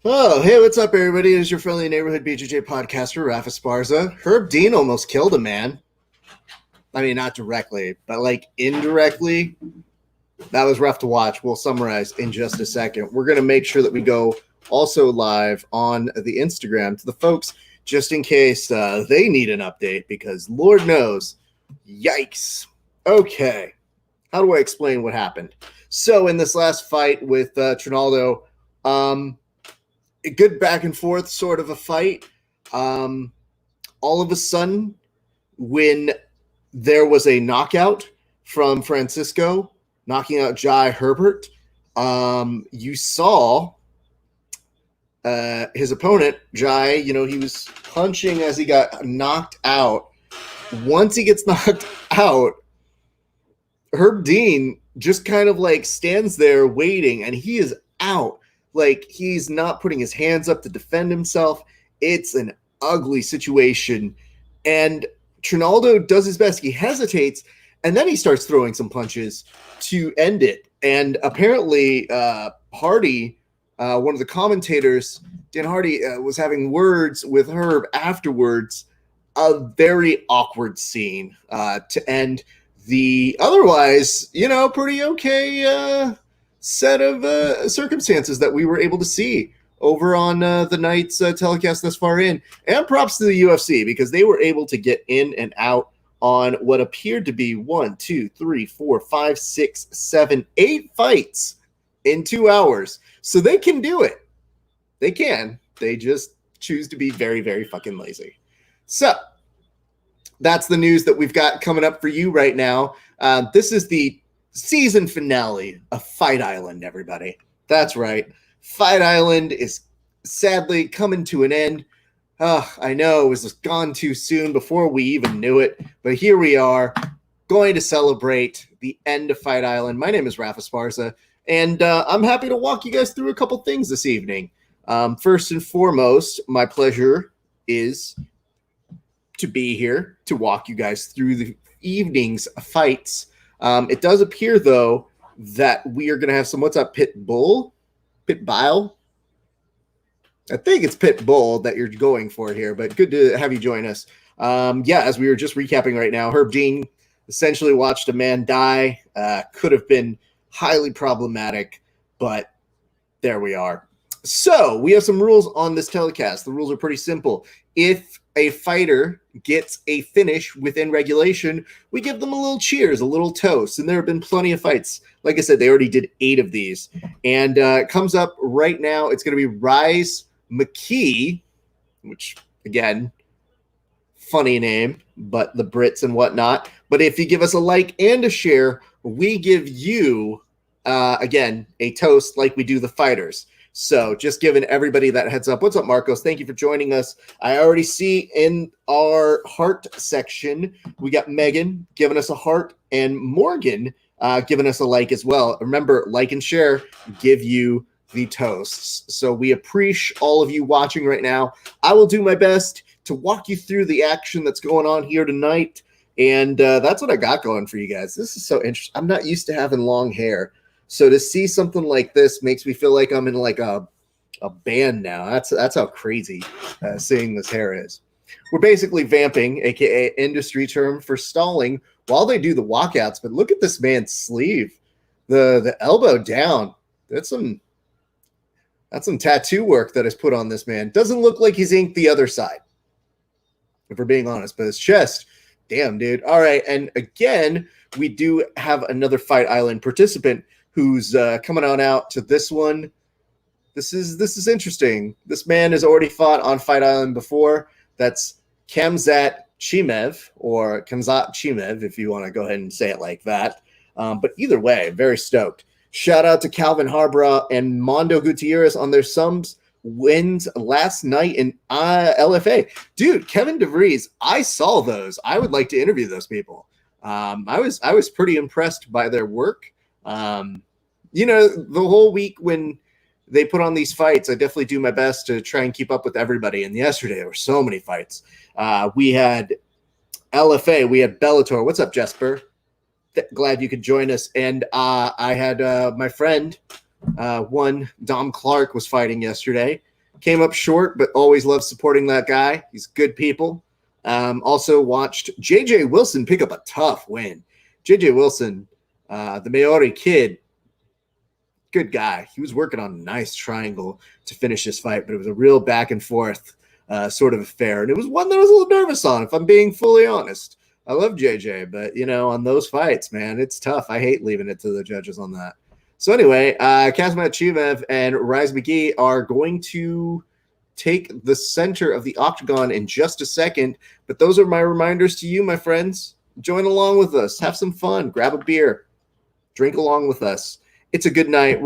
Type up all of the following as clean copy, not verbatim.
Oh, hey, what's up, everybody? It is your friendly neighborhood BJJ podcaster, Esparza. Herb Dean almost killed a man. I mean, not directly, but like indirectly. That was rough to watch. We'll summarize in just a second. We're going to make sure that we go also live on the Instagram to the folks just in case they need an update because Lord knows, yikes. Okay, how do I explain what happened? So in this last fight with Trinaldo, a good back and forth sort of a fight. All of a sudden, when there was a knockout from Francisco, knocking out Jai Herbert, you saw his opponent, Jai, he was punching as he got knocked out. Once he gets knocked out, Herb Dean just kind of like stands there waiting, and he is out. Like, he's not putting his hands up to defend himself. It's an ugly situation. And Trinaldo does his best. He hesitates, and then he starts throwing some punches to end it. And apparently, Hardy, one of the commentators, Dan Hardy, was having words with Herb afterwards. A very awkward scene to end the otherwise, pretty okay set of circumstances that we were able to see over on the night's telecast thus far in. And props to the UFC because they were able to get in and out on what appeared to be 1, 2, 3, 4, 5, 6, 7, 8 fights in 2 hours. So they can do it. They can. They just choose to be very, very fucking lazy. So that's the news that we've got coming up for you right now. This is the season finale of Fight Island, everybody. That's right. Fight Island is sadly coming to an end. I know it was gone too soon before we even knew it, but here we are going to celebrate the end of Fight Island. My name is Rafa Esparza, and I'm happy to walk you guys through a couple things this evening. First and foremost, my pleasure is to be here to walk you guys through the evening's fights. It does appear, though, that we are going to have some, what's up, Pit Bile? I think it's Pit Bull that you're going for here, but good to have you join us. As we were just recapping right now, Herb Dean essentially watched a man die. Could have been highly problematic, but there we are. So we have some rules on this telecast. The rules are pretty simple. If a fighter gets a finish within regulation, we give them a little cheers, a little toast. And there have been plenty of fights. Like I said, they already did 8 of these. And it comes up right now. It's going to be Rise McKee, which, again, funny name, but the Brits and whatnot. But if you give us a like and a share, we give you, again, a toast like we do the fighters. So just giving everybody that heads up. What's up, Marcos? Thank you for joining us. I already see in our heart section, we got Megan giving us a heart and Morgan giving us a like as well. Remember, like and share give you the toasts. So we appreciate all of you watching right now. I will do my best to walk you through the action that's going on here tonight. And that's what I got going for you guys. This is so interesting. I'm not used to having long hair. So to see something like this makes me feel like I'm in like a band now. That's how crazy seeing this hair is. We're basically vamping, aka industry term for stalling, while they do the walkouts. But look at this man's sleeve, the elbow down. That's some tattoo work that is put on this man. Doesn't look like he's inked the other side, if we're being honest. But his chest, damn, dude. All right, and again, we do have another Fight Island participant who's coming on out to this one. This is interesting. This man has already fought on Fight Island before. That's Khamzat Chimaev, or Khamzat Chimaev, if you want to go ahead and say it like that. But either way, very stoked. Shout out to Calvin Harborough and Mondo Gutierrez on their subs wins last night in LFA. Dude, Kevin DeVries, I saw those. I would like to interview those people. I was pretty impressed by their work. The whole week when they put on these fights, I definitely do my best to try and keep up with everybody. And yesterday, there were so many fights. We had LFA, we had Bellator. What's up, Jesper? Glad you could join us. And I had my friend, Dom Clark was fighting yesterday. Came up short, but always love supporting that guy. He's good people. Also watched J.J. Wilson pick up a tough win. J.J. Wilson, the Maori kid, good guy. He was working on a nice triangle to finish this fight, but it was a real back and forth sort of affair. And it was one that I was a little nervous on, if I'm being fully honest. I love JJ, but, on those fights, man, it's tough. I hate leaving it to the judges on that. So anyway, Kazmat Chimaev and Rise McGee are going to take the center of the octagon in just a second. But those are my reminders to you, my friends. Join along with us. Have some fun. Grab a beer. Drink along with us. It's a good night.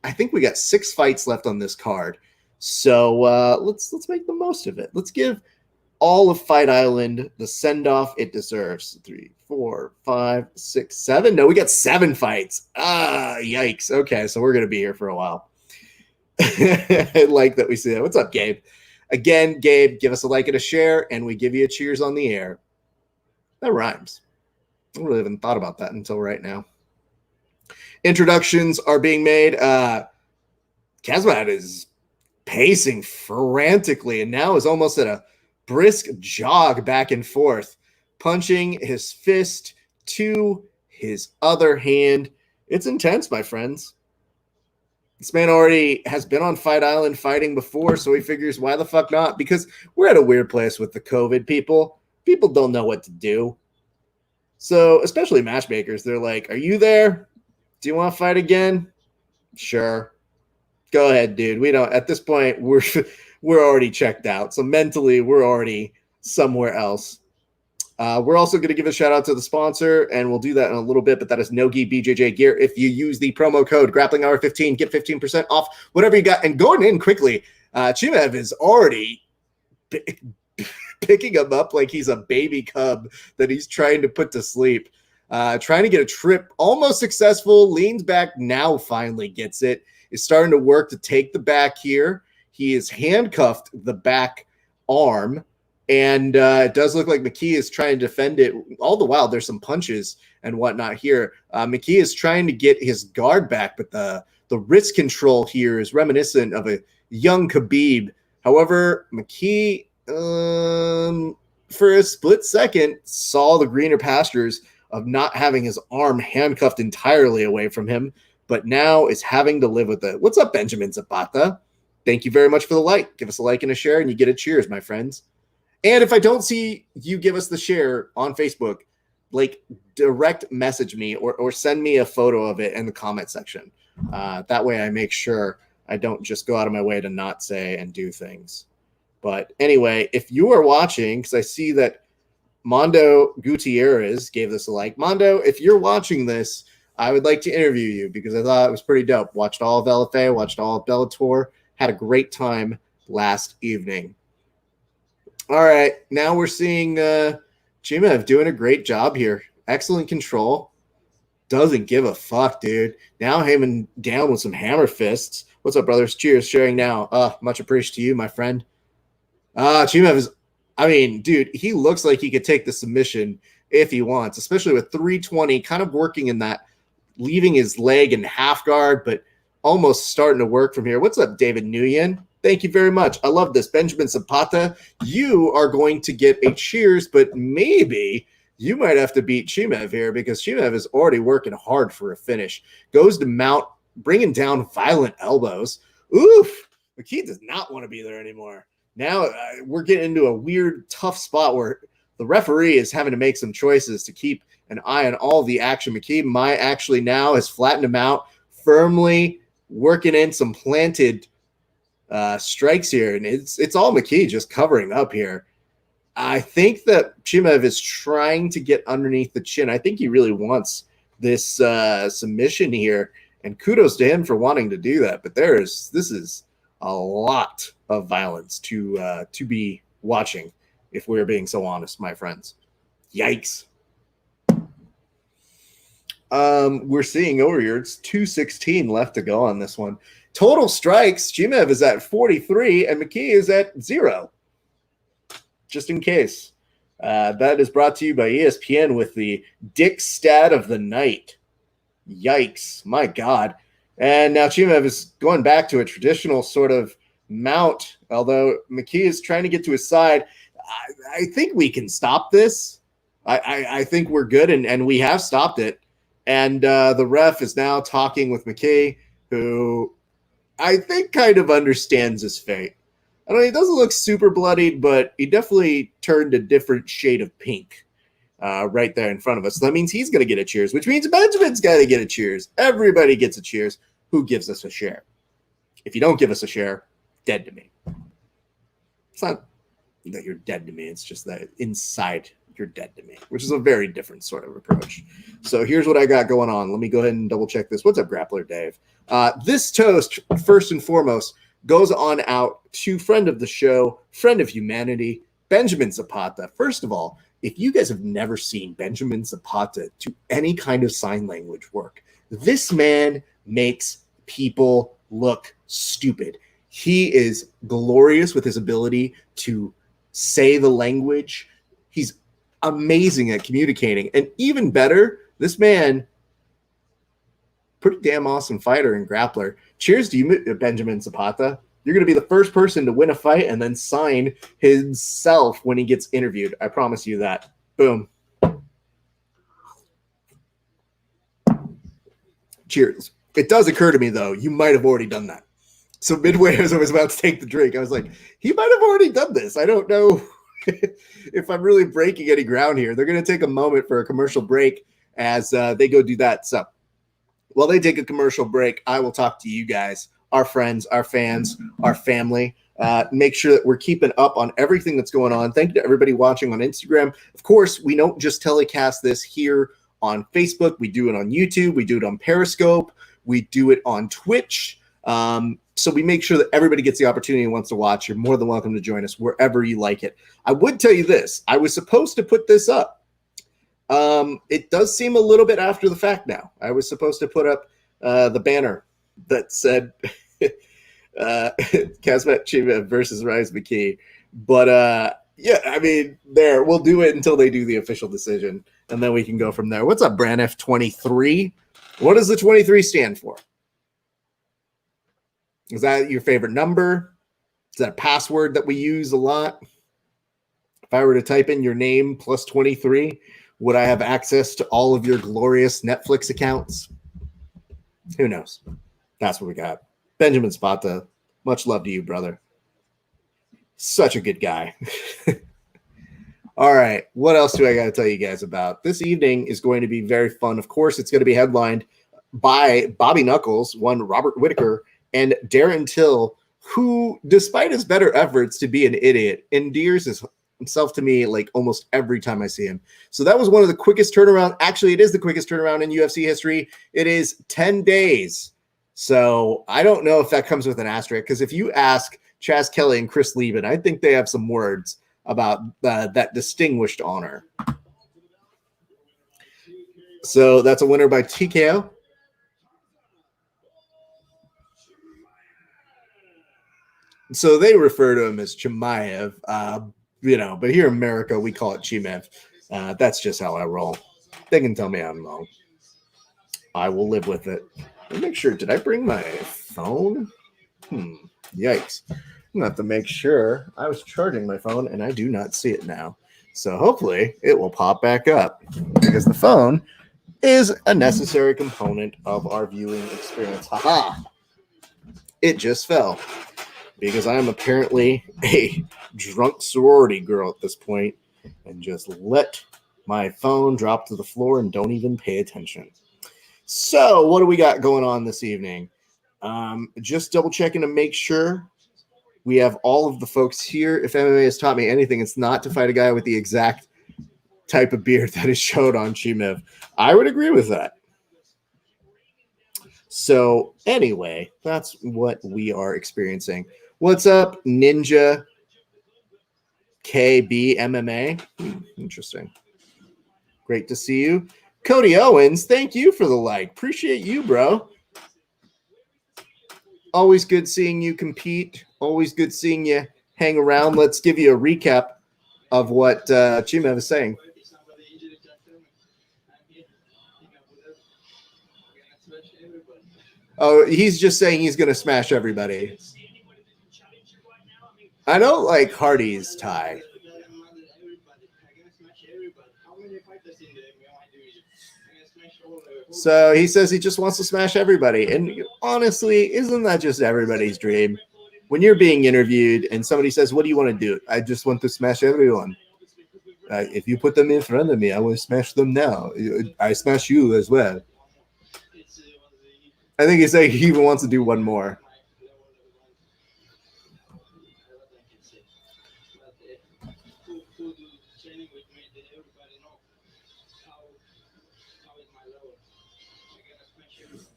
I think we got 6 fights left on this card. So let's make the most of it. Let's give all of Fight Island the send-off it deserves. 3, 4, 5, 6, 7. No, we got 7 fights. Yikes. Okay, so we're going to be here for a while. I like that we see that. What's up, Gabe? Again, Gabe, give us a like and a share, and we give you a cheers on the air. That rhymes. I really haven't thought about that until right now. Introductions are being made. Kazmat is pacing frantically and now is almost at a brisk jog back and forth, punching his fist to his other hand. It's intense, my friends. This man already has been on Fight Island fighting before, so he figures, why the fuck not? Because we're at a weird place with the COVID people. People don't know what to do. So, especially matchmakers, they're like, are you there? Do you want to fight again? Sure. Go ahead, dude. We don't, at this point, we're already checked out. So mentally, we're already somewhere else. We're also going to give a shout out to the sponsor, and we'll do that in a little bit, but that is Nogi BJJ Gear. If you use the promo code GRAPPLINGHOUR15, get 15% off whatever you got. And going in quickly, Chimaev is already picking him up like he's a baby cub that he's trying to put to sleep. Trying to get a trip, almost successful, leans back, now finally gets it. Is starting to work to take the back here. He is handcuffed the back arm, and it does look like McKee is trying to defend it. All the while, there's some punches and whatnot here. McKee is trying to get his guard back, but the wrist control here is reminiscent of a young Khabib. However, McKee, for a split second, saw the greener pastures of not having his arm handcuffed entirely away from him, but now is having to live with it. What's up, Benjamin Zapata? Thank you very much for the like. Give us a like and a share, and you get a cheers, my friends. And if I don't see you give us the share on Facebook, like direct message me or send me a photo of it in the comment section. That way I make sure I don't just go out of my way to not say and do things. But anyway, if you are watching, because I see that Mondo Gutierrez gave this a like. Mondo, if you're watching this, I would like to interview you because I thought it was pretty dope. Watched all of LFA, watched all of Bellator, had a great time last evening. All right, now we're seeing Chimaev doing a great job here. Excellent control. Doesn't give a fuck, dude. Now him down with some hammer fists. What's up, brothers? Cheers, sharing now. Much appreciated to you, my friend. Chimaev is, dude, he looks like he could take the submission if he wants, especially with 320, kind of working in that, leaving his leg in half guard, but almost starting to work from here. What's up, David Nguyen? Thank you very much. I love this. Benjamin Zapata, you are going to get a cheers, but maybe you might have to beat Chimaev here because Chimaev is already working hard for a finish. Goes to mount, bringing down violent elbows. Oof. McKee does not want to be there anymore. Now we're getting into a weird, tough spot where the referee is having to make some choices to keep an eye on all the action. McKee might actually now has flattened him out, firmly working in some planted strikes here. And it's all McKee just covering up here. I think that Chimaev is trying to get underneath the chin. I think he really wants this submission here. And kudos to him for wanting to do that. But this is a lot of violence to be watching, if we're being so honest, my friends. Yikes. We're seeing over here, it's 2:16 left to go on this one. Total strikes, Chimaev is at 43 and McKee is at 0. Just in case. That is brought to you by ESPN with the Dick Stat of the night. Yikes. My God. And now Chimaev is going back to a traditional sort of mount, although McKee is trying to get to his side. I think we can stop this. I think we're good, and we have stopped it. And the ref is now talking with McKee, who I think kind of understands his fate. I don't know, he doesn't look super bloodied, but he definitely turned a different shade of pink right there in front of us. So that means he's going to get a cheers, which means Benjamin's got to get a cheers. Everybody gets a cheers. Who gives us a share? If you don't give us a share, dead to me. It's not that you're dead to me. It's just that inside you're dead to me, which is a very different sort of approach. So here's what I got going on. Let me go ahead and double check this. What's up, Grappler Dave? This toast, first and foremost, goes on out to friend of the show, friend of humanity, Benjamin Zapata. First of all, if you guys have never seen Benjamin Zapata do any kind of sign language work, this man makes people look stupid. He is glorious with his ability to say the language. He's amazing at communicating. And even better, this man, pretty damn awesome fighter and grappler. Cheers to you, Benjamin Zapata. You're going to be the first person to win a fight and then sign himself when he gets interviewed. I promise you that. Boom. Cheers. It does occur to me, though, you might have already done that. So midway, as I was about to take the drink, I was like, he might have already done this. I don't know if I'm really breaking any ground here. They're going to take a moment for a commercial break as they go do that. So while they take a commercial break, I will talk to you guys, our friends, our fans, our family. Make sure that we're keeping up on everything that's going on. Thank you to everybody watching on Instagram. Of course, we don't just telecast this here on Facebook. We do it on YouTube. We do it on Periscope. We do it on Twitch. So we make sure that everybody gets the opportunity and wants to watch. You're more than welcome to join us wherever you like it. I would tell you this. I was supposed to put this up. It does seem a little bit after the fact now. I was supposed to put up the banner that said Kazmat Chiva versus Rise McKee. But yeah, I mean, we'll do it until they do the official decision, and then we can go from there. What's up, Branif 23? What does the 23 stand for? Is that your favorite number? Is that a password that we use a lot? If I were to type in your name plus 23, would I have access to all of your glorious Netflix accounts? Who knows? That's what we got. Benjamin Zapata, much love to you, brother. Such a good guy. All right, what else do I got to tell you guys about? This evening is going to be very fun. Of course, it's going to be headlined by Bobby Knuckles, one Robert Whitaker, and Darren Till, who, despite his better efforts to be an idiot, endears himself to me like almost every time I see him. So that was one of the quickest turnaround. Actually, it is the quickest turnaround in UFC history. It is 10 days. So I don't know if that comes with an asterisk, because if you ask Chaz Kelly and Chris Lieben, I think they have some words about that distinguished honor. So that's a winner by TKO. So they refer to him as Chimaev, but here in America, we call it Chimev. That's just how I roll. They can tell me I'm wrong. I will live with it. Let me make sure. Did I bring my phone? Yikes. I'm going to have to make sure. I was charging my phone, and I do not see it now. So hopefully it will pop back up, because the phone is a necessary component of our viewing experience. Haha. It just fell. Because I am apparently a drunk sorority girl at this point and just let my phone drop to the floor and don't even pay attention. So what do we got going on this evening? Just double checking to make sure we have all of the folks here. If MMA has taught me anything, it's not to fight a guy with the exact type of beard that is showed on Chimev. I would agree with that. So anyway, that's what we are experiencing. What's up, Ninja KB MMA? Interesting. Great to see you. Cody Owens, thank you for the like. Appreciate you, bro. Always good seeing you compete. Always good seeing you hang around. Let's give you a recap of what Chimev is saying. Oh, he's just saying he's going to smash everybody. I don't like Hardy's tie. So he says he just wants to smash everybody. And honestly, isn't that just everybody's dream? When you're being interviewed and somebody says, "What do you want to do?" I just want to smash everyone. If you put them in front of me, I will smash them now. I smash you as well. I think he's saying he even wants to do one more.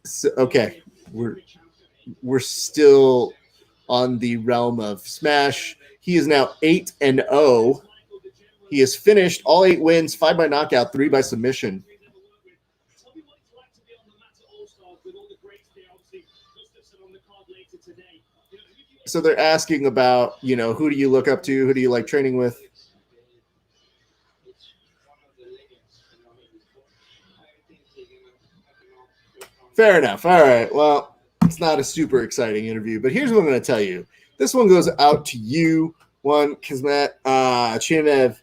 So, okay, we're still on the realm of smash. He is now 8-0. He has finished all 8 wins, 5 by knockout, 3 by submission. So they're asking about, who do you look up to? Who do you like training with? Fair enough. All right. Well, it's not a super exciting interview, but here's what I'm going to tell you. This one goes out to you, Kismet Chimev.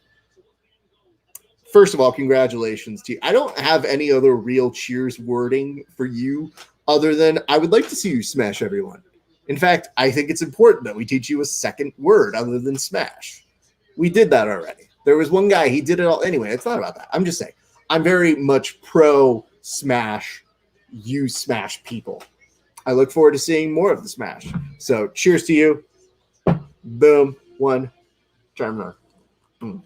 First of all, congratulations to you. I don't have any other real cheers wording for you other than I would like to see you smash everyone. In fact, I think it's important that we teach you a second word other than smash. We did that already. There was one guy, he did it all. Anyway, it's not about that. I'm just saying, I'm very much pro smash. You smash people. I look forward to seeing more of the smash. So cheers to you. Boom. One. Charmer. Boom.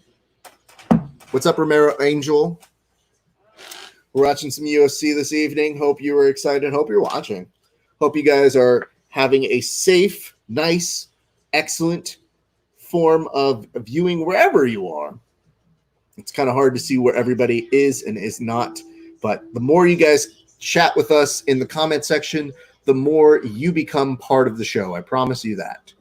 What's up, Romero Angel? We're watching some UFC this evening. Hope you were excited. Hope you're watching. Hope you guys are having a safe, nice, excellent form of viewing wherever you are. It's kind of hard to see where everybody is and is not. But the more you guys chat with us in the comment section, the more you become part of the show. I promise you that.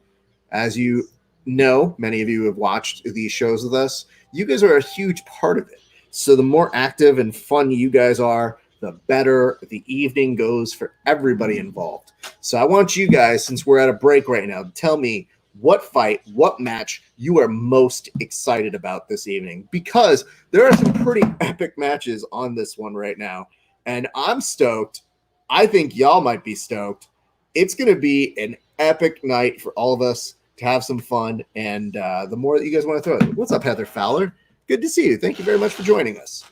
As you know, many of you have watched these shows with us. You guys are a huge part of it. So the more active and fun you guys are, the better the evening goes for everybody involved. So I want you guys, since we're at a break right now, to tell me what fight, what match you are most excited about this evening, because there are some pretty epic matches on this one right now. And I'm stoked. I think y'all might be stoked. It's going to be an epic night for all of us to have some fun. And the more that you guys want to throw it. What's up, Heather Fowler? Good to see you. Thank you very much for joining us.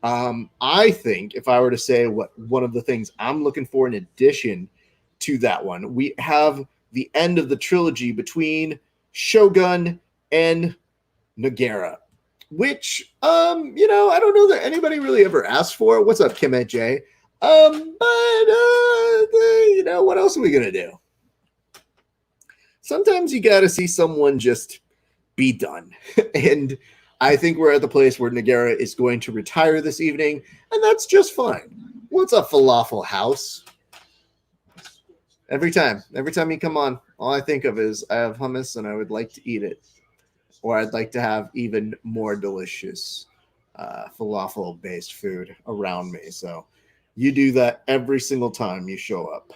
I think if I were to say what one of the things I'm looking for in addition to that one, we have the end of the trilogy between Shogun and Nogueira, which, I don't know that anybody really ever asked for. What's up, Kim J? What else are we going to do? Sometimes you got to see someone just be done. And I think we're at the place where Nogueira is going to retire this evening, and that's just fine. What's up, Falafel House? Every time you come on, all I think of is I have hummus and I would like to eat it. Or I'd like to have even more delicious falafel-based food around me. So you do that every single time you show up.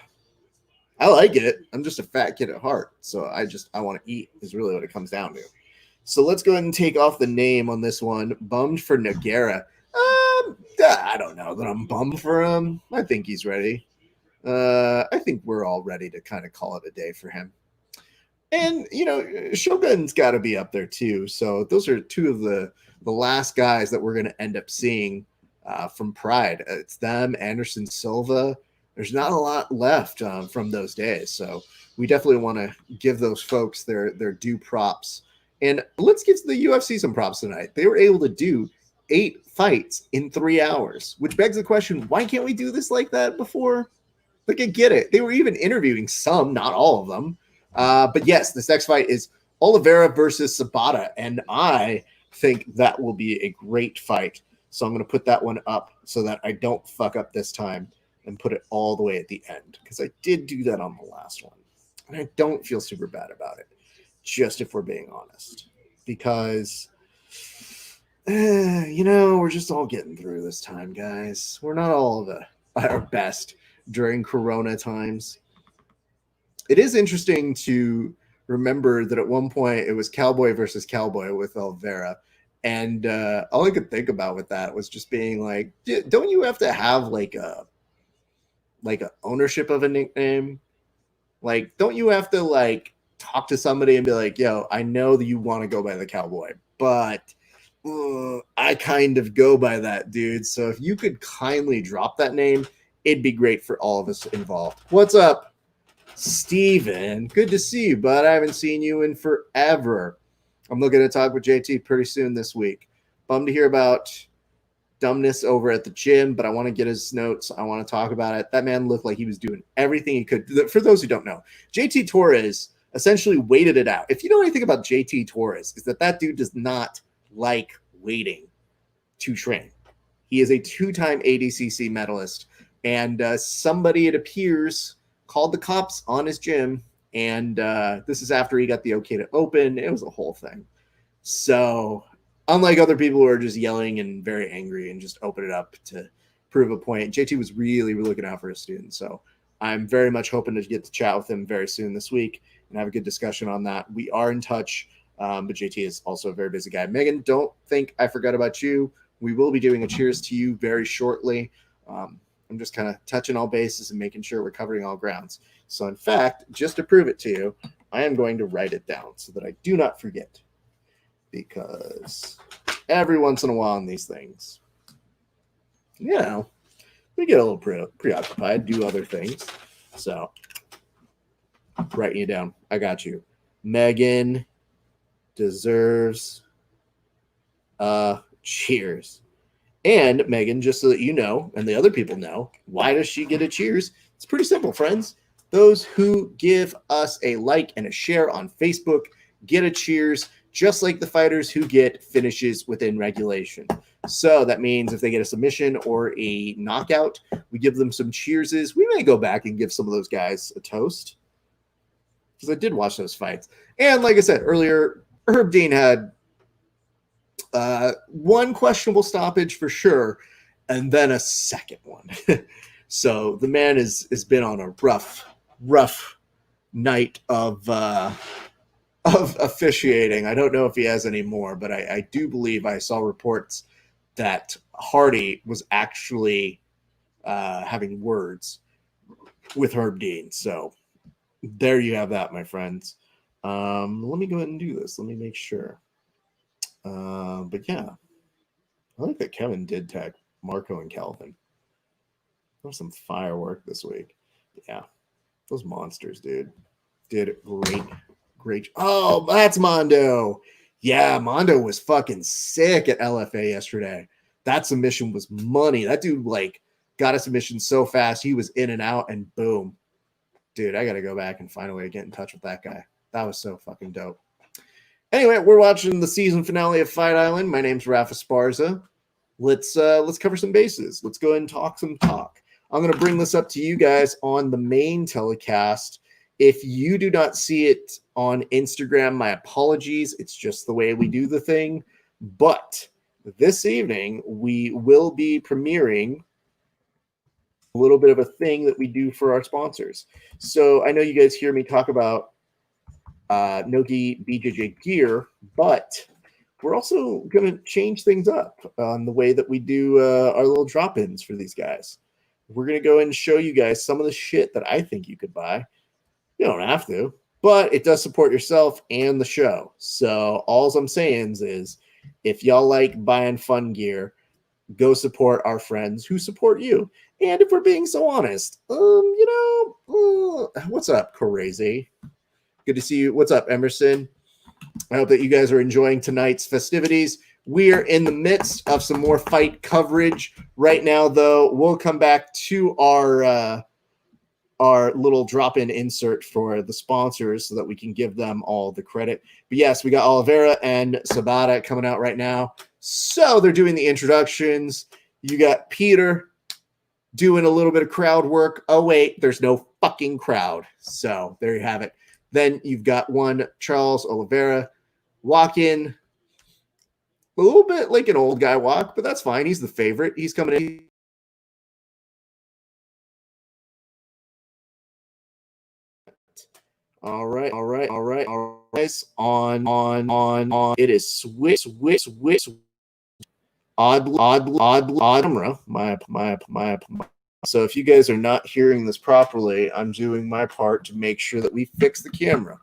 I like it. I'm just a fat kid at heart. So I want to eat is really what it comes down to. So let's go ahead and take off the name on this one. Bummed for Nogueira. I don't know that I'm bummed for him. I think he's ready. I think we're all ready to kind of call it a day for him. And, Shogun's got to be up there too. So those are two of the last guys that we're going to end up seeing from Pride. It's them, Anderson Silva. There's not a lot left from those days. So we definitely want to give those folks their due props. And let's give the UFC some props tonight. They were able to do 8 fights in 3 hours, which begs the question, why can't we do this like that before? Like, I get it. They were even interviewing some, not all of them. But yes, this next fight is Oliveira versus Sabata, and I think that will be a great fight. So I'm going to put that one up so that I don't fuck up this time and put it all the way at the end, because I did do that on the last one. And I don't feel super bad about it, just if we're being honest, because, we're just all getting through this time, guys. We're not all at our best during Corona times. It is interesting to remember that at one point it was cowboy versus cowboy with Oliveira. And all I could think about with that was just being like, don't you have to have like a ownership of a nickname? Like, don't you have to like talk to somebody and be like, yo, I know that you want to go by the cowboy, but I kind of go by that, dude. So if you could kindly drop that name, it'd be great for all of us involved. What's up, Steven? Good to see you, bud. I haven't seen you in forever. I'm looking to talk with JT pretty soon this week. Bummed to hear about dumbness over at the gym, but I want to get his notes. I want to talk about it. That man looked like he was doing everything he could. For those who don't know, JT Torres essentially waited it out. If you know anything about JT Torres, is that dude does not like waiting to train. He is a two-time ADCC medalist, and somebody, it appears, called the cops on his gym, and this is after he got the okay to open. It was a whole thing. So unlike other people who are just yelling and very angry and just open it up to prove a point, JT was really looking out for his students. So I'm very much hoping to get to chat with him very soon this week and have a good discussion on that. We are in touch, but JT is also a very busy guy. Megan, don't think I forgot about you. We will be doing a cheers to you very shortly. I'm just kind of touching all bases and making sure we're covering all grounds. So in fact, just to prove it to you, I am going to write it down so that I do not forget, because every once in a while in these things, you know, we get a little preoccupied, do other things. So writing you down. I got you. Megan deserves a cheers. And Megan, just so that you know, and the other people know, why does she get a cheers? It's pretty simple, friends. Those who give us a like and a share on Facebook get a cheers, just like the fighters who get finishes within regulation. So that means if they get a submission or a knockout, we give them some cheerses. We may go back and give some of those guys a toast, because I did watch those fights. And like I said earlier, Herb Dean had one questionable stoppage for sure, and then a second one. So the man has been on a rough night of officiating. I don't know if he has any more, but I do believe I saw reports that Hardy was actually having words with Herb Dean. So there you have that, my friends. Let me go ahead and do this. Let me make sure. But yeah, I like that Kevin did tag Marco and Calvin. There was some firework this week. Yeah, those monsters, dude, did great. Oh, that's Mondo. Yeah, Mondo was fucking sick at LFA yesterday. That submission was money. That dude like got a submission so fast, he was in and out, and boom. Dude, I gotta go back and find a way to get in touch with that guy. That was so fucking dope. Anyway, we're watching the season finale of Fight Island. My name's Rafa Esparza. Let's cover some bases. Let's go ahead and talk some talk. I'm going to bring this up to you guys on the main telecast. If you do not see it on Instagram, my apologies. It's just the way we do the thing. But this evening, we will be premiering a little bit of a thing that we do for our sponsors. So I know you guys hear me talk about Nogi BJJ gear, but we're also going to change things up on the way that we do our little drop-ins for these guys. We're going to go and show you guys some of the shit that I think you could buy. You don't have to, but it does support yourself and the show. So all I'm saying is if y'all like buying fun gear, go support our friends who support you. And if we're being so honest, what's up, Crazy? Good to see you. What's up, Emerson? I hope that you guys are enjoying tonight's festivities. We are in the midst of some more fight coverage right now, though. We'll come back to our little drop-in insert for the sponsors so that we can give them all the credit. But yes, we got Oliveira and Sabata coming out right now. So they're doing the introductions. You got Peter doing a little bit of crowd work. Oh, wait, there's no fucking crowd. So there you have it. Then you've got one Charles Oliveira walk in. A little bit like an old guy walk, but that's fine. He's the favorite. He's coming in. All right. On. It is switch. Odd camera. My. So if you guys are not hearing this properly, I'm doing my part to make sure that we fix the camera.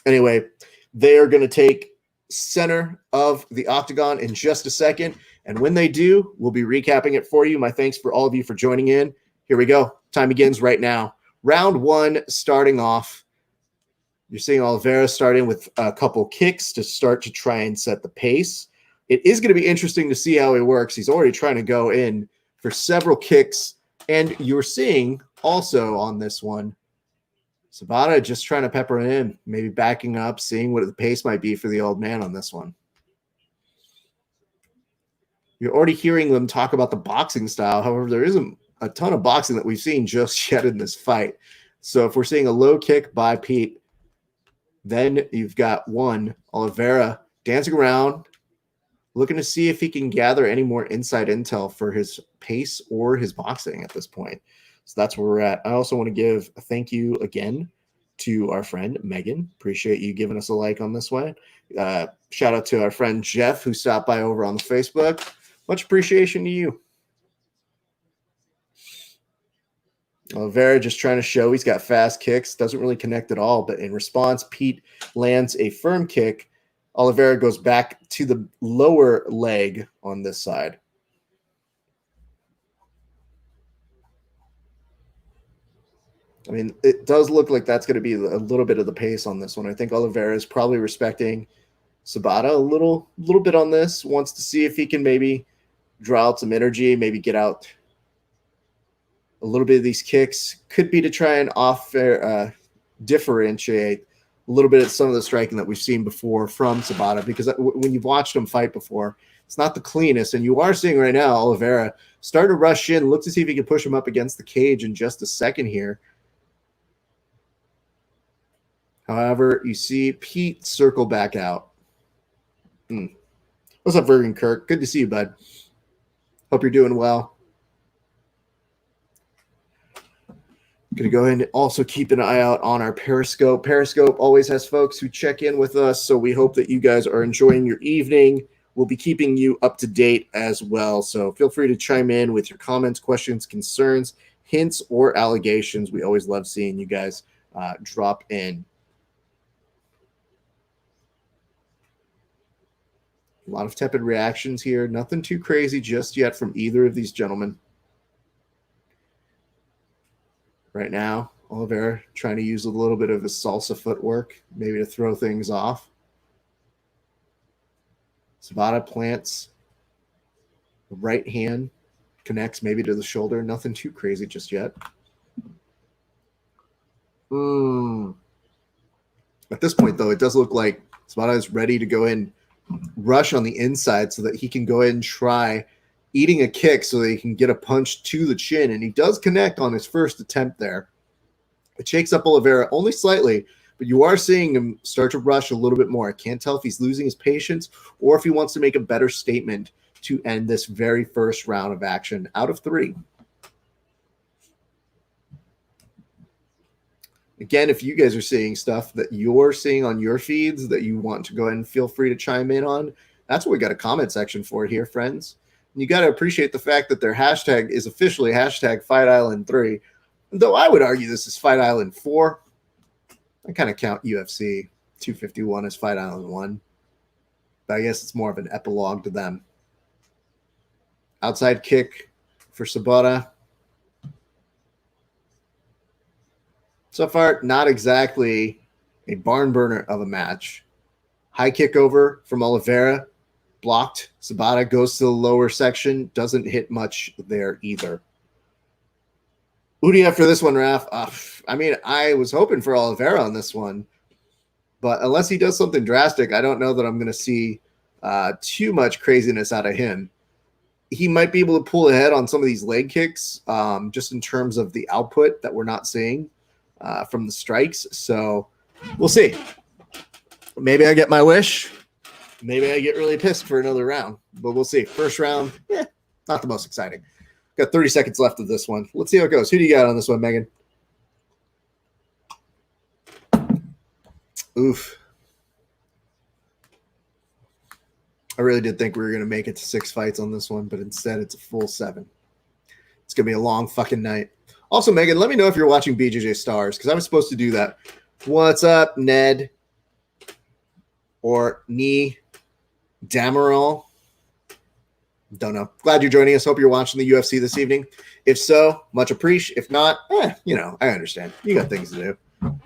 Anyway, they are going to take center of the octagon in just a second. And when they do, we'll be recapping it for you. My thanks for all of you for joining in. Here we go. Time begins right now. Round one starting off. You're seeing Oliveira starting with a couple kicks to start to try and set the pace. It is going to be interesting to see how he works. He's already trying to go in for several kicks. And you're seeing also on this one, Sabata just trying to pepper it in, maybe backing up, seeing what the pace might be for the old man on this one. You're already hearing them talk about the boxing style. However, there isn't a ton of boxing that we've seen just yet in this fight. So if we're seeing a low kick by Pete, then you've got one, Oliveira dancing around, looking to see if he can gather any more inside intel for his pace or his boxing at this point. So that's where we're at. I also want to give a thank you again to our friend Megan. Appreciate you giving us a like on this one. Shout out to our friend Jeff who stopped by over on the Facebook. Much appreciation to you. Oliveira just trying to show he's got fast kicks. Doesn't really connect at all. But in response, Pete lands a firm kick. Oliveira goes back to the lower leg on this side. I mean, it does look like that's going to be a little bit of the pace on this one. I think Oliveira is probably respecting Sabata a little bit on this. Wants to see if he can maybe draw out some energy, maybe get out a little bit of these kicks. Could be to try and differentiate a little bit of some of the striking that we've seen before from Sabata, because when you've watched him fight before, it's not the cleanest. And you are seeing right now Oliveira start to rush in, look to see if he can push him up against the cage in just a second here. However, you see Pete circle back out. What's up, Vergen Kirk? Good to see you, bud. Hope you're doing well. Going to go ahead and also keep an eye out on our Periscope. Periscope always has folks who check in with us, so we hope that you guys are enjoying your evening. We'll be keeping you up to date as well, so feel free to chime in with your comments, questions, concerns, hints, or allegations. We always love seeing you guys drop in. A lot of tepid reactions here. Nothing too crazy just yet from either of these gentlemen. Right now, Oliveira trying to use a little bit of his salsa footwork, maybe to throw things off. Sabata plants the right hand, connects maybe to the shoulder. Nothing too crazy just yet. At this point, though, it does look like Sabata is ready to go in, rush on the inside so that he can go ahead and try eating a kick so that he can get a punch to the chin. And he does connect on his first attempt there. It shakes up Oliveira only slightly, but you are seeing him start to rush a little bit more. I can't tell if he's losing his patience or if he wants to make a better statement to end this very first round of action out of 3. Again, if you guys are seeing stuff that you're seeing on your feeds that you want to go ahead and feel free to chime in on, that's what we got a comment section for here, friends. And you got to appreciate the fact that their hashtag is officially hashtag Fight Island 3. Though I would argue this is Fight Island 4. I kind of count UFC 251 as Fight Island 1. But I guess it's more of an epilogue to them. Outside kick for Sabata. So far, not exactly a barn burner of a match. High kick over from Oliveira. Blocked. Sabata goes to the lower section. Doesn't hit much there either. Who do you have for this one, Raf? I mean, I was hoping for Oliveira on this one. But unless he does something drastic, I don't know that I'm going to see too much craziness out of him. He might be able to pull ahead on some of these leg kicks just in terms of the output that we're not seeing from the strikes. So we'll see. Maybe I get my wish. Maybe I get really pissed for another round. But we'll see. First round, not the most exciting. Got 30 seconds left of this one. Let's see how it goes. Who do you got on this one, Megan? Oof. I really did think we were going to make it to 6 fights on this one, but instead it's a full 7. It's going to be a long fucking night. Also, Megan, let me know if you're watching BJJ Stars, because I was supposed to do that. What's up, Ned? Or Nee Damerol? Don't know. Glad you're joining us. Hope you're watching the UFC this evening. If so, much appreciate. If not, I understand. You got things to do.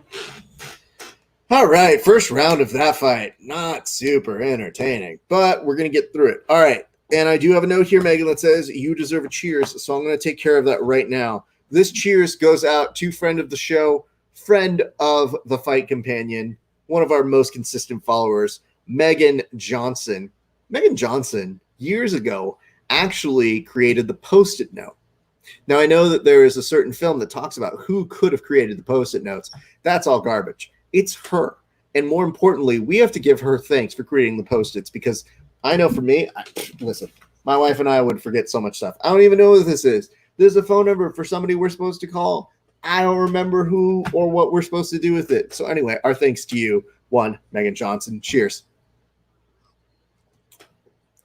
All right, first round of that fight. Not super entertaining, but we're going to get through it. All right, and I do have a note here, Megan, that says you deserve a cheers, so I'm going to take care of that right now. This cheers goes out to friend of the show, friend of the fight companion, one of our most consistent followers, Megan Johnson. Megan Johnson, years ago, actually created the Post-it note. Now, I know that there is a certain film that talks about who could have created the Post-it notes. That's all garbage. It's her. And more importantly, we have to give her thanks for creating the Post-its, because I know for me, listen, my wife and I would forget so much stuff. I don't even know what this is. There's a phone number for somebody we're supposed to call. I don't remember who or what we're supposed to do with it. So anyway, our thanks to you, one, Megan Johnson. Cheers.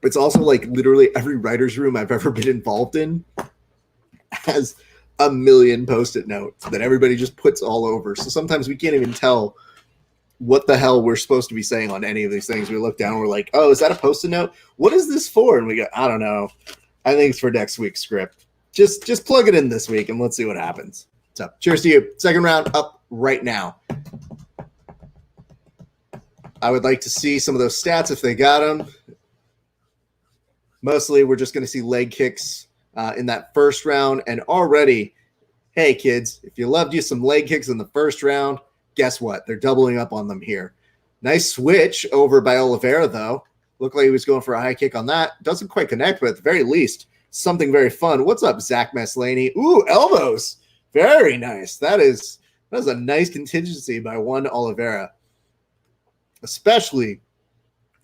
It's also like literally every writer's room I've ever been involved in has a million Post-it notes that everybody just puts all over. So sometimes we can't even tell what the hell we're supposed to be saying on any of these things. We look down and we're like, oh, is that a Post-it note? What is this for? And we go, I don't know. I think it's for next week's script. Just plug it in this week and let's see what happens. So cheers to you. Second round up right now. I would like to see some of those stats if they got them. Mostly we're just going to see leg kicks in that first round. And already, hey, kids, if you loved you some leg kicks in the first round, guess what? They're doubling up on them here. Nice switch over by Oliveira, though. Looked like he was going for a high kick on that. Doesn't quite connect, but at the very least, something very fun. What's up, Zach Maslaney? Ooh, elbows. Very nice. That is a nice contingency by one Oliveira. Especially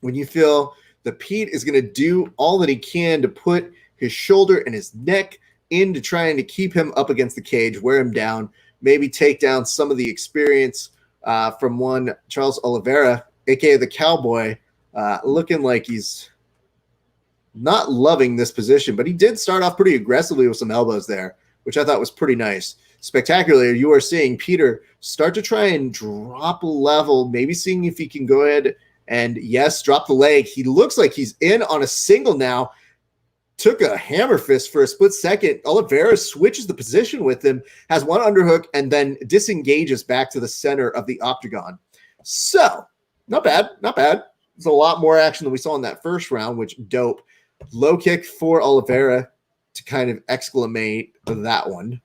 when you feel that Pete is going to do all that he can to put his shoulder and his neck into trying to keep him up against the cage, wear him down, maybe take down some of the experience from one Charles Oliveira, a.k.a. the Cowboy, looking like he's not loving this position, but he did start off pretty aggressively with some elbows there, which I thought was pretty nice. Spectacular. You are seeing Peter start to try and drop a level, maybe seeing if he can go ahead and, yes, drop the leg. He looks like he's in on a single now. Took a hammer fist for a split second. Oliveira switches the position with him, has one underhook, and then disengages back to the center of the octagon. So, not bad, not bad. There's a lot more action than we saw in that first round, which dope. Low kick for Oliveira to kind of exclamate that one.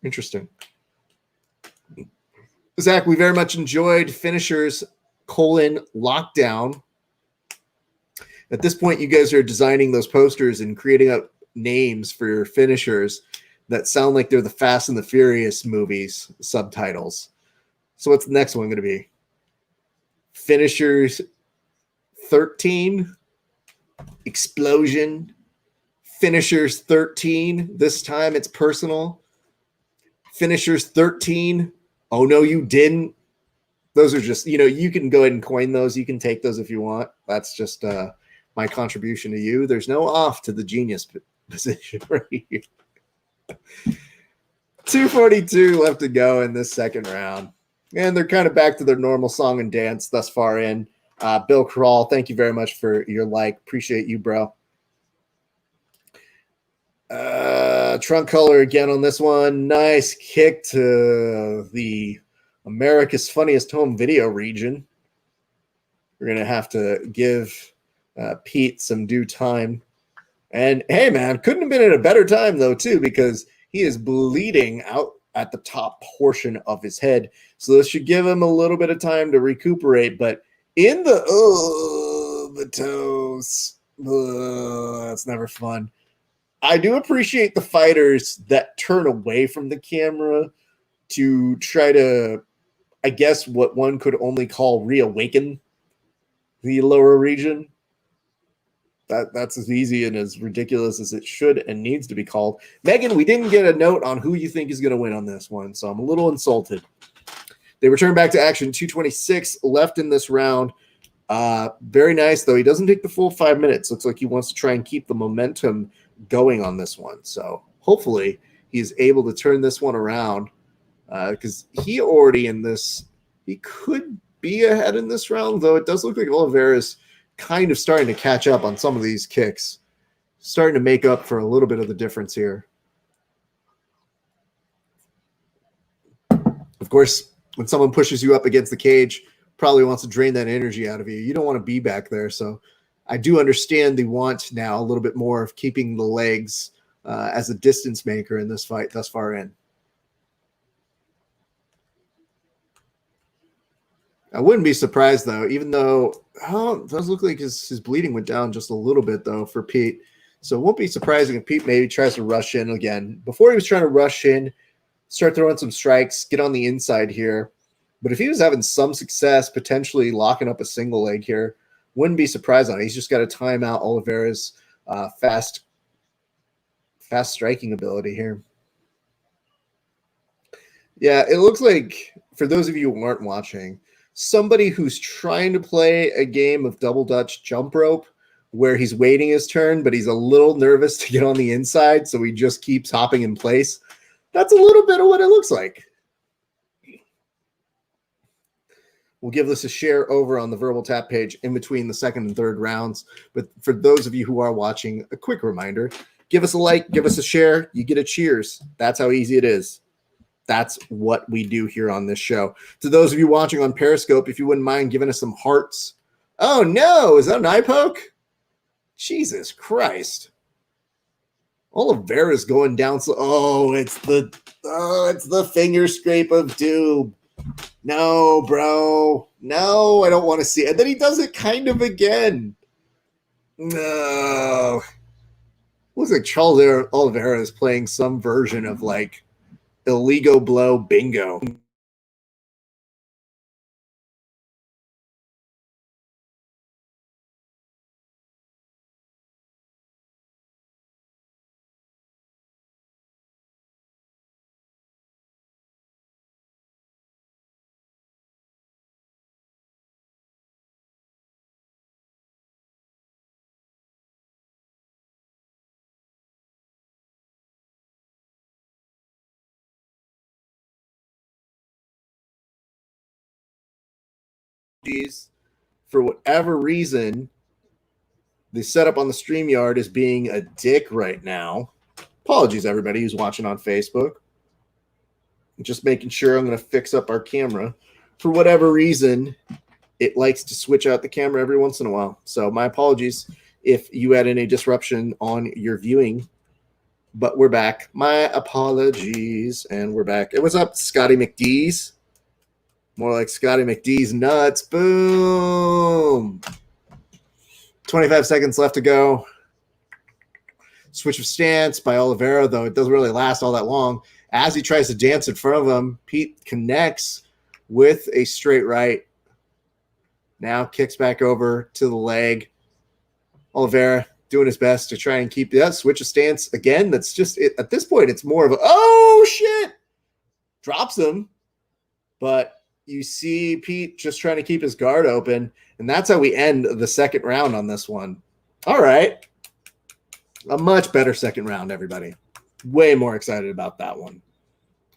Interesting. Zach, we very much enjoyed finishers, lockdown. At this point, you guys are designing those posters and creating up names for your finishers that sound like they're the Fast and the Furious movies subtitles. So what's the next one going to be? Finishers 13, Explosion, Finishers 13. This time it's personal. Finishers 13. Oh, no, you didn't. Those are just, you can go ahead and coin those. You can take those if you want. That's just my contribution to you. There's no off to the genius position right here. 2:42 left to go in this second round. And they're kind of back to their normal song and dance thus far in. Bill Crawl, thank you very much for your like. Appreciate you, bro. Trunk color again on this one. Nice kick to the America's Funniest Home Video region. We're going to have to give Pete some due time. And hey, man, couldn't have been at a better time, though, too, because he is bleeding out at the top portion of his head. So this should give him a little bit of time to recuperate. But in the toes, that's never fun. I do appreciate the fighters that turn away from the camera to try to, I guess, what one could only call reawaken the lower region. That's as easy and as ridiculous as it should and needs to be called. Megan, we didn't get a note on who you think is going to win on this one, so I'm a little insulted They return back to action. 2:26 left in this round. Very nice, though. He doesn't take the full 5 minutes. Looks like he wants to try and keep the momentum going on this one. So hopefully he's able to turn this one around, because he already in this, he could be ahead in this round, though it does look like Oliveira's kind of starting to catch up on some of these kicks, starting to make up for a little bit of the difference here. Of course, when someone pushes you up against the cage, probably wants to drain that energy out of you. You don't want to be back there. So I do understand the want now a little bit more of keeping the legs as a distance maker in this fight thus far in. I wouldn't be surprised, though, even though it does look like his bleeding went down just a little bit, though, for Pete. So it won't be surprising if Pete maybe tries to rush in again. Before he was trying to rush in, start throwing some strikes, get on the inside here. But if he was having some success, potentially locking up a single leg here, wouldn't be surprised on it. He's just got to time out Oliveira's fast striking ability here. Yeah, it looks like, for those of you who aren't watching, somebody who's trying to play a game of double Dutch jump rope where he's waiting his turn, but he's a little nervous to get on the inside, so he just keeps hopping in place. That's a little bit of what it looks like. We'll give this a share over on the Verbal Tap page in between the second and third rounds. But for those of you who are watching, a quick reminder, give us a like, give us a share, you get a cheers. That's how easy it is. That's what we do here on this show. To those of you watching on Periscope, if you wouldn't mind giving us some hearts. Oh, no. Is that an eye poke? Jesus Christ. Oliveira's going down. It's the finger scrape of doom. No, bro. No, I don't want to see it. And then he does it kind of again. No. Looks like Charles Oliveira is playing some version of like illegal blow bingo. For whatever reason, the setup on the StreamYard is being a dick right now. Apologies, everybody who's watching on Facebook. Just making sure I'm going to fix up our camera. For whatever reason, it likes to switch out the camera every once in a while. So my apologies if you had any disruption on your viewing. But we're back. My apologies. And we're back. Hey, what's up, Scotty McDee's? More like Scotty McDee's nuts. Boom. 25 seconds left to go. Switch of stance by Oliveira, though it doesn't really last all that long. As he tries to dance in front of him, Pete connects with a straight right. Now kicks back over to the leg. Oliveira doing his best to try and keep that switch of stance again. That's just it. At this point, it's more of a, oh, shit. Drops him. But you see Pete just trying to keep his guard open, and that's how we end the second round on this one. All right. A much better second round, everybody. Way more excited about that one.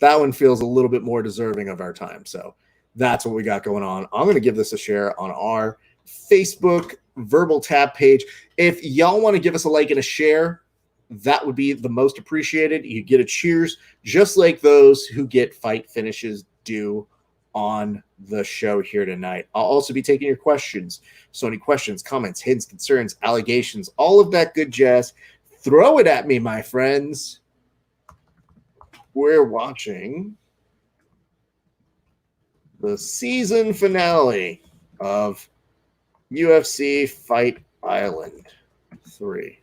That one feels a little bit more deserving of our time. So that's what we got going on. I'm going to give this a share on our Facebook Verbal Tap page. If y'all want to give us a like and a share, that would be the most appreciated. You get a cheers, just like those who get fight finishes do on the show here tonight. I'll also be taking your questions. So any questions, comments, hints, concerns, allegations, all of that good jazz, throw it at me, my friends. We're watching the season finale of UFC Fight Island 3.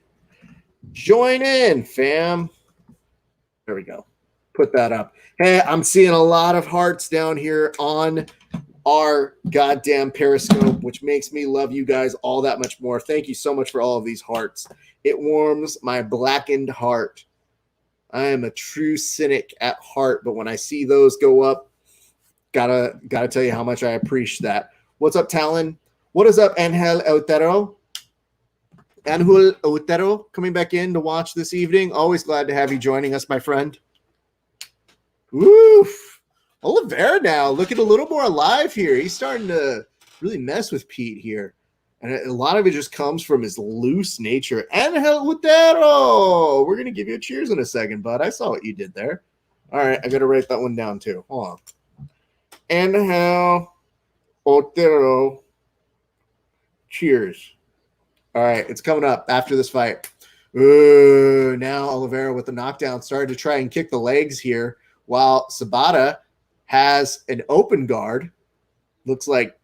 Join in, fam. There we go. Put that up. Hey, I'm seeing a lot of hearts down here on our goddamn Periscope, which makes me love you guys all that much more. Thank you so much for all of these hearts. It warms my blackened heart. I am a true cynic at heart, but when I see those go up, Gotta tell you how much I appreciate that. What's up, Talon? What is up, Angel Otero? Angel Otero coming back in to watch this evening. Always glad to have you joining us, my friend. Oof. Oliveira now looking a little more alive here. He's starting to really mess with Pete here. And a lot of it just comes from his loose nature. Angel Otero! We're going to give you a cheers in a second, bud. I saw what you did there. All right, I got to write that one down too. Hold on. Angel Otero. Cheers. All right, it's coming up after this fight. Ooh, now Oliveira with the knockdown started to try and kick the legs here, while Sabata has an open guard. Looks like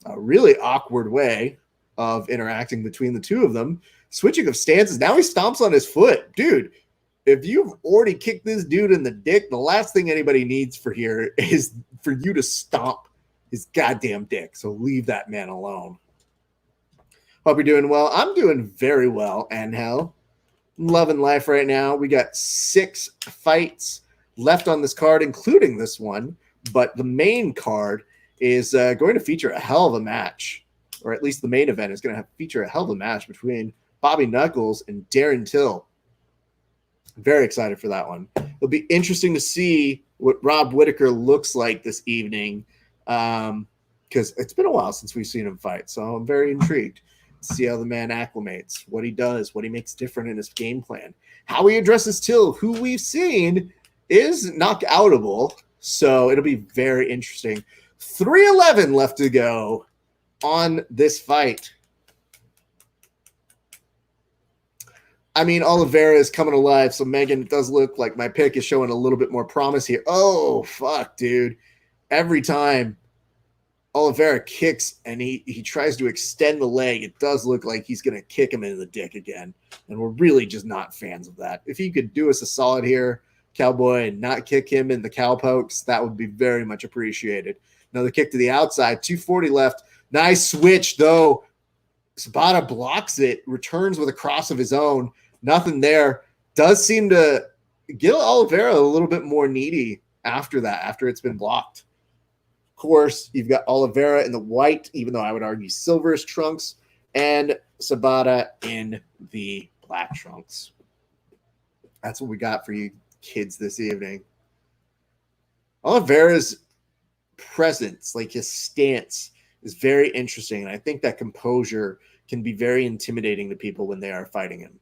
a really awkward way of interacting between the two of them. Switching of stances. Now he stomps on his foot. Dude, if you've already kicked this dude in the dick, the last thing anybody needs for here is for you to stomp his goddamn dick. So leave that man alone. Hope you're doing well. I'm doing very well, Angel. Loving life right now. We got 6 fights left on this card, including this one. But the main card is going to feature a hell of a match, or at least the main event is going to feature a hell of a match between Bobby Knuckles and Darren Till. Very excited for that one. It'll be interesting to see what Rob Whittaker looks like this evening, because it's been a while since we've seen him fight. So I'm very intrigued to see how the man acclimates, what he does, what he makes different in his game plan, how he addresses Till, who we've seen is knockoutable. So it'll be very interesting. 3:11 left to go on this fight. I mean, Oliveira is coming alive. So, Megan, it does look like my pick is showing a little bit more promise here. Oh, fuck, dude. Every time Oliveira kicks and he tries to extend the leg, it does look like he's going to kick him in the dick again. And we're really just not fans of that. If you could do us a solid here, Cowboy, and not kick him in the cowpokes, that would be very much appreciated. Another kick to the outside, 2:40 left. Nice switch, though. Sabata blocks it, returns with a cross of his own. Nothing there. Does seem to get Oliveira a little bit more needy after that, after it's been blocked. Of course, you've got Oliveira in the white, even though I would argue silverish trunks, and Sabata in the black trunks. That's what we got for you kids this evening. Oliveira's presence, like his stance, is very interesting. And I think that composure can be very intimidating to people when they are fighting him.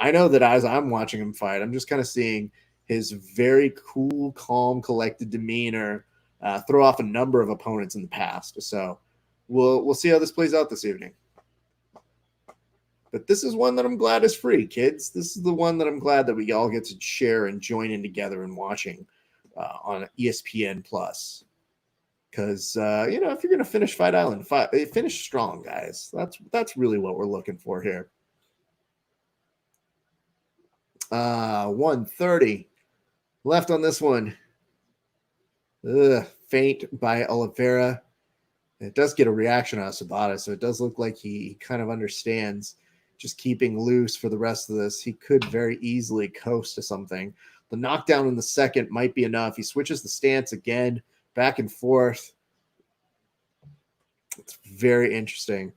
I know that as I'm watching him fight, I'm just kind of seeing his very cool, calm, collected demeanor throw off a number of opponents in the past. So we'll see how this plays out this evening. But this is one that I'm glad is free, kids. This is the one that I'm glad that we all get to share and join in together and watching on ESPN Plus. Because if you're gonna finish Fight Island, finish strong, guys. That's really what we're looking for here. 1:30 left on this one. Feint by Oliveira. It does get a reaction out of Sabata, so it does look like he kind of understands just keeping loose for the rest of this. He could very easily coast to something. The knockdown in the second might be enough. He switches the stance again, back and forth. It's very interesting.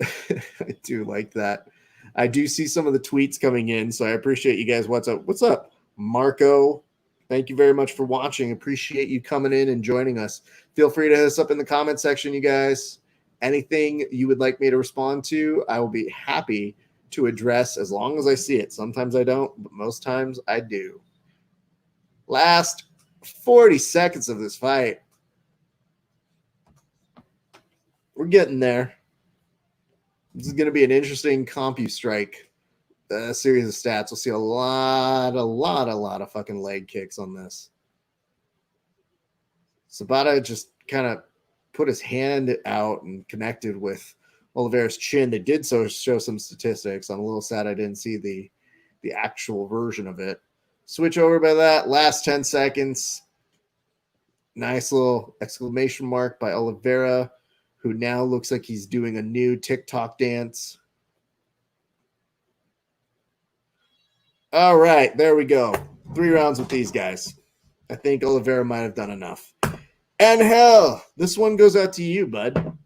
I do like that. I do see some of the tweets coming in, so I appreciate you guys. What's up? What's up, Marco? Thank you very much for watching. Appreciate you coming in and joining us. Feel free to hit us up in the comment section, you guys. Anything you would like me to respond to, I will be happy to address as long as I see it. Sometimes I don't, but most times I do. Last 40 seconds of this fight. We're getting there. This is going to be an interesting CompuStrike series of stats. We'll see a lot of fucking leg kicks on this. Sabata just kind of put his hand out and connected with Oliveira's chin. They did so show some statistics. I'm a little sad I didn't see the actual version of it. Switch over by that. Last 10 seconds. Nice little exclamation mark by Oliveira, who now looks like he's doing a new TikTok dance. All right, there we go. 3 rounds with these guys. I think Oliveira might have done enough. And hell, this one goes out to you, bud.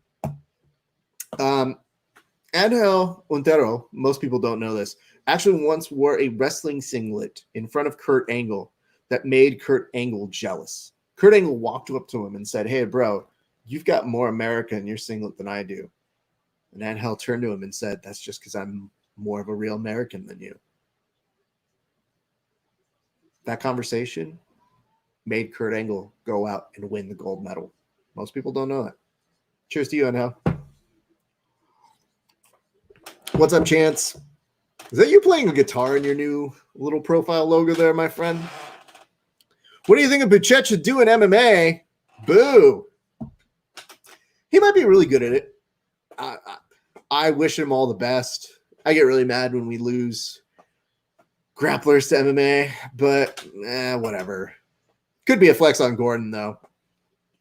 Angel Montero, most people don't know this, actually once wore a wrestling singlet in front of Kurt Angle that made Kurt Angle jealous. Kurt Angle walked up to him and said, "Hey, bro, you've got more America in your singlet than I do." And Angel turned to him and said, "That's just because I'm more of a real American than you." That conversation made Kurt Angle go out and win the gold medal. Most people don't know that. Cheers to you, Angel. What's up, Chance? Is that you playing a guitar in your new little profile logo there, my friend? What do you think of Buchecha doing MMA? Boo. He might be really good at it. I wish him all the best. I get really mad when we lose grapplers to MMA, but whatever. Could be a flex on Gordon, though.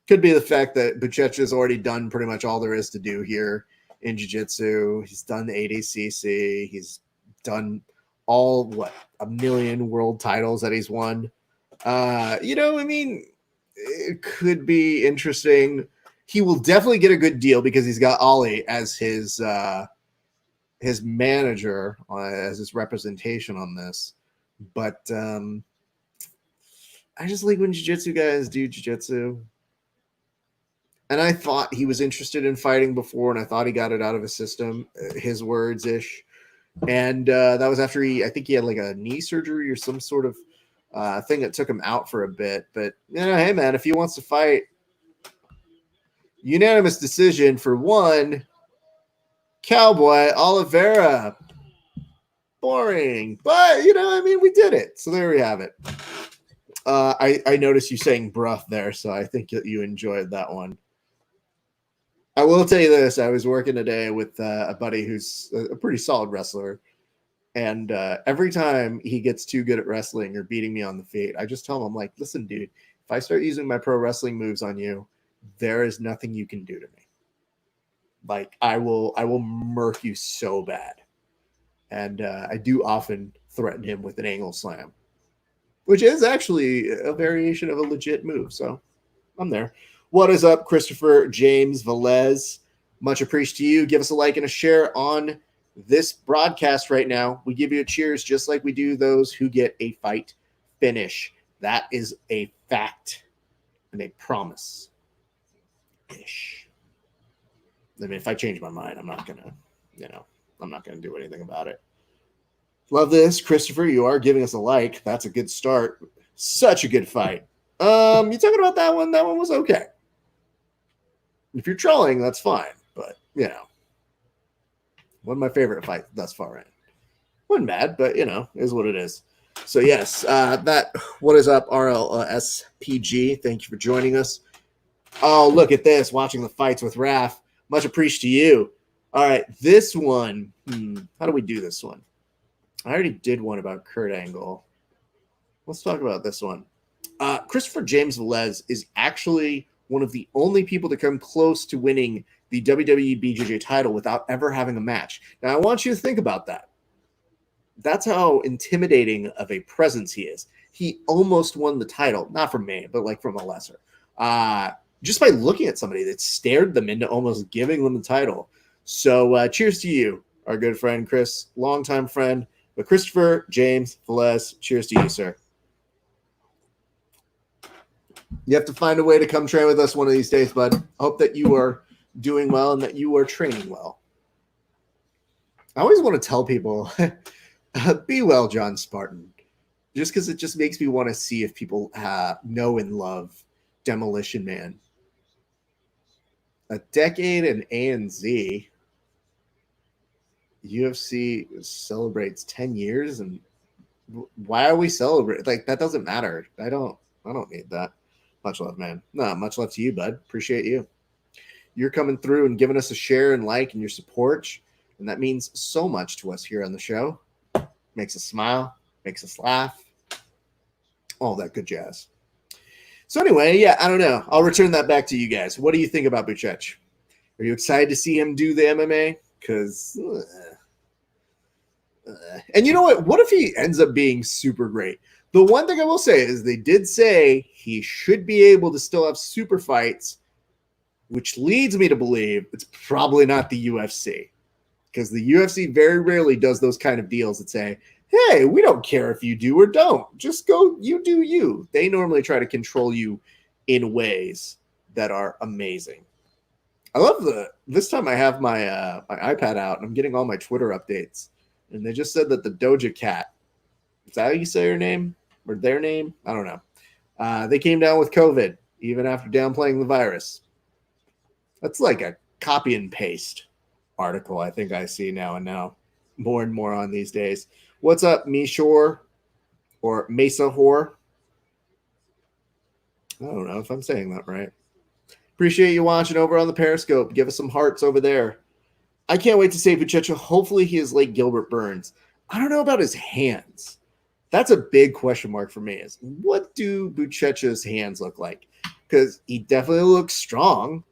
Could be the fact that Buchecha's already done pretty much all there is to do here in jiu-jitsu. He's done the ADCC. He's done all, a million world titles that he's won. It could be interesting. He will definitely get a good deal because he's got Ollie as his manager, as his representation on this. But I just like when jiu-jitsu guys do jiu-jitsu. And I thought he was interested in fighting before, and I thought he got it out of his system, his words-ish. And that was after I think he had like a knee surgery or some sort of thing that took him out for a bit. But, hey, man, if he wants to fight, unanimous decision for one, Cowboy Oliveira. Boring. But, we did it. So there we have it. I noticed you saying bruh there, so I think that you enjoyed that one. I will tell you this. I was working today with a buddy who's a pretty solid wrestler. And every time he gets too good at wrestling or beating me on the feet, I just tell him, I'm like, listen, dude, if I start using my pro wrestling moves on you, there is nothing you can do to me. Like, I will murk you so bad. And I do often threaten him with an angle slam, which is actually a variation of a legit move. So I'm there. What is up, Christopher James Velez? Much appreciated to you. Give us a like and a share on this broadcast right now. We give you a cheers just like we do those who get a fight finish. That is a fact and a promise. Ish. I mean, if I change my mind, I'm not gonna do anything about it. Love this, Christopher. You are giving us a like. That's a good start. Such a good fight. You talking about that one? That one was okay. If you're trolling, that's fine. But one of my favorite fights thus far in. Wasn't bad, but is what it is. So yes, what is up, RLSPG? Thank you for joining us. Oh, look at this, watching the fights with Raph. Much appreciated to you. All right, this one. How do we do this one? I already did one about Kurt Angle. Let's talk about this one. Christopher James Velez is actually one of the only people to come close to winning the WWE BJJ title without ever having a match. Now, I want you to think about that. That's how intimidating of a presence he is. He almost won the title, not from me, but like from a lesser. Just by looking at somebody that stared them into almost giving them the title. So cheers to you, our good friend Chris, longtime friend. But Christopher James Velez, cheers to you, sir. You have to find a way to come train with us one of these days, bud. Hope that you are doing well and that you are training well. I always want to tell people, be well, John Spartan. Just because it just makes me want to see if people know and love Demolition Man. A decade in ANZ. UFC celebrates 10 years, and why are we celebrating? Like, that doesn't matter. I don't need that. Much love, man. No, much love to you, bud. Appreciate you. You're coming through and giving us a share and like and your support, and that means so much to us here on the show. Makes us smile, makes us laugh, all that good jazz. So anyway, yeah, I don't know. I'll return that back to you guys. What do you think about Buchecha? Are you excited to see him do the MMA? Because, and you know what? What if he ends up being super great? The one thing I will say is they did say he should be able to still have super fights, which leads me to believe it's probably not the UFC, because the UFC very rarely does those kind of deals that say, hey, we don't care if you do or don't. Just go, you do you. They normally try to control you in ways that are amazing. I love this time I have my iPad out and I'm getting all my Twitter updates. And they just said that the Doja Cat, is that how you say her name? Or their name? I don't know. They came down with COVID, even after downplaying the virus. That's like a copy and paste article I think I see now and now. More and more on these days. What's up, Mishore? Or Mesa Whore? I don't know if I'm saying that right. Appreciate you watching over on the Periscope. Give us some hearts over there. I can't wait to say Buchecha. Hopefully he is like Gilbert Burns. I don't know about his hands. That's a big question mark for me. Is what do Buchecha's hands look like? Because he definitely looks strong,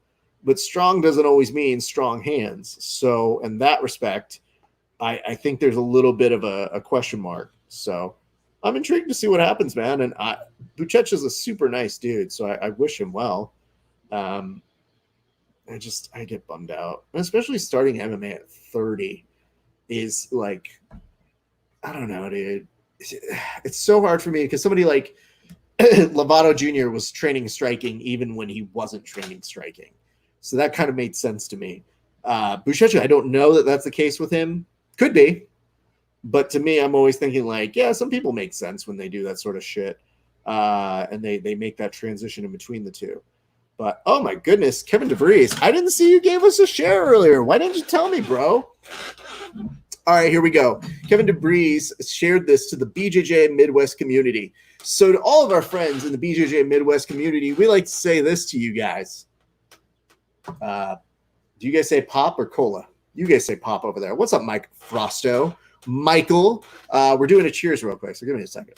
but strong doesn't always mean strong hands. So in that respect, I think there's a little bit of a question mark. So I'm intrigued to see what happens, man. And Buchecha's a super nice dude, so I wish him well. I get bummed out, especially starting MMA at 30 is like, I don't know, dude. It's so hard for me because somebody like Lovato Jr. was training striking even when he wasn't training striking. So that kind of made sense to me. Buchecha, I don't know that that's the case with him. Could be. But to me, I'm always thinking like, yeah, some people make sense when they do that sort of shit. And they make that transition in between the two. But, oh my goodness, Kevin DeVries, I didn't see you gave us a share earlier. Why didn't you tell me, bro? All right, here we go. Kevin DeVries shared this to the BJJ Midwest community. So to all of our friends in the BJJ Midwest community, we like to say this to you guys. Do you guys say pop or cola? You guys say pop over there. What's up, Mike Frosto? Michael, we're doing a cheers real quick, so give me a second.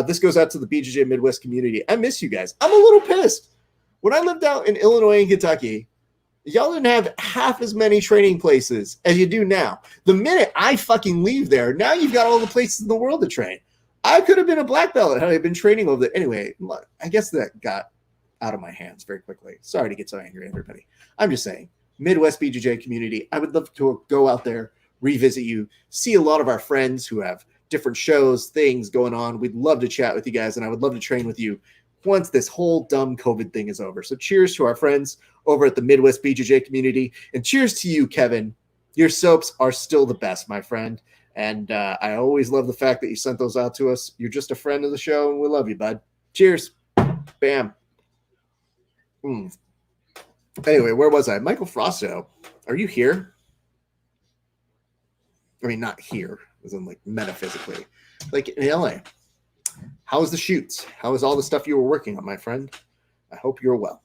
This goes out to the BJJ Midwest community. I miss you guys. I'm a little pissed. When I lived out in Illinois and Kentucky, y'all didn't have half as many training places as you do now. The minute I fucking leave there, now you've got all the places in the world to train. I could have been a black belt had I been training over there. Anyway, I guess that got out of my hands very quickly. Sorry to get so angry, everybody. I'm just saying, Midwest BJJ community, I would love to go out there, revisit you, see a lot of our friends who have different shows, things going on. We'd love to chat with you guys, and I would love to train with you once this whole dumb COVID thing is over. So cheers to our friends over at the Midwest BJJ community, and cheers to you, Kevin. Your soaps are still the best, my friend. And I always love the fact that you sent those out to us. You're just a friend of the show, and we love you, bud. Cheers. Bam. Anyway, where was I? Michael Frosto, are you here? I mean, not here, as in like metaphysically, like in LA. How was the shoots? How was all the stuff you were working on, my friend? I hope you're well.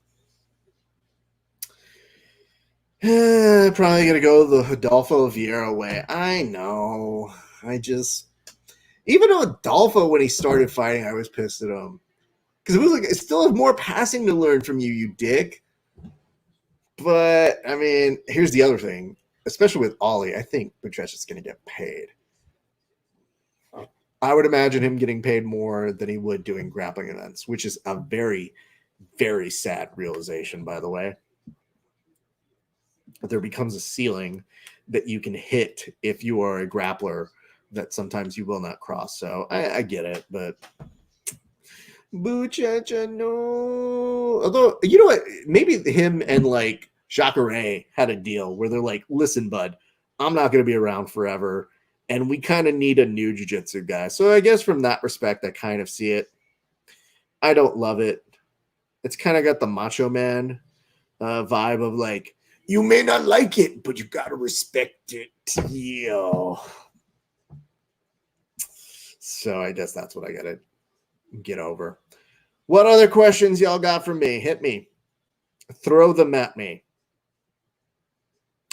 Probably going to go the Adolfo Vieira way. I know. Even Adolfo, when he started fighting, I was pissed at him. Because it was like, I still have more passing to learn from you, you dick. But, I mean, here's the other thing. Especially with Ollie, I think Buchecha's going to get paid. I would imagine him getting paid more than he would doing grappling events, which is a very, very sad realization, by the way. There becomes a ceiling that you can hit if you are a grappler that sometimes you will not cross. So I get it, but Buchecha, no. Although, you know what? Maybe him and like Jacare had a deal where they're like, listen, bud, I'm not going to be around forever. And we kind of need a new jiu-jitsu guy. So I guess from that respect, I kind of see it. I don't love it. It's kind of got the macho man vibe of like, you may not like it, but you got to respect it. Yo. So I guess that's what I got to get over. What other questions y'all got for me? Hit me. Throw them at me.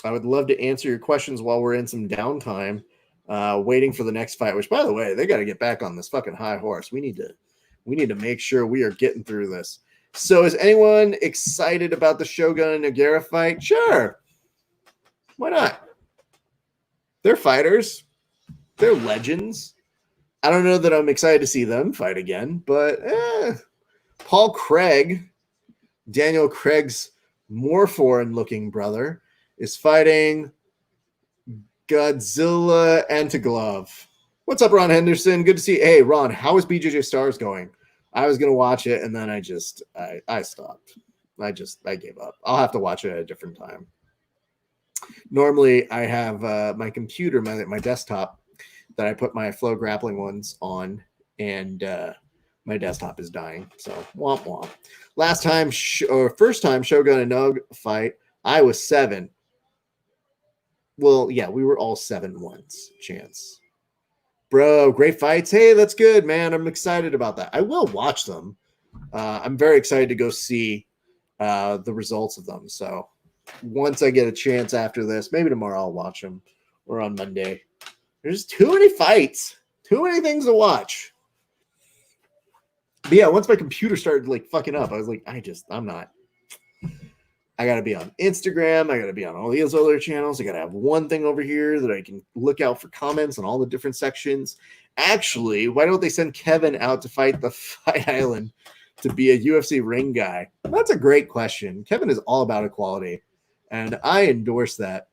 I would love to answer your questions while we're in some downtime. Waiting for the next fight, which, by the way, they got to get back on this fucking high horse. We need to make sure we are getting through this. So is anyone excited about the Shogun and Nogueira fight? Sure. Why not? They're fighters. They're legends. I don't know that I'm excited to see them fight again, but Paul Craig, Daniel Craig's more foreign-looking brother, is fighting Godzilla Antiglove. What's up, Ron Henderson? Good to see you. Hey, Ron, how is BJJ Stars going? I was going to watch it, and then I stopped. I gave up. I'll have to watch it at a different time. Normally, I have my computer, my desktop, that I put my Flow grappling ones on, and my desktop is dying. So, womp womp. First time Shogun and Nug fight, I was 7. Well, yeah, we were all 7 once. Chance. Bro, great fights. Hey, that's good, man. I'm excited about that. I will watch them. I'm very excited to go see the results of them. So once I get a chance after this, maybe tomorrow I'll watch them or on Monday. There's too many fights, too many things to watch. But yeah, once my computer started like fucking up, I was like, I'm not. I got to be on Instagram. I got to be on all these other channels. I got to have one thing over here that I can look out for comments on all the different sections. Actually, why don't they send Kevin out to fight the Fight Island to be a UFC ring guy? That's a great question. Kevin is all about equality, and I endorse that.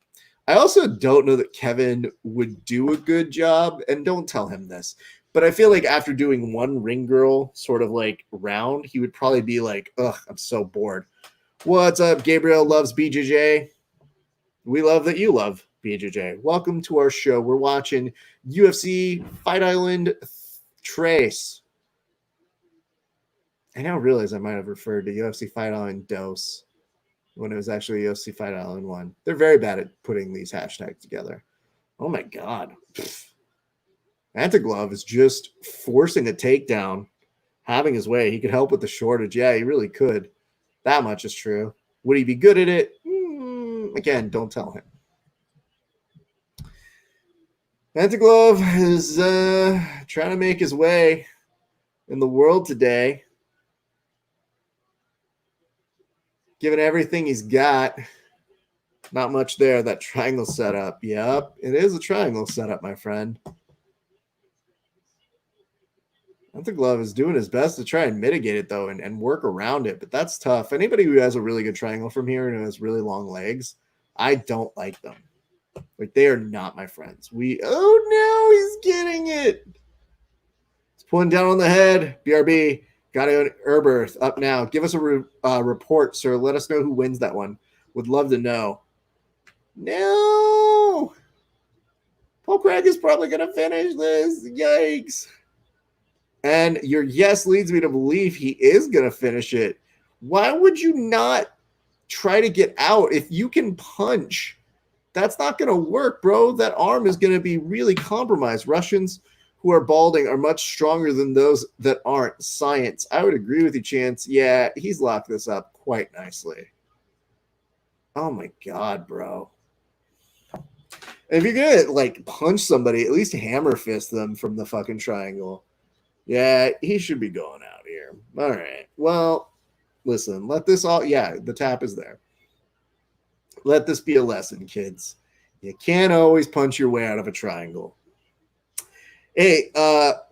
I also don't know that Kevin would do a good job, and don't tell him this, but I feel like after doing one ring girl sort of like round, he would probably be like, ugh, I'm so bored. What's up? Gabriel loves BJJ. We love that you love BJJ. Welcome to our show. We're watching UFC Fight Island Trace. I now realize I might have referred to UFC Fight Island Dose when it was actually UFC Fight Island 1. They're very bad at putting these hashtags together. Oh my God. Antiglove is just forcing a takedown, having his way. He could help with the shortage. Yeah, he really could. That much is true. Would he be good at it? Again, don't tell him. Antiglove is trying to make his way in the world today. Given everything he's got, not much there. That triangle setup. Yep, it is a triangle setup, my friend. Antiglove is doing his best to try and mitigate it, though, and work around it, but that's tough. Anybody who has a really good triangle from here and has really long legs, I don't like them. Like, they are not my friends. Oh, no, he's getting it. He's pulling down on the head. BRB, got it. Herberth up now. Give us a report, sir. Let us know who wins that one. Would love to know. No. Paul Craig is probably going to finish this. Yikes. And your yes leads me to believe he is going to finish it. Why would you not try to get out? If you can punch, that's not going to work, bro. That arm is going to be really compromised. Russians who are balding are much stronger than those that aren't. Science. I would agree with you, Chance. Yeah, he's locked this up quite nicely. Oh, my God, bro. If you're going to, like, punch somebody, at least hammer fist them from the fucking triangle. Yeah, he should be going out here. All right. Well, listen, let this all, yeah, the tap is there. Let this be a lesson, kids. You can't always punch your way out of a triangle. Hey,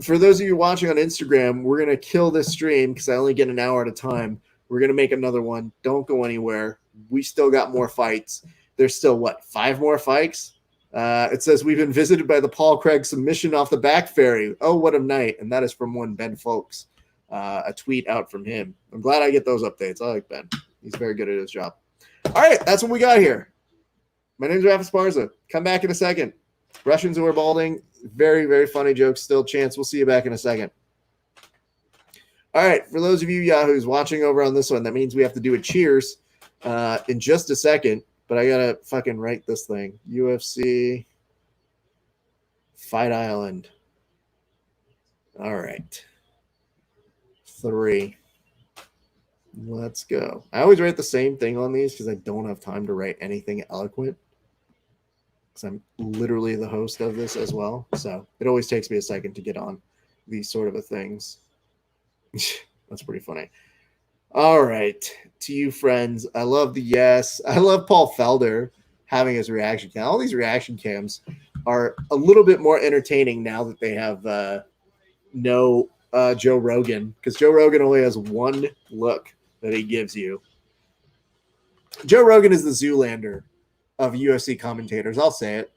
for those of you watching on Instagram, we're going to kill this stream because I only get an hour at a time. We're going to make another one. Don't go anywhere. We still got more fights. There's still, 5 more fights? It says we've been visited by the Paul Craig submission off the back ferry. Oh, what a night. And that is from one Ben Folks, a tweet out from him. I'm glad I get those updates. I like Ben. He's very good at his job. All right, that's what we got here. My name's Esparza. Come back in a second. Russians who are balding. Very, very funny jokes still. Chance, we'll see you back in a second. All right, for those of you Yahoos watching over on this one, that means we have to do a cheers in just a second. But I gotta fucking write this thing. UFC Fight Island. All right. 3. Let's go. I always write the same thing on these because I don't have time to write anything eloquent. Because I'm literally the host of this as well. So it always takes me a second to get on these sort of things. That's pretty funny. All right, to you friends. I love the yes. I love Paul Felder having his reaction cam. All these reaction cams are a little bit more entertaining now that they have no Joe Rogan, because Joe Rogan only has one look that he gives you. Joe Rogan is the Zoolander of UFC commentators. I'll say it.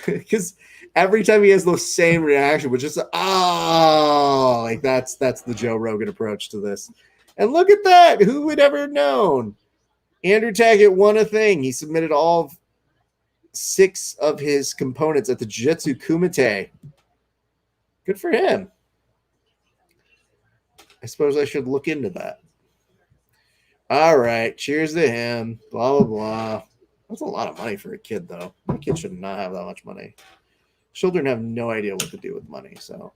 Because every time he has the same reaction, which is like that's the Joe Rogan approach to this. And look at that. Who would ever known? Andrew Taggart won a thing. He submitted all 6 of his components at the Jiu-Jitsu Kumite. Good for him. I suppose I should look into that. All right. Cheers to him. Blah, blah, blah. That's a lot of money for a kid, though. My kid should not have that much money. Children have no idea what to do with money. So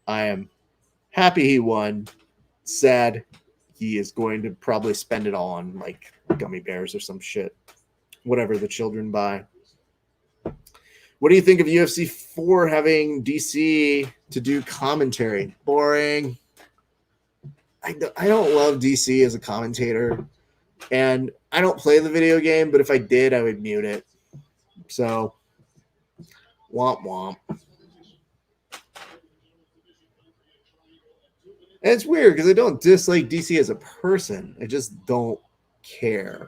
I am happy he won. Sad he is going to probably spend it all on like gummy bears or some shit. Whatever the children buy. What do you think of UFC 4 having DC to do commentary? Boring. I don't love DC as a commentator. And I don't play the video game, but if I did, I would mute it. So, womp womp. And it's weird because I don't dislike DC as a person. I just don't care.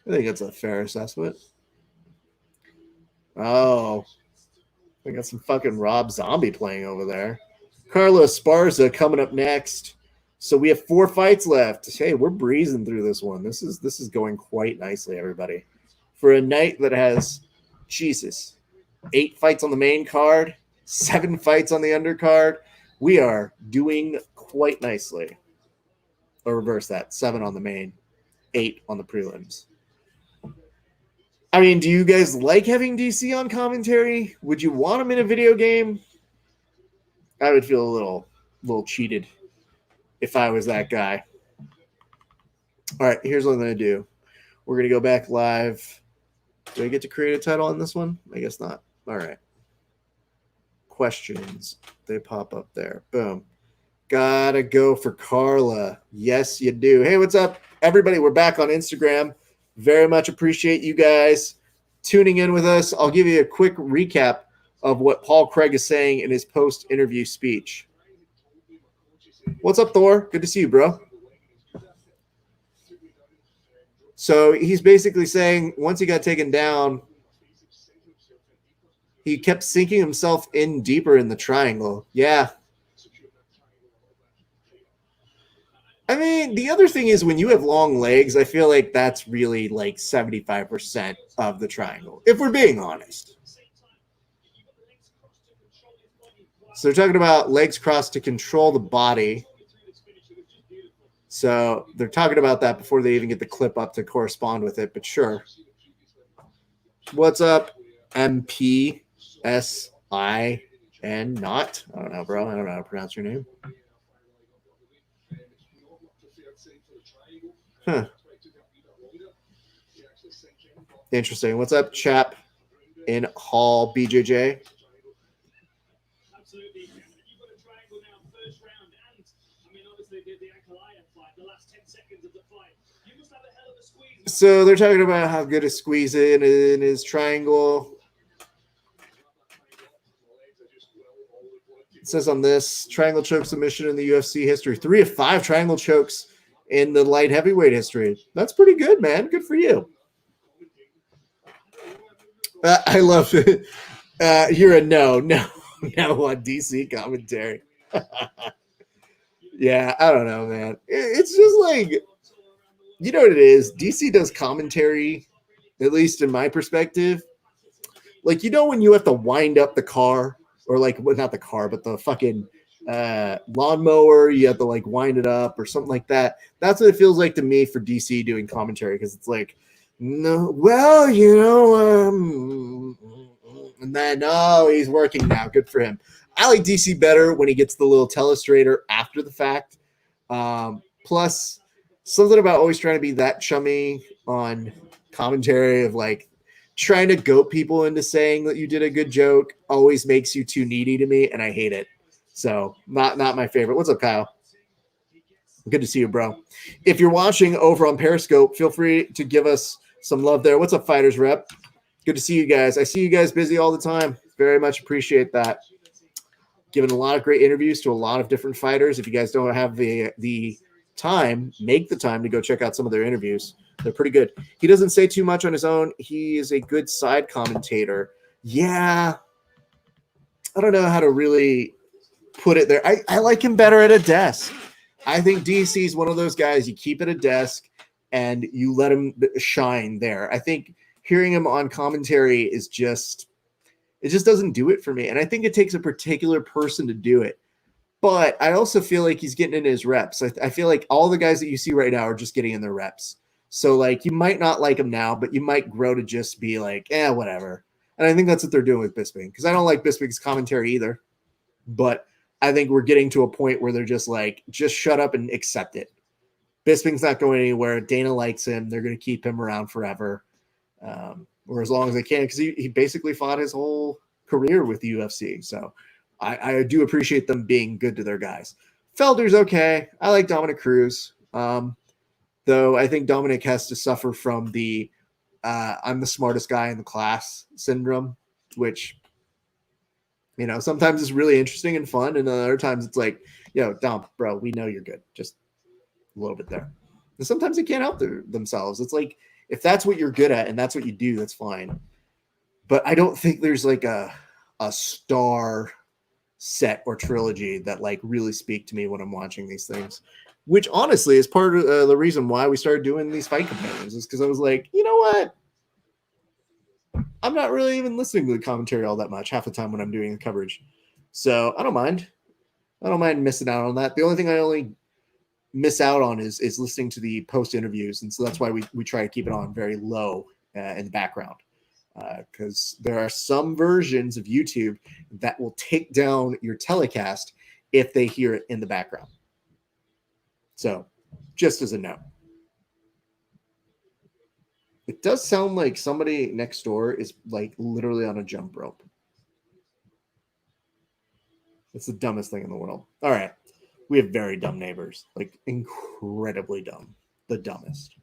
I think that's a fair assessment. Oh, we got some fucking Rob Zombie playing over there. Carla Esparza coming up next. So we have 4 fights left. Hey, we're breezing through this one. This is going quite nicely, everybody. For a night that has, Jesus, 8 fights on the main card, 7 fights on the undercard. We are doing quite nicely. Or reverse that, 7 on the main, 8 on the prelims. I mean, do you guys like having DC on commentary? Would you want him in a video game? I would feel a little cheated if I was that guy. All right, here's what I'm going to do. We're going to go back live. Do I get to create a title on this one? I guess not. All right. Questions. They pop up there. Boom. Gotta go for Carla. Yes, you do. Hey, what's up, everybody? We're back on Instagram. Very much appreciate you guys tuning in with us. I'll give you a quick recap of what Paul Craig is saying in his post-interview speech. What's up, Thor? Good to see you, bro. So he's basically saying once he got taken down, he kept sinking himself in deeper in the triangle. Yeah. I mean, the other thing is when you have long legs, I feel like that's really like 75% of the triangle, if we're being honest. So they're talking about legs crossed to control the body. So they're talking about that before they even get the clip up to correspond with it, but sure. What's up, MPSIN? Not? I don't know, bro. I don't know how to pronounce your name. Huh. Interesting. What's up, chap in Hall BJJ? So they're talking about how good a squeeze in his triangle. It says on this, triangle choke submission in the UFC history. 3 of 5 triangle chokes in the light heavyweight history. That's pretty good, man. Good for you. I love it. You're a no on DC commentary. Yeah, I don't know, man. It's just like, you know what it is? DC does commentary, at least in my perspective. Like, you know when you have to wind up the car, or like, well, not the car, but the fucking lawnmower, you have to like wind it up or something like that. That's what it feels like to me for DC doing commentary, because it's like, no, well, you know, and then, oh, he's working now. Good for him. I like DC better when he gets the little telestrator after the fact. Plus, something about always trying to be that chummy on commentary of like trying to goat people into saying that you did a good joke always makes you too needy to me, and I hate it. So not my favorite. What's up, Kyle? Good to see you, bro. If you're watching over on Periscope, feel free to give us some love there. What's up, Fighters Rep? Good to see you guys. I see you guys busy all the time. Very much appreciate that. given a lot of great interviews to a lot of different fighters. If you guys don't have the time, make the time to go check out some of their interviews. They're pretty good. He doesn't say too much on his own. He is a good side commentator. Yeah, I don't know how to really put it there. I like him better at a desk. I think DC is one of those guys you keep at a desk and you let him shine there. I think hearing him on commentary is just, it just doesn't do it for me. And I think it takes a particular person to do it. But I also feel like he's getting in his reps. I feel like all the guys that you see right now are just getting in their reps. So like you might not like him now, but you might grow to just be like, whatever. And I think that's what they're doing with Bisping, because I don't like Bisping's commentary either. But I think we're getting to a point where they're just like, just shut up and accept it. Bisping's not going anywhere. Dana likes him. They're going to keep him around forever, or as long as they can, because he basically fought his whole career with the UFC. So I do appreciate them being good to their guys. Felder's okay. I like Dominic Cruz, though I think Dominic has to suffer from the I'm the smartest guy in the class syndrome, which, you know, sometimes it's really interesting and fun, and other times it's like, Dom, bro, we know you're good. Just a little bit there. And sometimes they can't help themselves. It's like, if that's what you're good at and that's what you do, that's fine. But I don't think there's like a star set or trilogy that like really speak to me when I'm watching these things, which honestly is part of the reason why we started doing these fight companions, is because I was like, you know what? I'm not really even listening to the commentary all that much half the time when I'm doing the coverage. So I don't mind. I don't mind missing out on that. The only thing I only miss out on is listening to the post interviews. And so that's why we try to keep it on very low in the background. Because there are some versions of YouTube that will take down your telecast if they hear it in the background. So just as a note. It does sound like somebody next door is like literally on a jump rope. It's the dumbest thing in the world. All right. We have very dumb neighbors, like incredibly dumb. The dumbest.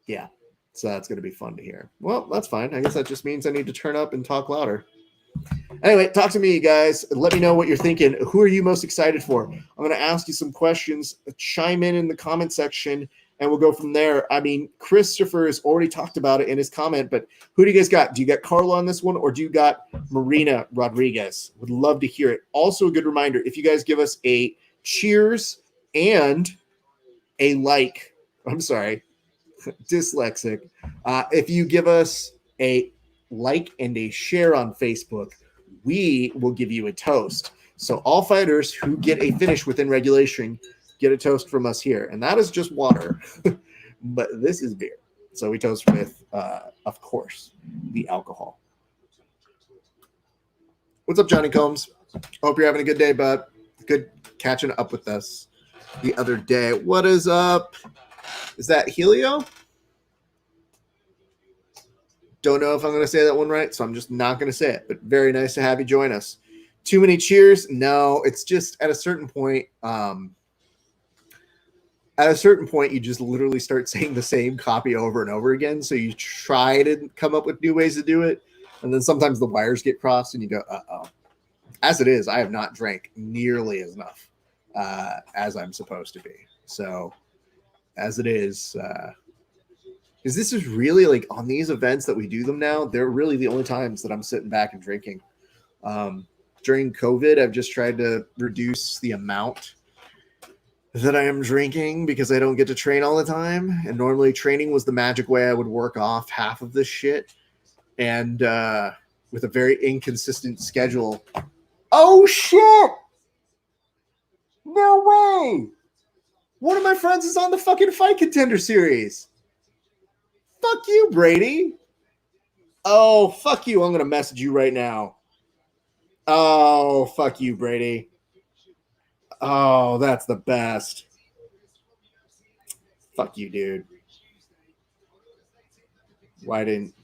Yeah. So that's going to be fun to hear. Well, that's fine. I guess that just means I need to turn up and talk louder. Anyway, talk to me, you guys. Let me know what you're thinking. Who are you most excited for? I'm going to ask you some questions. Chime in the comment section, and we'll go from there. I mean, Christopher has already talked about it in his comment, but who do you guys got? Do you got Carla on this one, or do you got Marina Rodriguez? Would love to hear it. Also, a good reminder, if you guys give us a cheers and a like, I'm sorry, dyslexic. If you give us a like and a share on Facebook, we will give you a toast. So all fighters who get a finish within regulation get a toast from us here. And that is just water, but this is beer. So we toast with, of course, the alcohol. What's up, Johnny Combs? Hope you're having a good day, bud. Good catching up with us the other day. What is up? Is that Helio? Don't know if I'm going to say that one right, so I'm just not going to say it. But very nice to have you join us. Too many cheers? No, it's just at a certain point. You just literally start saying the same copy over and over again. So you try to come up with new ways to do it, and then sometimes the wires get crossed, and you go, "Uh-oh." As it is, I have not drank nearly as enough as I'm supposed to be. So, as it is. Because this is really like on these events that we do them now, they're really the only times that I'm sitting back and drinking. During COVID, I've just tried to reduce the amount that I am drinking because I don't get to train all the time. And normally training was the magic way I would work off half of this shit. And with a very inconsistent schedule. Oh, shit! No way! One of my friends is on the fucking Fight Contender series. Fuck you, Brady. Oh, fuck you. I'm going to message you right now. Oh, fuck you, Brady. Oh, that's the best. Fuck you, dude. Why didn't...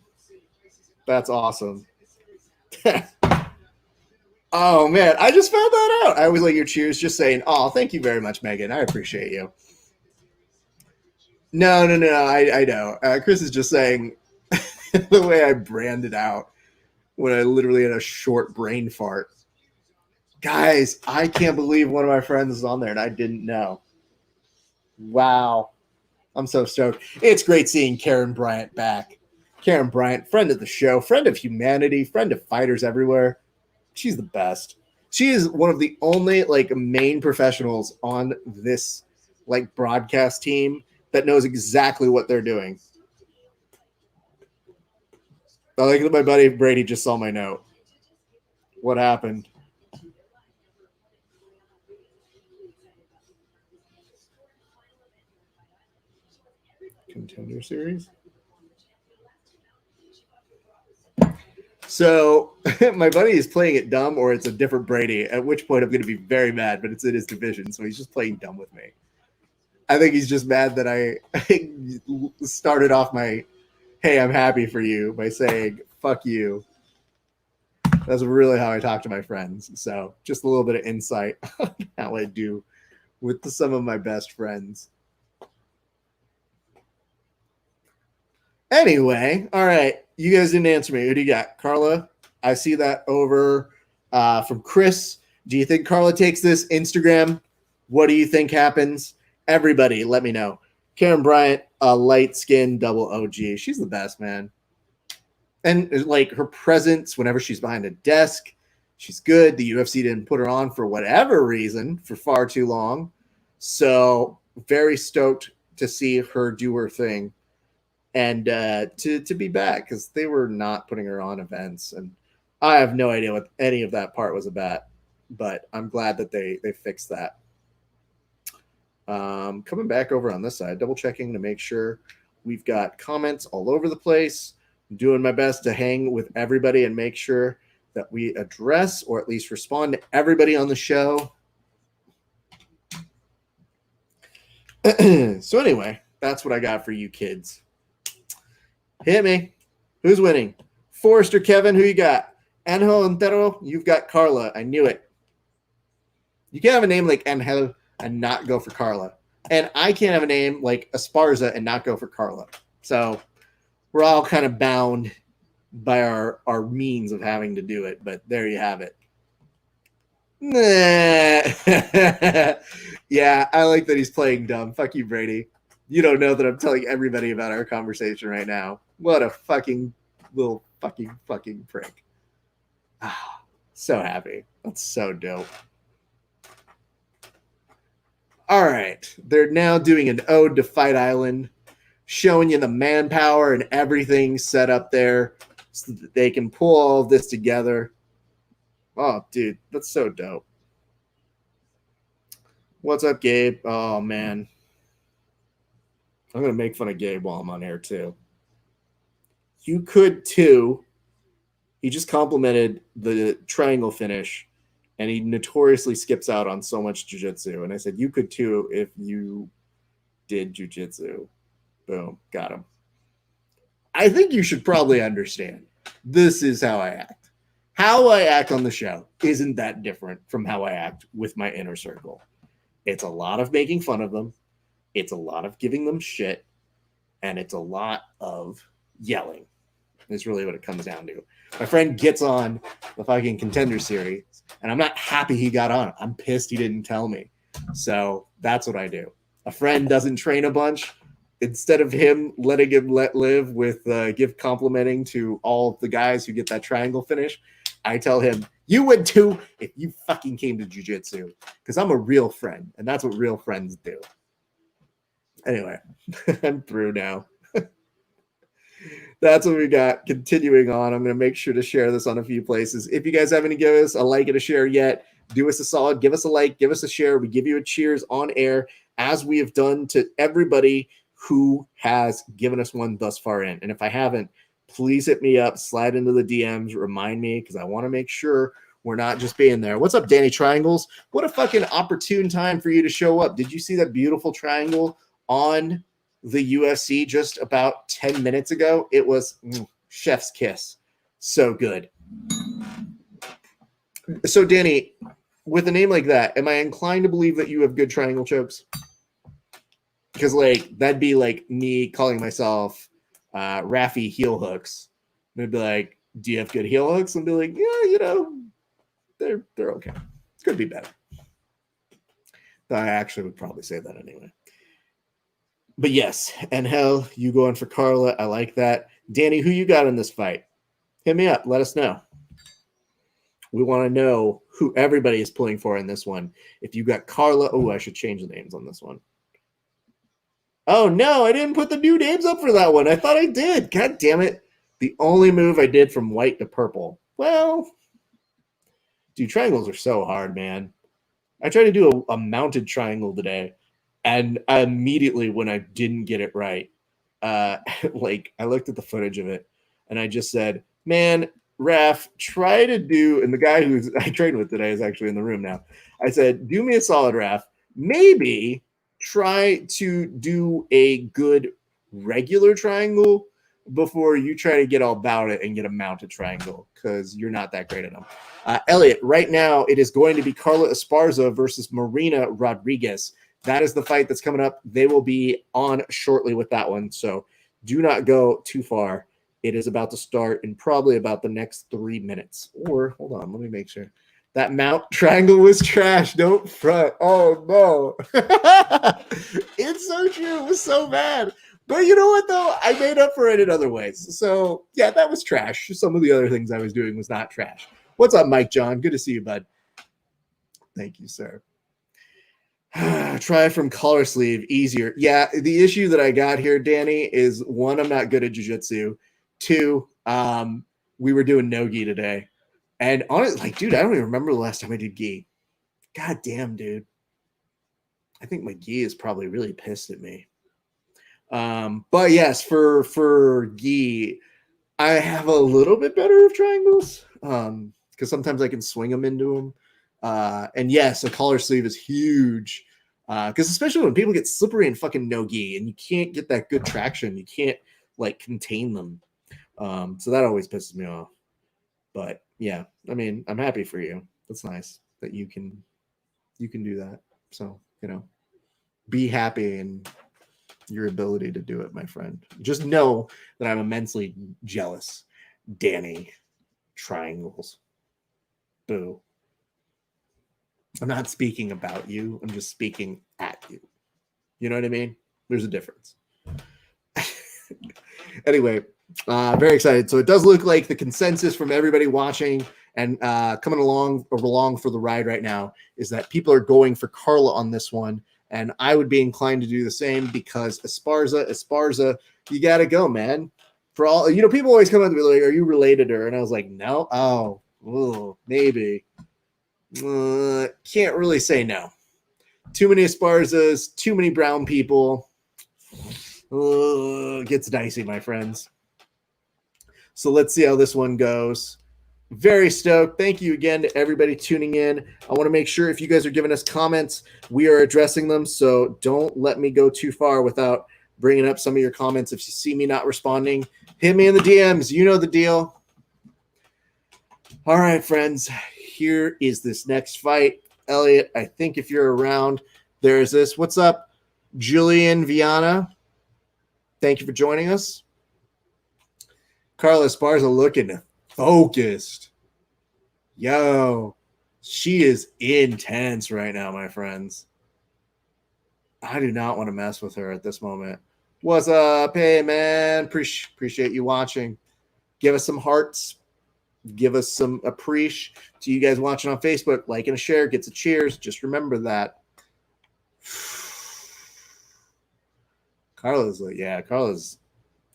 That's awesome. Oh, man. I just found that out. I was like, your cheers just saying, oh, thank you very much, Megan. I appreciate you. No. I know. Chris is just saying... the way I branded out when I literally had a short brain fart. Guys, I can't believe one of my friends is on there and I didn't know. Wow. I'm so stoked. It's great seeing Karen Bryant back. Karen Bryant, friend of the show, friend of humanity, friend of fighters everywhere. She's the best. She is one of the only like main professionals on this like broadcast team that knows exactly what they're doing. I like that my buddy Brady just saw my note. What happened? Contender series? So my buddy is playing it dumb, or it's a different Brady, at which point I'm going to be very mad, but it's in his division, so he's just playing dumb with me. I think he's just mad that I started off my, hey, I'm happy for you by saying, fuck you. That's really how I talk to my friends. So just a little bit of insight on how I do with some of my best friends. Anyway, all right. You guys didn't answer me. Who do you got? Carla? I see that over from Chris. Do you think Carla takes this? Instagram? What do you think happens? Everybody, let me know. Karen Bryant, light skin double OG. She's the best, man. And like her presence whenever she's behind a desk, she's good. The UFC didn't put her on for whatever reason for far too long. So very stoked to see her do her thing and to be back, because they were not putting her on events. And I have no idea what any of that part was about, but I'm glad that they fixed that. Coming back over on this side, double checking to make sure we've got comments all over the place. I'm doing my best to hang with everybody and make sure that we address or at least respond to everybody on the show. So anyway, that's what I got for you kids. Hit me. Who's winning? Forrester Kevin, who you got? Angel Entero, you've got Carla. I knew it. You can't have a name like Angel and not go for Carla. And I can't have a name like Esparza and not go for Carla. So we're all kind of bound by our means of having to do it. But there you have it. Nah. Yeah, I like that he's playing dumb. Fuck you, Brady. You don't know that I'm telling everybody about our conversation right now. What a fucking little fucking prick. Ah, so happy. That's so dope. All right. They're now doing an ode to Fight Island, showing you the manpower and everything set up there so that they can pull all of this together. Oh, dude, that's so dope. What's up, Gabe? Oh, man. I'm going to make fun of Gabe while I'm on air, too. You could, too. He just complimented the triangle finish, and he notoriously skips out on so much jiu-jitsu. And I said, you could, too, if you did jiu-jitsu. Boom. Got him. I think you should probably understand. This is how I act. How I act on the show isn't that different from how I act with my inner circle. It's a lot of making fun of them. It's a lot of giving them shit. And it's a lot of yelling. Is really what it comes down to. My friend gets on the fucking Contender series, and I'm not happy he got on. I'm pissed he didn't tell me. So that's what I do. A friend doesn't train a bunch. Instead of him letting him let live with give complimenting to all of the guys who get that triangle finish, I tell him, you would too if you fucking came to jiu-jitsu, because I'm a real friend, and that's what real friends do. Anyway, I'm through now. That's what we got. Continuing on, I'm going to make sure to share this on a few places. If you guys haven't given us a like and a share yet, do us a solid. Give us a like, give us a share. We give you a cheers on air, as we have done to everybody who has given us one thus far in. And if I haven't, please hit me up, slide into the DMs, remind me, because I want to make sure we're not just being there. What's up, Danny Triangles? What a fucking opportune time for you to show up. Did you see that beautiful triangle on the UFC just about 10 minutes ago? It was chef's kiss. So good. So, Danny, with a name like that, am I inclined to believe that you have good triangle chokes? Because, like, that'd be like me calling myself Raffy heel hooks. And I'd be like, do you have good heel hooks? And be like, yeah, you know, they're okay. Could be better. I actually would probably say that anyway. But yes, Angel, you going for Carla. I like that. Danny, who you got in this fight? Hit me up. Let us know. We want to know who everybody is pulling for in this one. If you got Carla, oh, I should change the names on this one. Oh, no, I didn't put the new names up for that one. I thought I did. God damn it. The only move I did from white to purple. Well, dude, triangles are so hard, man. I tried to do a mounted triangle today, and immediately when I didn't get it right, like I looked at the footage of it, and I just said, man, Raf, try to do, and the guy who I trained with today is actually in the room now. I said, do me a solid, Raf. Maybe try to do a good regular triangle before you try to get all about it and get a mounted triangle, because you're not that great at them. Elliot, right now it is going to be Carla Esparza versus Marina Rodriguez. That is the fight that's coming up. They will be on shortly with that one, so do not go too far. It is about to start in probably about the next 3 minutes. Or, hold on, let me make sure. That mount triangle was trash. Don't front. Oh, no. It's so true. It was so bad. But you know what, though? I made up for it in other ways. So, yeah, that was trash. Some of the other things I was doing was not trash. What's up, Mike John? Good to see you, bud. Thank you, sir. Try from collar sleeve. Easier. Yeah, the issue that I got here, Danny, is one, I'm not good at jiu-jitsu. Two, we were doing no-gi today. And honestly, like, dude, I don't even remember the last time I did gi. God damn, dude. I think my gi is probably really pissed at me. But yes, for gi, I have a little bit better of triangles. Because sometimes I can swing them into them. And yes, a collar sleeve is huge. Because especially when people get slippery and fucking no-gi and you can't get that good traction, you can't like contain them. So that always pisses me off. But yeah, I mean, I'm happy for you. That's nice that you can do that. So, you know, be happy in your ability to do it, my friend. Just know that I'm immensely jealous. Danny, triangles. Boo. I'm not speaking about you. I'm just speaking at you. You know what I mean? There's a difference. Anyway, very excited. So it does look like the consensus from everybody watching and coming along for the ride right now is that people are going for Carla on this one. And I would be inclined to do the same because Esparza, you got to go, man. For all, you know, people always come up to me like, are you related to her? And I was like, no. Oh, maybe. Can't really say no. Too many Esparzas, too many brown people. Gets dicey, my friends. So let's see how this one goes. Very stoked. Thank you again to everybody tuning in. I want to make sure if you guys are giving us comments, we are addressing them. So don't let me go too far without bringing up some of your comments. If you see me not responding, hit me in the DMs. You know the deal. All right, friends. Here is this next fight. Elliot, I think if you're around, there's this. What's up, Julian Viana? Thank you for joining us. Carla Esparza looking focused. Yo, she is intense right now, my friends. I do not want to mess with her at this moment. What's up? Hey, man. Appreciate you watching. Give us some hearts. Give us some appreciation to you guys watching on Facebook. Like and a share gets a cheers. Just remember that. Carla's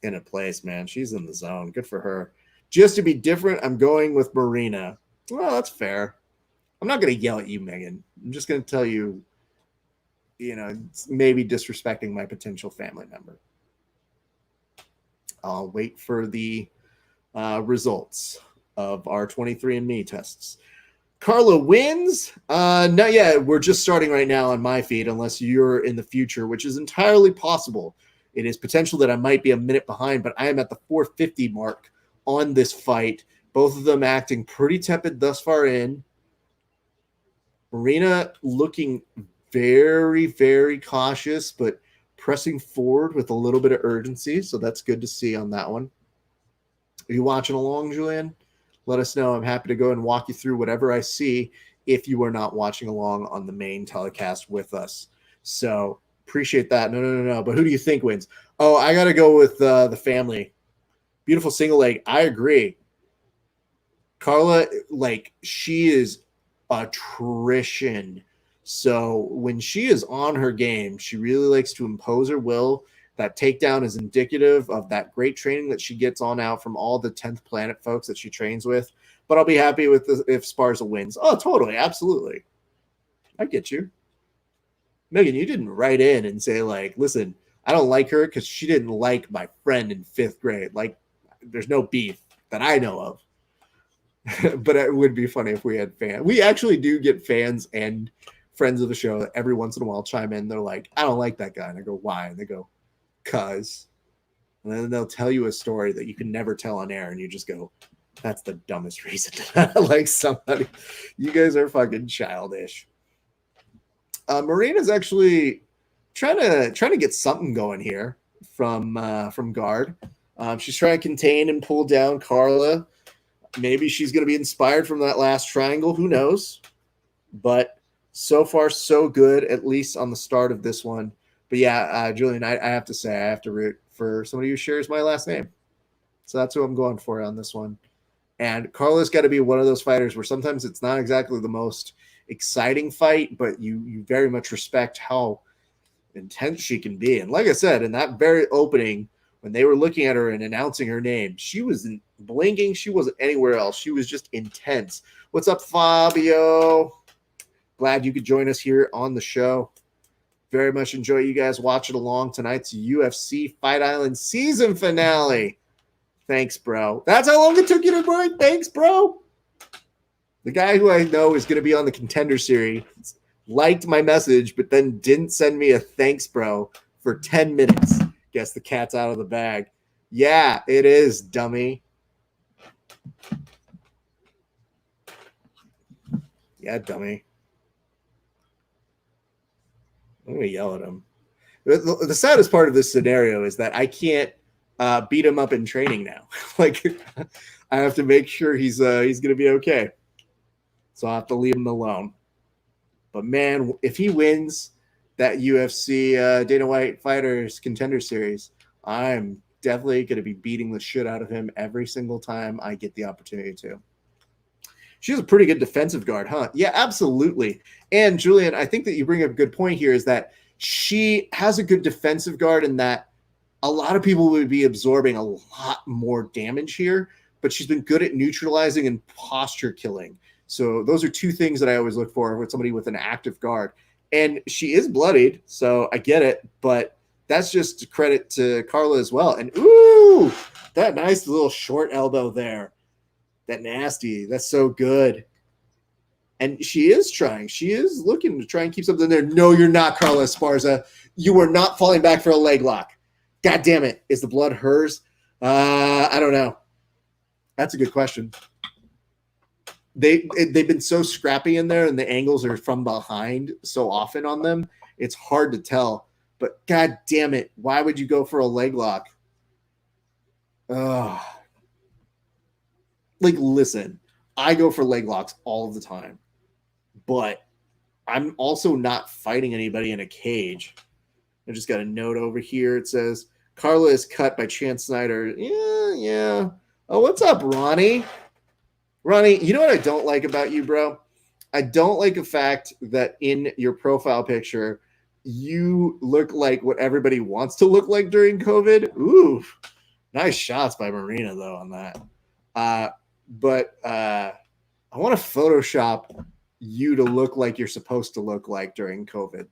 in a place, man. She's in the zone. Good for her. Just to be different, I'm going with Marina. Well, that's fair. I'm not going to yell at you, Megan. I'm just going to tell you, you know, maybe disrespecting my potential family member. I'll wait for the results of our 23andMe tests. Carla wins. Not yet. We're just starting right now on my feed, unless you're in the future, which is entirely possible. It is potential that I might be a minute behind, but I am at the 450 mark on this fight. Both of them acting pretty tepid thus far in. Marina looking very, very cautious, but pressing forward with a little bit of urgency. So that's good to see on that one. Are you watching along, Julian? Let us know. I'm happy to go and walk you through whatever I see if you are not watching along on the main telecast with us. So appreciate that. No. But who do you think wins? Oh, I got to go with the family. Beautiful single leg. I agree. Carla, like, she is attrition. So when she is on her game, she really likes to impose her will. That takedown is indicative of that great training that she gets on out from all the 10th planet folks that she trains with. But I'll be happy with if Esparza wins. Oh, totally. Absolutely. I get you. Megan, you didn't write in and say, like, listen, I don't like her because she didn't like my friend in 5th grade. Like, there's no beef that I know of. But it would be funny if we had fans. We actually do get fans and friends of the show that every once in a while chime in. They're like, I don't like that guy. And I go, why? And they go, cuz. And then they'll tell you a story that you can never tell on air. And you just go, that's the dumbest reason to like somebody. You guys are fucking childish. Marina's actually trying to get something going here from guard. She's trying to contain and pull down Carla. Maybe she's going to be inspired from that last triangle. Who knows? But so far, so good, at least on the start of this one. But yeah, Julian, I have to say, I have to root for somebody who shares my last name. So that's who I'm going for on this one. And Carla's got to be one of those fighters where sometimes it's not exactly the most exciting fight, but you very much respect how intense she can be. And like I said, in that very opening, when they were looking at her and announcing her name, she wasn't blinking. She wasn't anywhere else. She was just intense. What's up, Fabio? Glad you could join us here on the show. Very much enjoy you guys watching along tonight's UFC Fight Island season finale. Thanks, bro. That's how long it took you to write. Thanks, bro. The guy who I know is going to be on the Contender Series liked my message, but then didn't send me a thanks, bro, for 10 minutes. Guess the cat's out of the bag. Yeah, it is, dummy. Yeah, dummy. I'm going to yell at him. The saddest part of this scenario is that I can't beat him up in training now. Like, I have to make sure he's going to be okay. So I'll have to leave him alone. But, man, if he wins that UFC Dana White Fighters Contender Series, I'm definitely going to be beating the shit out of him every single time I get the opportunity to. She's a pretty good defensive guard, huh? Yeah, absolutely. And, Julian, I think that you bring up a good point here is that she has a good defensive guard in that a lot of people would be absorbing a lot more damage here, but she's been good at neutralizing and posture killing. So those are two things that I always look for with somebody with an active guard. And she is bloodied, so I get it, but that's just credit to Carla as well. And, ooh, that nice little short elbow there. That nasty. That's so good. And she is trying. She is looking to try and keep something there. No, you're not, Carla Esparza. You are not falling back for a leg lock. God damn it. Is the blood hers? I don't know. That's a good question. They've been so scrappy in there, and the angles are from behind so often on them. It's hard to tell. But God damn it. Why would you go for a leg lock? Ugh. Like, listen, I go for leg locks all the time, but I'm also not fighting anybody in a cage. I just got a note over here. It says, Carla is cut by Chance Snyder. Yeah. Oh, what's up, Ronnie? Ronnie, you know what I don't like about you, bro? I don't like the fact that in your profile picture, you look like what everybody wants to look like during COVID. Ooh, nice shots by Marina, though, on that. But I want to Photoshop you to look like you're supposed to look like during COVID.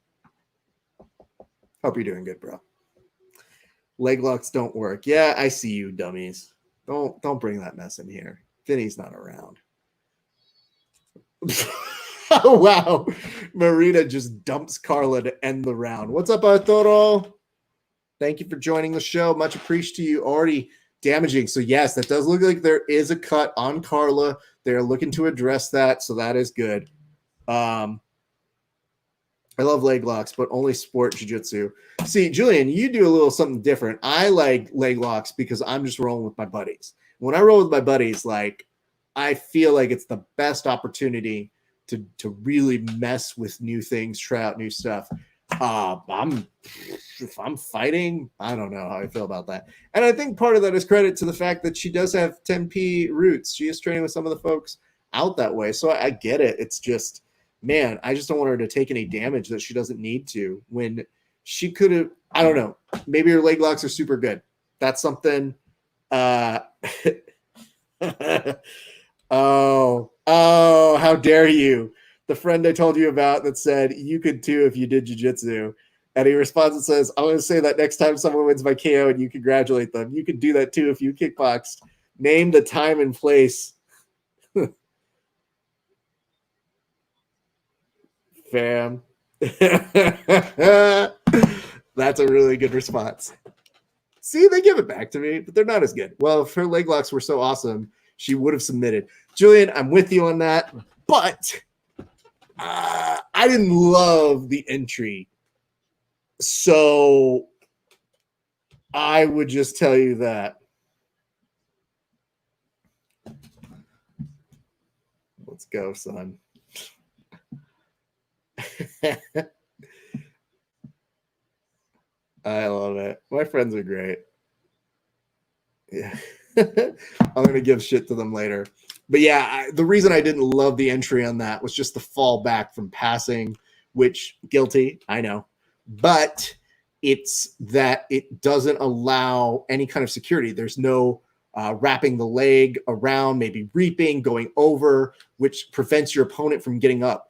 Hope you're doing good, bro. Leg locks don't work. Yeah, I see you, dummies. Don't bring that mess in here. Vinny's not around. Oh, wow. Marina just dumps Carla to end the round. What's up, Arturo? Thank you for joining the show. Much appreciated to you. Already damaging. So yes, that does look like there is a cut on Carla. They're looking to address that, so that is good. I love leg locks, but only sport jiu-jitsu. See, Julian, you do a little something different. I like leg locks because I'm just rolling with my buddies. When I roll with my buddies, like, I feel like it's the best opportunity to really mess with new things, try out new stuff. If I'm fighting, I don't know how I feel about that. And I think part of that is credit to the fact that she does have 10P roots. She is training with some of the folks out that way. So I get it. It's just, man, I just don't want her to take any damage that she doesn't need to when she could have, I don't know, maybe her leg locks are super good. That's something. Oh, how dare you? The friend I told you about that said you could too if you did jiu-jitsu. And he responds and says, I'm going to say that next time someone wins by KO and you congratulate them, you could do that too if you kickboxed. Name the time and place. Fam. That's a really good response. See, they give it back to me, but they're not as good. Well, if her leg locks were so awesome, she would have submitted. Julian, I'm with you on that, but I didn't love the entry. So I would just tell you that. Let's go, son. I love it. My friends are great. Yeah. I'm going to give shit to them later. But yeah, the reason I didn't love the entry on that was just the fall back from passing, which guilty, I know. But it's that it doesn't allow any kind of security. There's no wrapping the leg around, maybe reaping, going over, which prevents your opponent from getting up.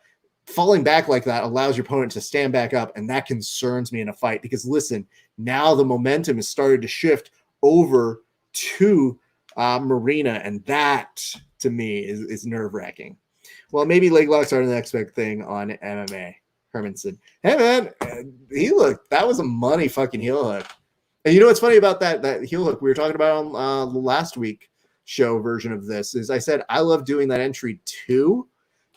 Falling back like that allows your opponent to stand back up, and that concerns me in a fight because, listen, now the momentum has started to shift over to Marina, and that, to me, is nerve-wracking. Well, maybe leg locks are the next big thing on MMA. Hermanson. Hey, man, that was a money fucking heel hook. And you know what's funny about that heel hook we were talking about on the last week show version of this is I said I love doing that entry too.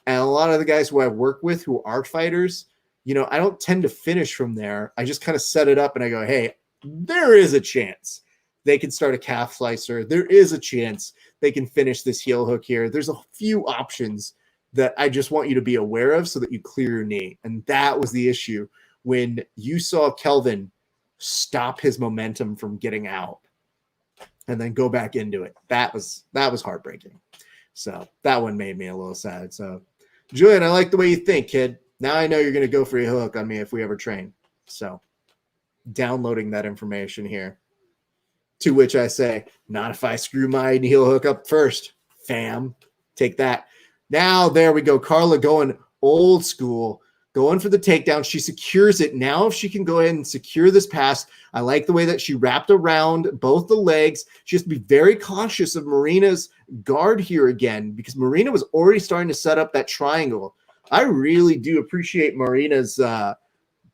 And a lot of the guys who I work with who are fighters, you know, I don't tend to finish from there. I just kind of set it up and I go, hey, there is a chance they can start a calf slicer. There is a chance they can finish this heel hook here. There's a few options that I just want you to be aware of so that you clear your knee. And that was the issue when you saw Kelvin stop his momentum from getting out and then go back into it. That was heartbreaking. So that one made me a little sad. So Julian, I like the way you think, kid. Now I know you're going to go for a hook on me if we ever train. So downloading that information here. To which I say, not if I screw my heel hook up first, fam. Take that. Now there we go. Carla going old school, going for the takedown. She secures it. Now if she can go ahead and secure this pass, I like the way that she wrapped around both the legs. She has to be very cautious of Marina's guard here again because Marina was already starting to set up that triangle. I really do appreciate Marina's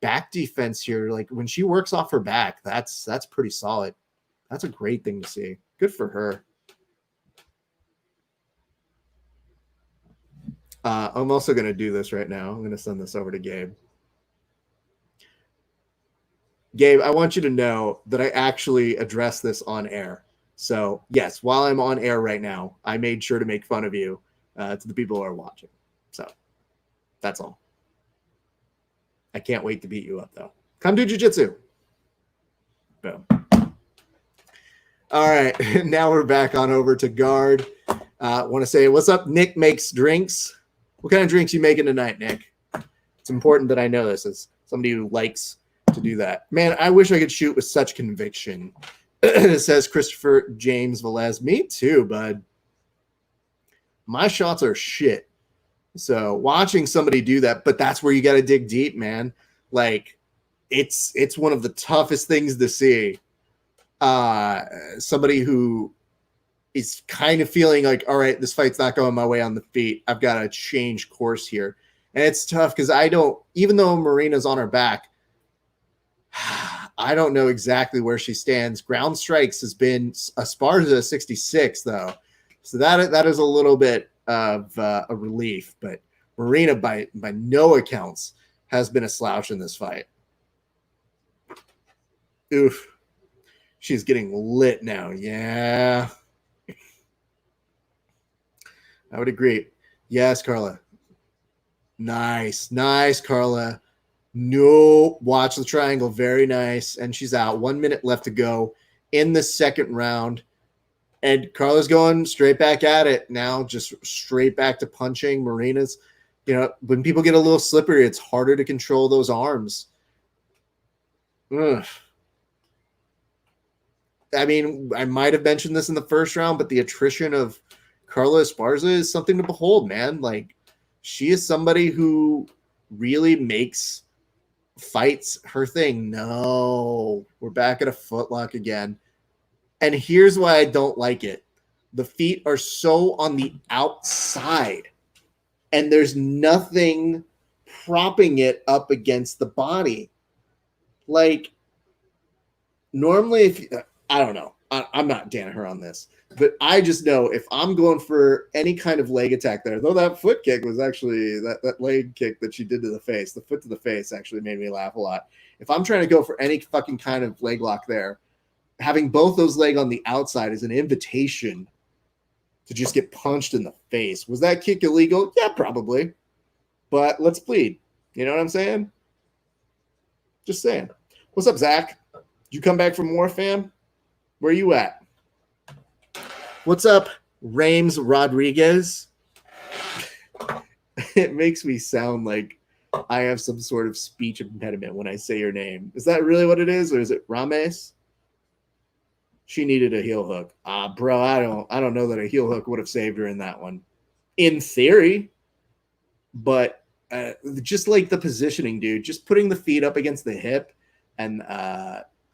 back defense here. Like when she works off her back, that's pretty solid. That's a great thing to see. Good for her. I'm also going to do this right now. I'm going to send this over to Gabe. Gabe, I want you to know that I actually addressed this on air. So, yes, while I'm on air right now, I made sure to make fun of you to the people who are watching. So, that's all. I can't wait to beat you up, though. Come do jiu-jitsu. Boom. All right, now we're back on over to guard. Want to say, what's up? Nick makes drinks. What kind of drinks you making tonight, Nick? It's important that I know this as somebody who likes to do that. Man, I wish I could shoot with such conviction. It says Christopher James Velez. Me too, bud. My shots are shit. So watching somebody do that, but that's where you got to dig deep, man. Like, it's one of the toughest things to see. Somebody who is kind of feeling like, all right, this fight's not going my way on the feet. I've got to change course here. And it's tough because even though Marina's on her back, I don't know exactly where she stands. Ground strikes has been Esparza 66, though. So that is a little bit of a relief. But Marina, by no accounts, has been a slouch in this fight. Oof. She's getting lit now. Yeah. I would agree. Yes, Carla. Nice, nice, Carla. No, watch the triangle. Very nice. And she's out. 1 minute left to go in the second round. And Carla's going straight back at it now, just straight back to punching. Marina's, when people get a little slippery, it's harder to control those arms. Ugh. I mean, I might have mentioned this in the first round, but the attrition of Carla Esparza is something to behold, man. Like, she is somebody who really makes fights her thing. No, we're back at a footlock again. And here's why I don't like it. The feet are so on the outside, and there's nothing propping it up against the body. Like, normally, I don't know. I'm not Danaher on this, but I just know if I'm going for any kind of leg attack there, though that foot kick was actually, that leg kick that she did to the face, the foot to the face actually made me laugh a lot. If I'm trying to go for any fucking kind of leg lock there, having both those legs on the outside is an invitation to just get punched in the face. Was that kick illegal? Yeah, probably. But let's plead. You know what I'm saying? Just saying. What's up, Zach? Did you come back for more, fam? Where you at? What's up, Rames Rodriguez? It makes me sound like I have some sort of speech impediment when I say your name. Is that really what it is, or is it Rames? She needed a heel hook. Bro, I don't know that a heel hook would have saved her in that one. In theory, but just like the positioning, dude, just putting the feet up against the hip and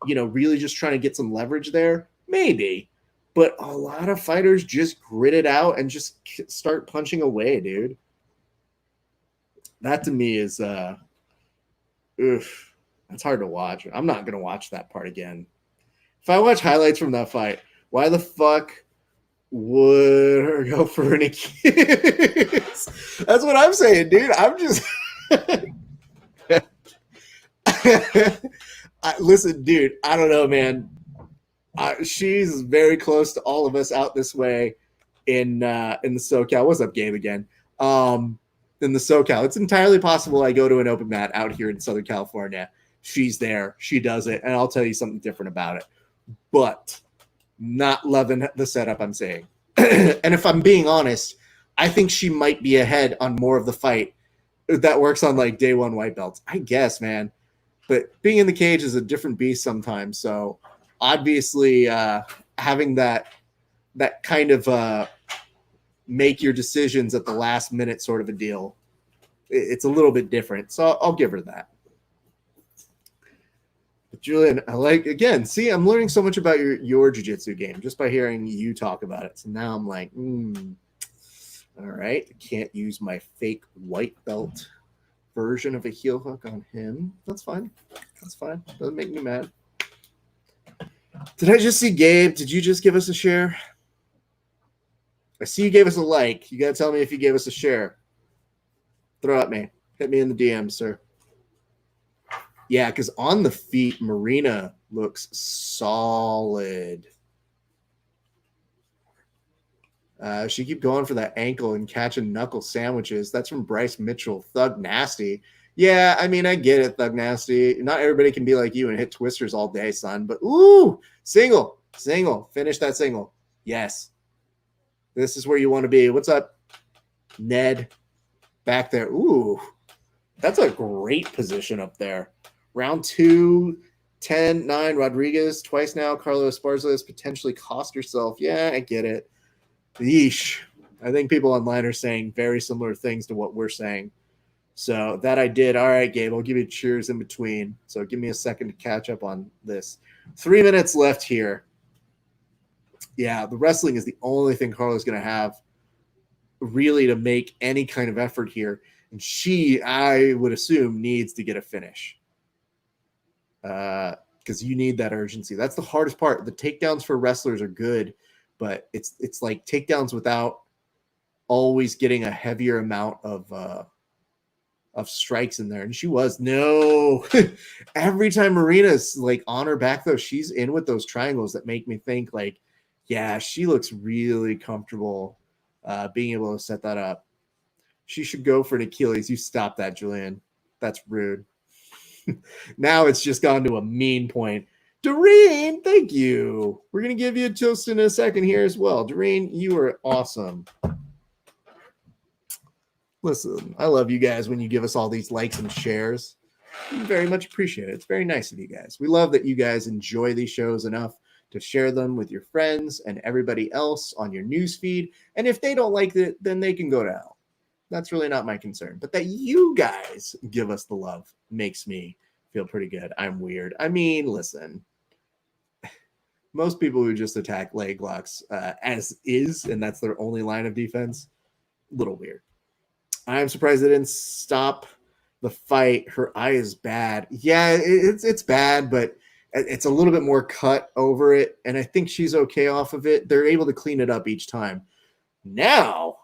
really just trying to get some leverage there, maybe. But a lot of fighters just grit it out and just start punching away, dude. That to me is that's hard to watch. I'm not gonna watch that part again. If I watch highlights from that fight, why the fuck would her go for any kiss? That's what I'm saying, dude. I'm just listen, dude. I don't know, man. She's very close to all of us out this way in the SoCal. What's up, Gabe? Again, in the SoCal, it's entirely possible I go to an open mat out here in Southern California. She's there. She does it, and I'll tell you something different about it. But not loving the setup, I'm saying. And if I'm being honest, I think she might be ahead on more of the fight that works on like day one white belts. I guess, man. But being in the cage is a different beast sometimes. So obviously having that kind of make your decisions at the last minute sort of a deal, it's a little bit different. So I'll give her that. But Julian, I like, again, see, I'm learning so much about your jiu-jitsu game just by hearing you talk about it. So now I'm like, all right, can't use my fake white belt version of a heel hook on him. That's fine. That's fine. Doesn't make me mad. Did I just see Gabe? Did you just give us a share? I see you gave us a like. You got to tell me if you gave us a share. Throw at me. Hit me in the DM, sir. Yeah, because on the feet, Marina looks solid. She keep going for that ankle and catching knuckle sandwiches. That's from Bryce Mitchell. Thug Nasty. Yeah, I mean, I get it, Thug Nasty. Not everybody can be like you and hit twisters all day, son. But, ooh, single. Finish that single. Yes. This is where you want to be. What's up, Ned? Back there. Ooh, that's a great position up there. Round 2, 10-9, Rodriguez. Twice now, Carla Esparza has potentially cost herself. Yeah, I get it. Yeesh. I think people online are saying very similar things to what we're saying. So that I did. All right, Gabe, I'll give you cheers in between. So give me a second to catch up on this. 3 minutes left here. Yeah, the wrestling is the only thing Carla's going to have really to make any kind of effort here. And she, I would assume, needs to get a finish. Because you need that urgency. That's the hardest part. The takedowns for wrestlers are good, but it's like takedowns without always getting a heavier amount of strikes in there. And she was every time Marina's like on her back though, she's in with those triangles that make me think like, yeah, she looks really comfortable being able to set that up. She should go for an Achilles. You stop that, Julian. That's rude. Now it's just gone to a mean point. Doreen, thank you. We're going to give you a toast in a second here as well. Doreen, you are awesome. Listen, I love you guys when you give us all these likes and shares. We very much appreciate it. It's very nice of you guys. We love that you guys enjoy these shows enough to share them with your friends and everybody else on your news feed. And if they don't like it, then they can go to hell. That's really not my concern. But that you guys give us the love makes me feel pretty good. I'm weird. I mean, listen. Most people who just attack leg locks as is, and that's their only line of defense, a little weird. I'm surprised they didn't stop the fight. Her eye is bad. Yeah, it's bad, but it's a little bit more cut over it, and I think she's okay off of it. They're able to clean it up each time. Now,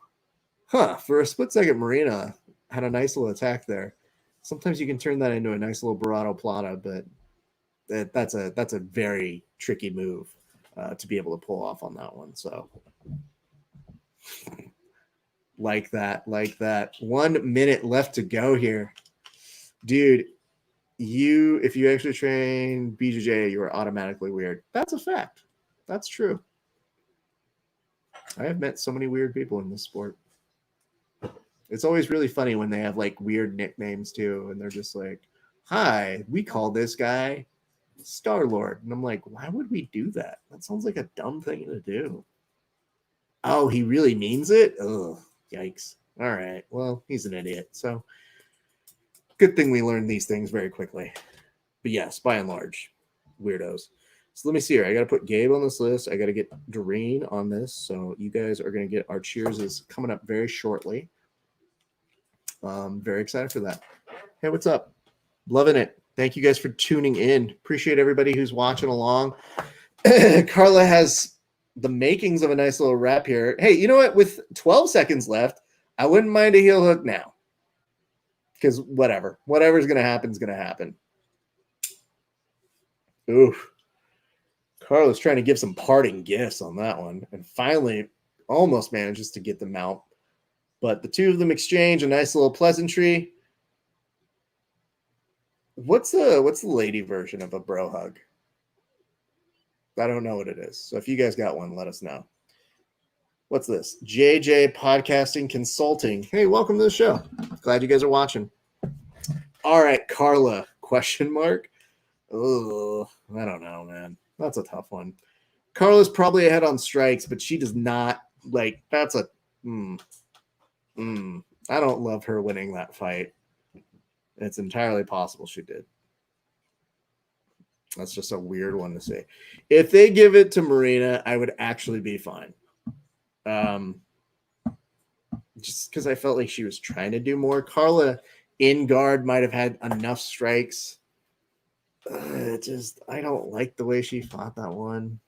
for a split second, Marina had a nice little attack there. Sometimes you can turn that into a nice little Barado Plata, but that's a very tricky move to be able to pull off on that one. So like that. 1 minute left to go here. Dude, if you actually train BJJ, you are automatically weird. That's a fact. That's true. I have met so many weird people in this sport. It's always really funny when they have like weird nicknames too, and they're just like, "Hi, we call this guy Star-Lord." And I'm like, why would we do that? That sounds like a dumb thing to do. Oh, he really means it? Oh, yikes. All right. Well, he's an idiot. So good thing we learned these things very quickly. But yes, by and large, weirdos. So let me see here. I got to put Gabe on this list. I got to get Doreen on this. So you guys are going to get our cheers is coming up very shortly. Very excited for that. Hey, what's up? Loving it. Thank you guys for tuning in. Appreciate everybody who's watching along. Carla has the makings of a nice little wrap here. Hey, you know what? With 12 seconds left, I wouldn't mind a heel hook now. Because whatever's going to happen is going to happen. Oof. Carla's trying to give some parting gifts on that one. And finally almost manages to get them out. But the two of them exchange a nice little pleasantry. What's the lady version of a bro hug? I don't know what it is. So if you guys got one, let us know. What's this? JJ Podcasting Consulting. Hey, welcome to the show. Glad you guys are watching. All right, Carla, question mark? Oh, I don't know, man. That's a tough one. Carla's probably ahead on strikes, but she does not, like, that's a, I don't love her winning that fight. It's entirely possible she did. That's just a weird one to say. If they give it to Marina, I would actually be fine. Just because I felt like she was trying to do more. Carla in guard might have had enough strikes. I don't like the way she fought that one.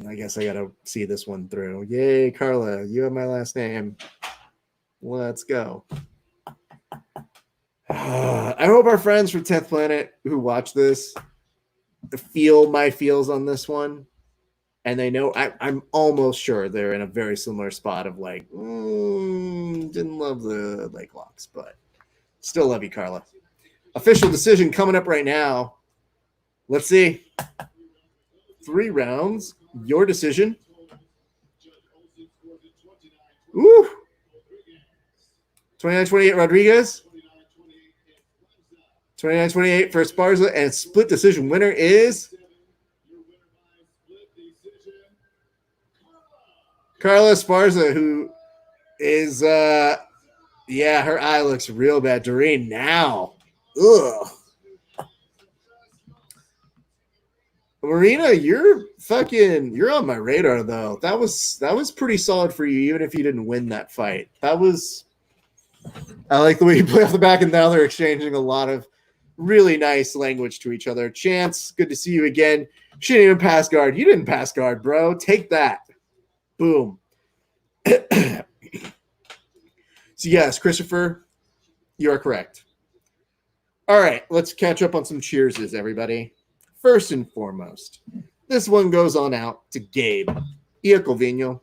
I guess I gotta see this one through. Yay, Carla, you have my last name. Let's go. I hope our friends from 10th Planet who watch this feel my feels on this one. And they know I'm almost sure they're in a very similar spot of like, didn't love the leg locks, but still love you, Carla. Official decision coming up right now. Let's see. 3 rounds. Your decision. Ooh. 29-28 Rodriguez. 29-28 for Esparza. And split decision winner is Carla Esparza, who is, her eye looks real bad. Doreen now. Ugh. Marina, you're on my radar though. That was pretty solid for you, even if you didn't win that fight. I like the way you play off the back, and now they're exchanging a lot of really nice language to each other. Chance, good to see you again. She didn't even pass guard. You didn't pass guard, bro. Take that. Boom. So yes, Christopher, you are correct. All right, let's catch up on some cheerses, everybody. First and foremost, this one goes on out to Gabe. Ia Covino.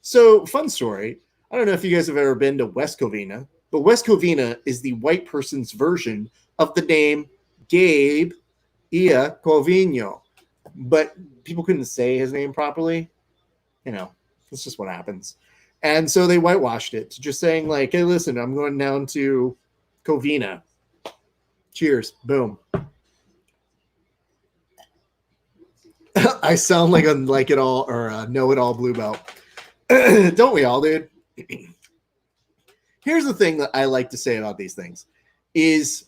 So, fun story. I don't know if you guys have ever been to West Covina, but West Covina is the white person's version of the name Gabe Ia Covino. But people couldn't say his name properly. You know, that's just what happens. And so they whitewashed it to just saying, like, hey, listen, I'm going down to Covina. Cheers. Boom. I sound like a like it all or a know it all blue belt. Don't we all, dude? Here's the thing that I like to say about these things is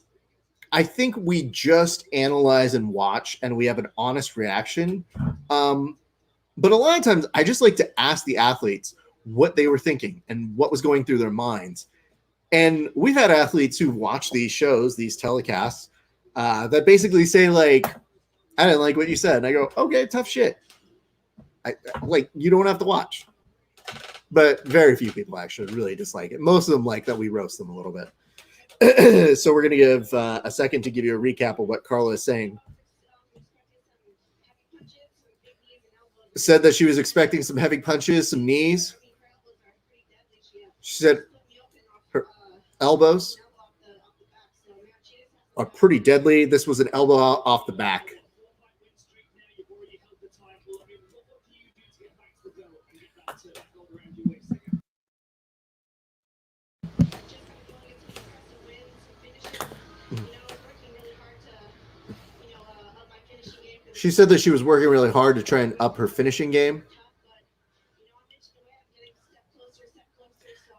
I think we just analyze and watch and we have an honest reaction. But a lot of times I just like to ask the athletes what they were thinking and what was going through their minds. And we've had athletes who watch these shows, these telecasts, that basically say, like, I didn't like what you said. And I go, okay, tough shit. Like, you don't have to watch. But very few people actually really dislike it. Most of them like that we roast them a little bit. So we're going to give a second to give you a recap of what Carla is saying. Said that she was expecting some heavy punches, some knees. She said her elbows are pretty deadly. This was an elbow off the back. She said that she was working really hard to try and up her finishing game.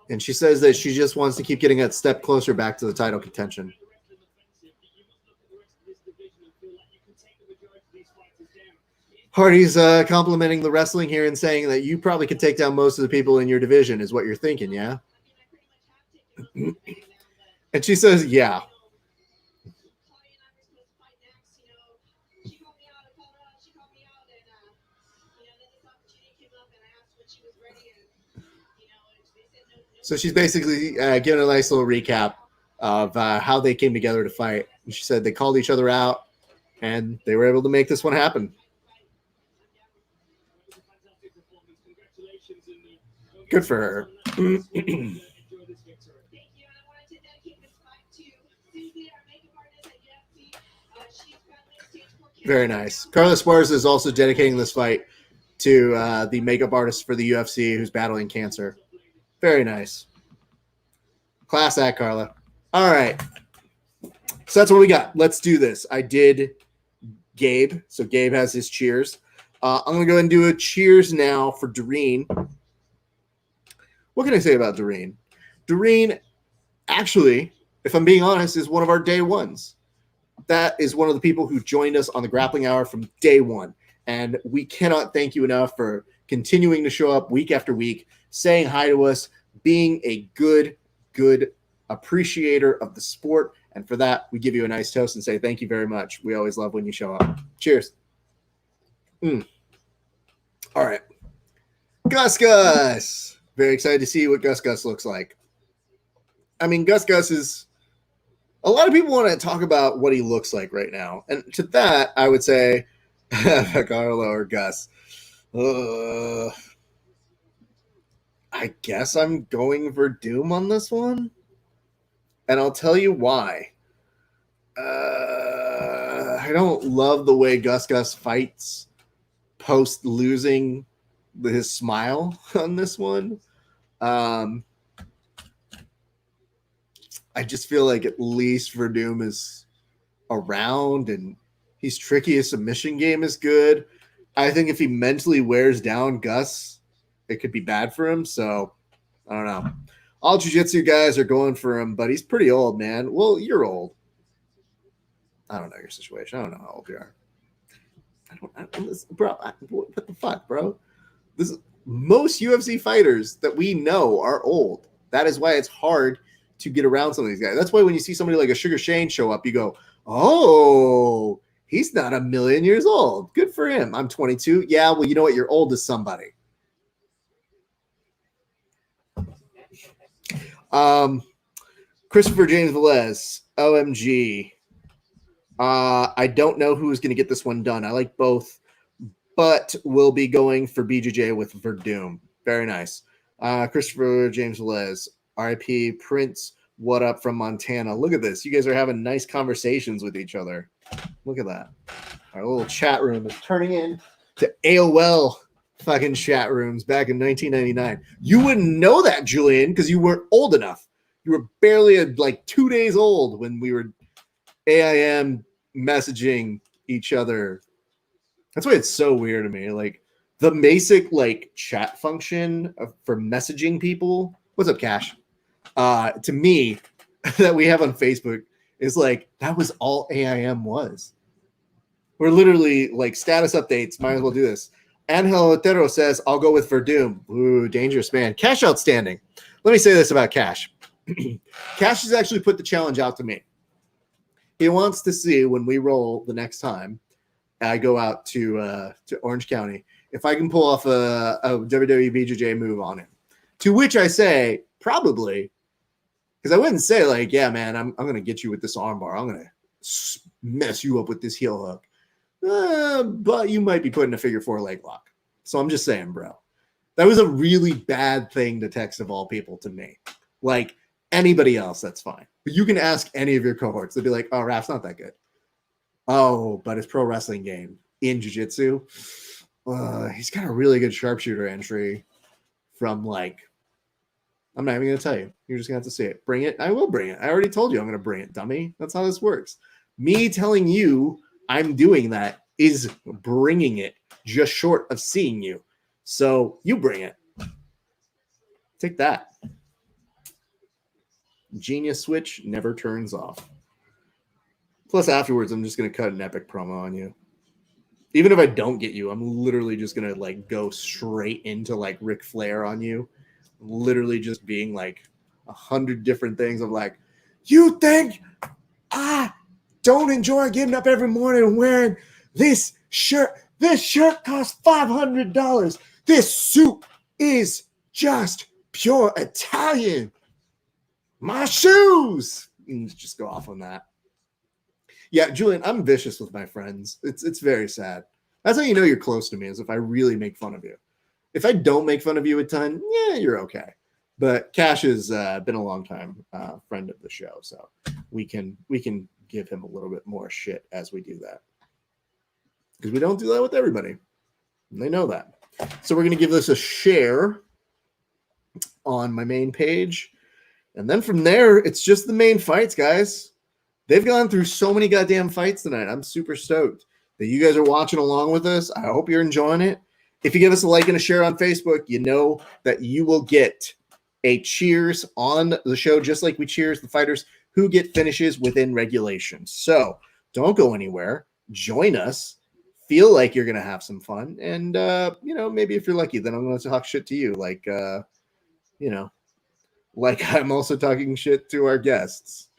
And she says that she just wants to keep getting that step closer back to the title contention. Hardy's complimenting the wrestling here and saying that you probably could take down most of the people in your division is what you're thinking, yeah? And she says, yeah. So she's basically giving a nice little recap of how they came together to fight. And she said they called each other out, and they were able to make this one happen. Good for her. Very nice. Carla Esparza is also dedicating this fight to the makeup artist for the UFC who's battling cancer. Very nice. Class act, Carla. All right. So that's what we got. Let's do this. I did Gabe. So Gabe has his cheers. I'm going to go ahead and do a cheers now for Doreen. What can I say about Doreen? Doreen, actually, if I'm being honest, is one of our day ones. That is one of the people who joined us on the Grappling Hour from day one. And we cannot thank you enough for continuing to show up week after week, saying hi to us, being a good appreciator of the sport. And for that, we give you a nice toast and say thank you very much. We always love when you show up. Cheers. All right. Gus. Very excited to see what Gus looks like. I mean, Gus is... A lot of people want to talk about what he looks like right now. And to that, I would say Carla or Gus. I guess I'm going for Doom on this one. And I'll tell you why. I don't love the way Gus fights post losing his smile on this one. I just feel like at least Verdum is around and he's tricky. His submission game is good. I think if he mentally wears down Gus, it could be bad for him. So I don't know. All jiu-jitsu guys are going for him, but he's pretty old, man. Well, you're old. I don't know your situation. I don't know how old you are. Bro, what the fuck, bro? Most UFC fighters that we know are old. That is why it's hard to get around some of these guys. That's why when you see somebody like a Sugar Shane show up, you go, oh, he's not a million years old. Good for him. I'm 22. Yeah, well, you know what? You're old as somebody. Christopher James Velez, OMG. I don't know who's going to get this one done. I like both, but we'll be going for BJJ with Verdum. Very nice. Christopher James Les, RIP Prince, what up from Montana? Look at this. You guys are having nice conversations with each other. Look at that. Our little chat room is turning in to AOL fucking chat rooms back in 1999. You wouldn't know that, Julian, because you weren't old enough. You were barely like 2 days old when we were AIM messaging each other. That's why it's so weird to me. Like the basic like chat function for messaging people. What's up, Cash? To me, that we have on Facebook is like that was all AIM was. We're literally like status updates. Might as well do this. Angel Otero says, I'll go with Verdum. Ooh, dangerous man. Cash outstanding. Let me say this about Cash. Cash has actually put the challenge out to me. He wants to see when we roll the next time I go out to Orange County if I can pull off a WWE BJJ move on him. To which I say, probably, because I wouldn't say like, yeah, man, I'm going to get you with this armbar. I'm going to mess you up with this heel hook. But you might be putting a figure 4 leg lock. So I'm just saying, bro. That was a really bad thing to text of all people to me. Like anybody else, that's fine. But you can ask any of your cohorts. They'll be like, oh, Raph's not that good. Oh, but his pro wrestling game in jiu-jitsu, he's got a really good sharpshooter entry from like, I'm not even going to tell you. You're just going to have to see it. Bring it. I will bring it. I already told you I'm going to bring it, dummy. That's how this works. Me telling you I'm doing that is bringing it just short of seeing you. So you bring it. Take that. Genius switch never turns off. Plus, afterwards, I'm just going to cut an epic promo on you. Even if I don't get you, I'm literally just going to like go straight into like Ric Flair on you. Literally just being like 100 different things of like, you think I don't enjoy getting up every morning and wearing this shirt? This shirt costs $500. This suit is just pure Italian. My shoes. You can just go off on that. Yeah, Julian, I'm vicious with my friends. It's very sad. That's how you know you're close to me, is if I really make fun of you. If I don't make fun of you a ton, yeah, you're okay. But Cash has been a long time friend of the show, so we can give him a little bit more shit as we do that. Because we don't do that with everybody. And they know that. So we're going to give this a share on my main page. And then from there, it's just the main fights, guys. They've gone through so many goddamn fights tonight. I'm super stoked that you guys are watching along with us. I hope you're enjoying it. If you give us a like and a share on Facebook, you know that you will get a cheers on the show, just like we cheers the fighters who get finishes within regulations. So don't go anywhere. Join us. Feel like you're going to have some fun. And, maybe if you're lucky, then I'm going to talk shit to you. Like I'm also talking shit to our guests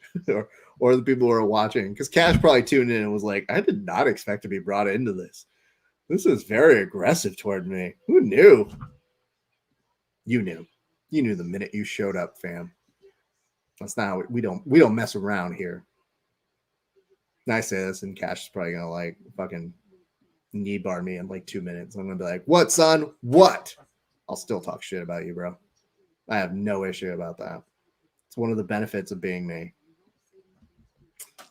or the people who are watching. Because Cash probably tuned in and was like, I did not expect to be brought into this. This is very aggressive toward me. Who knew? You knew. You knew the minute you showed up, fam. That's not how we don't mess around here. And I say this, and Cash is probably gonna like fucking knee bar me in like 2 minutes. I'm gonna be like, "What, son? What?" I'll still talk shit about you, bro. I have no issue about that. It's one of the benefits of being me.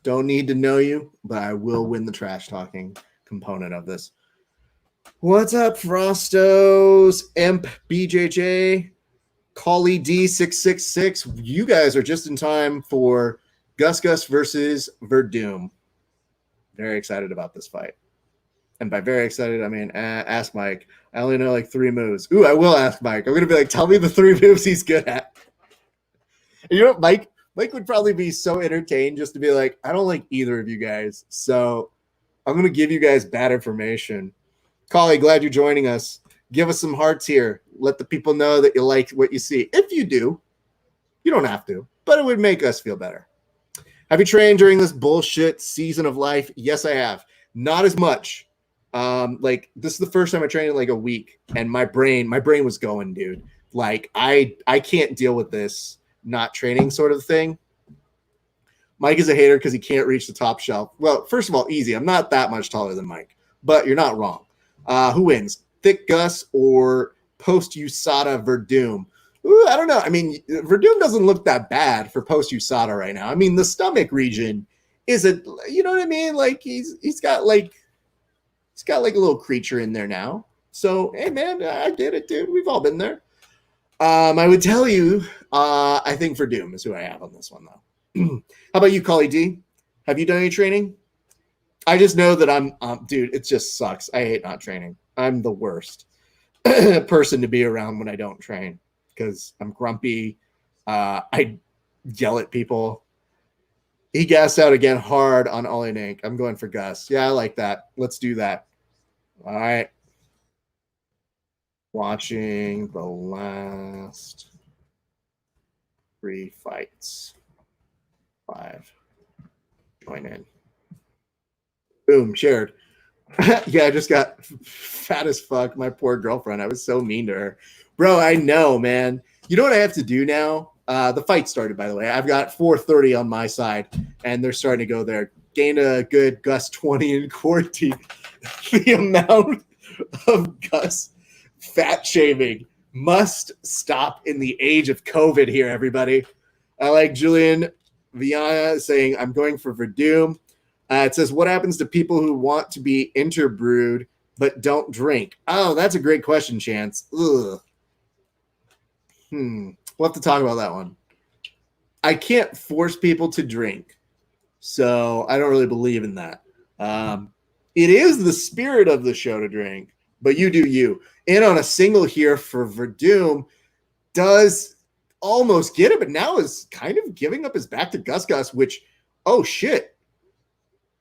Don't need to know you, but I will win the trash talking component of this. What's up, Frostos? Imp BJJ, Collie D666. You guys are just in time for Gus versus Verdum. Very excited about this fight. And by very excited, I mean, ask Mike. I only know like 3 moves. Ooh, I will ask Mike. I'm going to be like, tell me the 3 moves he's good at. And you know what, Mike would probably be so entertained just to be like, I don't like either of you guys. So I'm going to give you guys bad information. Collie, glad you're joining us. Give us some hearts here. Let the people know that you like what you see. If you do, you don't have to, but it would make us feel better. Have you trained during this bullshit season of life? Yes, I have. Not as much. This is the first time I trained in like a week, and my brain was going, dude. Like I can't deal with this not training sort of thing. Mike is a hater because he can't reach the top shelf. Well, first of all, easy. I'm not that much taller than Mike, but you're not wrong. Who wins, Thick Gus or post USADA Verdum? Ooh, I don't know. I mean, Verdum doesn't look that bad for post USADA right now. I mean, the stomach region is a, you know what I mean? Like he's got like a little creature in there now. So hey man, I get it, dude. We've all been there. I would tell you, I think Verdum is who I have on this one though. How about you, Collie D? Have you done any training? I just know that I'm, dude. It just sucks. I hate not training. I'm the worst person to be around when I don't train because I'm grumpy. I yell at people. He gassed out again hard on Ollie and Ink. I'm going for Gus. Yeah, I like that. Let's do that. All right. Watching the last 3 fights. 5. Join in. Boom, shared. Yeah, I just got fat as fuck. My poor girlfriend. I was so mean to her. Bro, I know, man. You know what I have to do now? The fight started, by the way. I've got 4:30 on my side, and they're starting to go there. Gained a good Gus 20 in quarantine. The amount of Gus fat shaming must stop in the age of COVID here, everybody. I like Julian Viana saying, I'm going for Verdum. It says, what happens to people who want to be interbrewed but don't drink? Oh, that's a great question, Chance. Ugh. We'll have to talk about that one. I can't force people to drink, so I don't really believe in that. It is the spirit of the show to drink, but you do you. And on a single here for Verdum does almost get it, but now is kind of giving up his back to Gus, which, oh shit.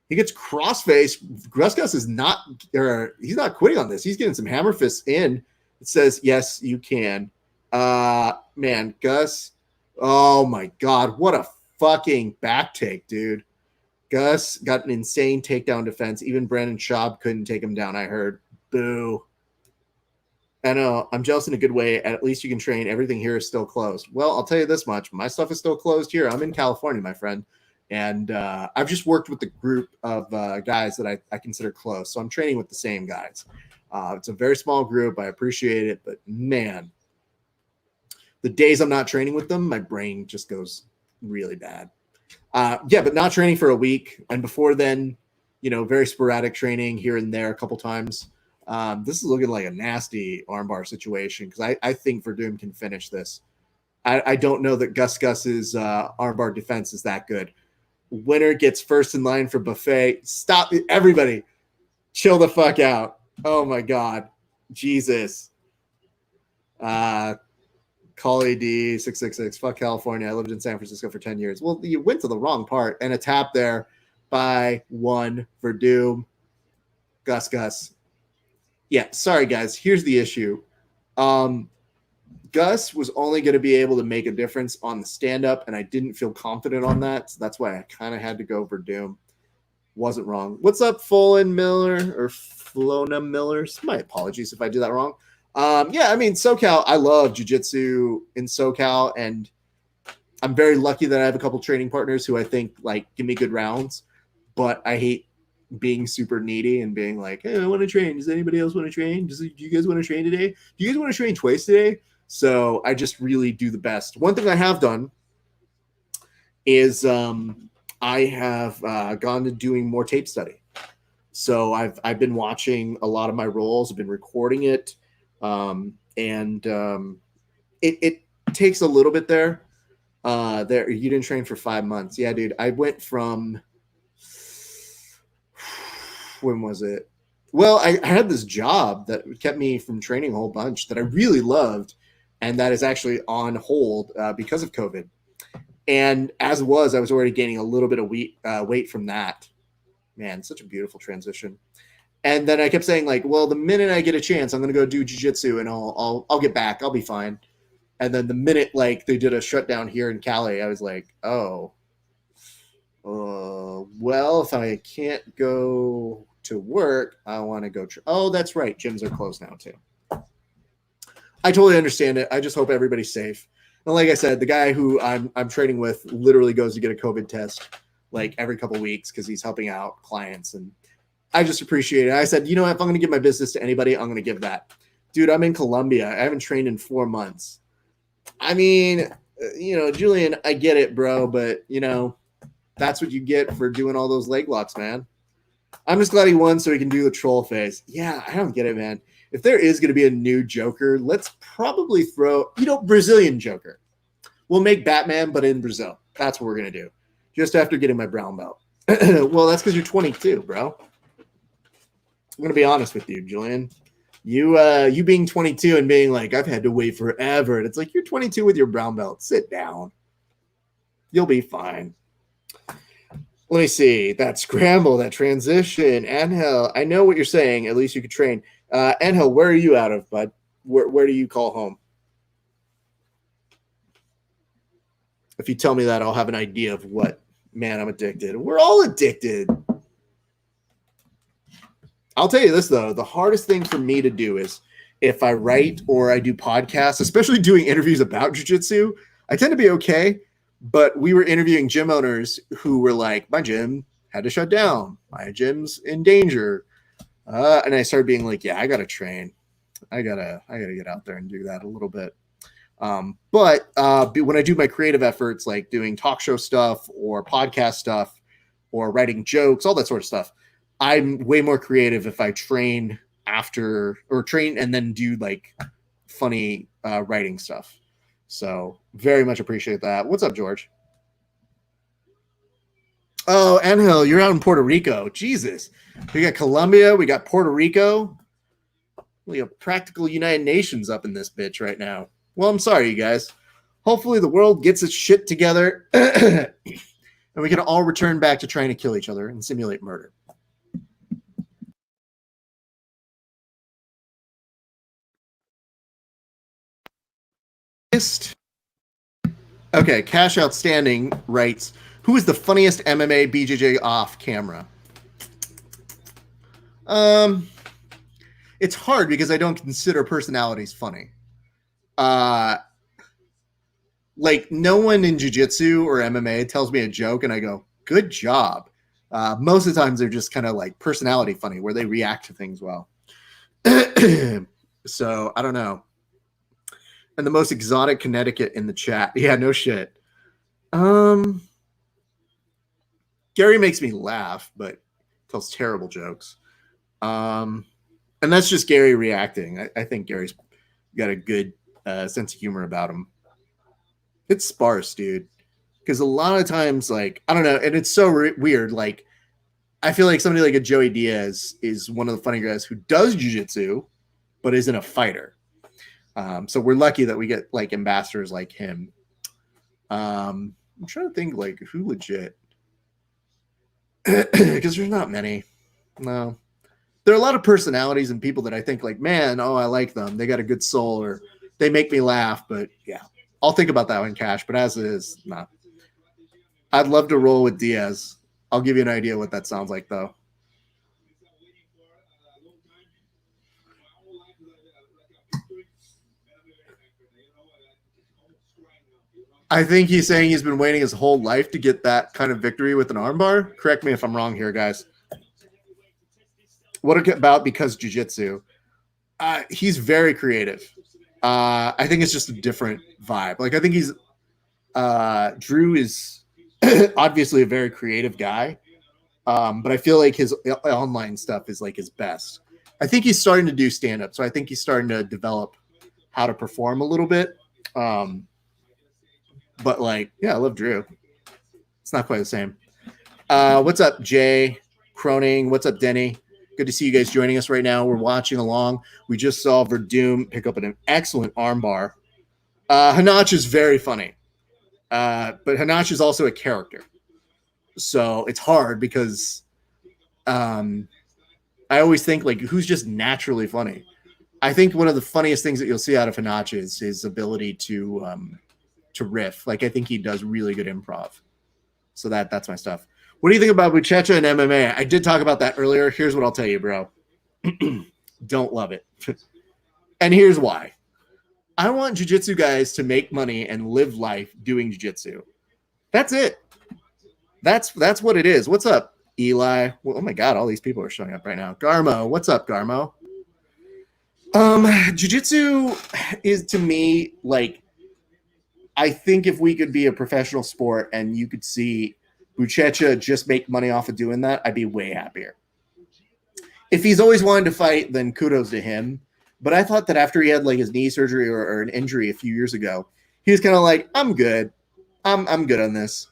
He gets crossface. Gus is not, he's not quitting on this. He's getting some hammer fists in. It says, yes, you can. Man, Gus. Oh my God. What a fucking back take, dude. Gus got an insane takedown defense. Even Brandon Schaub couldn't take him down, I heard. Boo. I know. I'm jealous in a good way. At least you can train. Everything here is still closed. Well, I'll tell you this much. My stuff is still closed here. I'm in California, my friend. And I've just worked with the group of guys that I consider close. So I'm training with the same guys. It's a very small group. I appreciate it. But, man, the days I'm not training with them, my brain just goes really bad. Yeah, but not training for a week. And before then, very sporadic training here and there a couple times. This is looking like a nasty armbar situation because I think Verdum can finish this. I don't know that Gus's armbar defense is that good. Winner gets first in line for buffet. Stop, everybody. Chill the fuck out. Oh my God. Jesus. Collie D 666. Fuck California. I lived in San Francisco for 10 years. Well, you went to the wrong part and a tap there by 1 Verdum. Gus. Yeah, sorry guys. Here's the issue. Gus was only going to be able to make a difference on the stand-up, and I didn't feel confident on that, so that's why I kind of had to go Verdum. Wasn't wrong. What's up, Folin Miller or Flona Miller? My apologies if I do that wrong. Yeah, I mean, SoCal, I love jiu-jitsu in SoCal, and I'm very lucky that I have a couple training partners who I think, give me good rounds, but I hate being super needy and being like, hey, I want to train. Does anybody else want to train? Do you guys want to train today? Do you guys want to train twice today? So I just really do the best. One thing I have done is I have gone to doing more tape study. So I've been watching a lot of my rolls. I've been recording it. It takes a little bit there. You didn't train for 5 months. Yeah, dude. I went from, when was it? Well, I had this job that kept me from training a whole bunch that I really loved. And that is actually on hold because of COVID. And as it was, I was already gaining a little bit of weight from that. Man, such a beautiful transition. And then I kept saying, well, the minute I get a chance, I'm going to go do jiu-jitsu and I'll get back. I'll be fine. And then the minute they did a shutdown here in Cali, I was like, well, if I can't go to work, I want to go. Oh, that's right. Gyms are closed now too. I totally understand it. I just hope everybody's safe. And like I said, the guy who I'm training with literally goes to get a COVID test every couple of weeks because he's helping out clients. And I just appreciate it. I said, you know what? If I'm going to give my business to anybody, I'm going to give that. Dude, I'm in Colombia. I haven't trained in 4 months. I mean, Julian, I get it, bro, but, that's what you get for doing all those leg locks, man. I'm just glad he won so he can do the troll face. Yeah, I don't get it, man. If there is going to be a new Joker, let's probably throw, Brazilian Joker. We'll make Batman, but in Brazil. That's what we're going to do. Just after getting my brown belt. Well, that's because you're 22, bro. I'm going to be honest with you, Julian. You being 22 and being like, I've had to wait forever. And it's like, you're 22 with your brown belt. Sit down. You'll be fine. Let me see. That scramble, that transition. Angel, I know what you're saying. At least you could train. Angel, where are you out of, bud? Where do you call home? If you tell me that, I'll have an idea of what. Man, I'm addicted. We're all addicted. I'll tell you this, though. The hardest thing for me to do is if I write or I do podcasts, especially doing interviews about jiu-jitsu, I tend to be okay. But we were interviewing gym owners who were like, my gym had to shut down. My gym's in danger. And I started being like, yeah, I got to train. I gotta get out there and do that a little bit. But when I do my creative efforts, like doing talk show stuff or podcast stuff or writing jokes, all that sort of stuff, I'm way more creative if I train after or train and then do like funny writing stuff. So very much appreciate that. What's up, George? Oh, Angel, you're out in Puerto Rico. Jesus. We got Colombia. We got Puerto Rico. We have practical United Nations up in this bitch right now. Well, I'm sorry, you guys. Hopefully the world gets its shit together and we can all return back to trying to kill each other and simulate murder. Okay, Cash Outstanding writes, who is the funniest MMA BJJ off camera? It's hard because I don't consider personalities funny. Like no one in jiu-jitsu or MMA tells me a joke and I go, good job. Most of the times they're just kind of like personality funny where they react to things well. So I don't know. And the most exotic Connecticut in the chat. Yeah, no shit. Gary makes me laugh, but tells terrible jokes. And that's just Gary reacting. I think Gary's got a good sense of humor about him. It's sparse, dude. Because a lot of times, like, I don't know, and it's so weird. Like, I feel like somebody like a Joey Diaz is one of the funny guys who does jiu-jitsu, but isn't a fighter. So we're lucky that we get like ambassadors like him. I'm trying to think like who legit, because there's not many. No, there are a lot of personalities and people that I think like, man, oh, I like them. They got a good soul or they make me laugh. But yeah, I'll think about that one, Cash. But as it is, not. I'd love to roll with Diaz. I'll give you an idea what that sounds like, though. I think he's saying he's been waiting his whole life to get that kind of victory with an armbar. Correct me if I'm wrong here, guys. What about because jiu-jitsu? He's very creative. I think it's just a different vibe. Like I think he's Drew is obviously a very creative guy, but I feel like his online stuff is like his best. I think he's starting to do stand-up, so I think he's starting to develop how to perform a little bit. But like, yeah, I love Drew. It's not quite the same. What's up, Jay Croning? What's up, Denny? Good to see you guys joining us right now. We're watching along. We just saw Verdum pick up an excellent armbar. Hanach is very funny. But Hanach is also a character. So it's hard because I always think like who's just naturally funny. I think one of the funniest things that you'll see out of Hanach is his ability to riff. Like I think he does really good improv. So that's my stuff. What do you think about Buchecha and MMA? I did talk about that earlier. Here's what I'll tell you, bro. Don't love it. And here's why. I want jiu-jitsu guys to make money and live life doing jiu-jitsu. That's it. That's what it is. What's up, Eli. Well, oh my God, all these people are showing up right now. Garmo, what's up, Garmo? Jiu-jitsu is, to me, like, I think if we could be a professional sport and you could see Buchecha just make money off of doing that, I'd be way happier. If he's always wanted to fight, then kudos to him. But I thought that after he had like his knee surgery or an injury a few years ago, he was kind of like, I'm good. I'm good on this.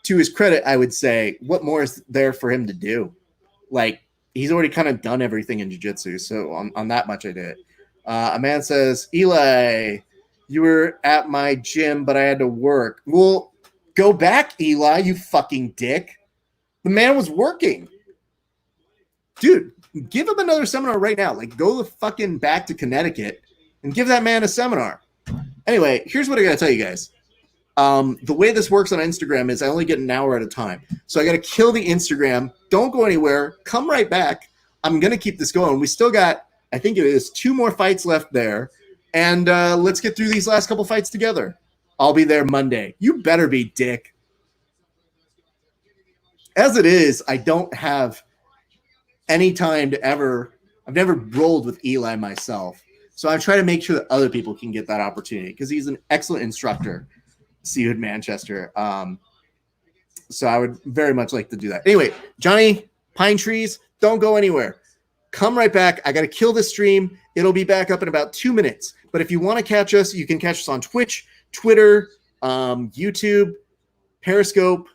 To his credit, I would say, what more is there for him to do? Like, he's already kind of done everything in jiu-jitsu. So on that much, I did. A man says, Eli, you were at my gym, but I had to work. Well, go back, Eli, you fucking dick. The man was working. Dude, give him another seminar right now. Like, go the fucking back to Connecticut and give that man a seminar. Anyway, here's what I got to tell you guys. The way this works on Instagram is I only get an hour at a time. So I got to kill the Instagram. Don't go anywhere. Come right back. I'm going to keep this going. We still got, I think it is 2 more fights left there. And let's get through these last couple fights together. I'll be there Monday. You better be, dick. As it is, I don't have any time to ever, I've never rolled with Eli myself. So I try to make sure that other people can get that opportunity because he's an excellent instructor. See you in Manchester. So I would very much like to do that. Anyway, Johnny, Pine Trees, don't go anywhere. Come right back. I got to kill this stream. It'll be back up in about 2 minutes. But if you want to catch us, you can catch us on Twitch, Twitter, YouTube, Periscope,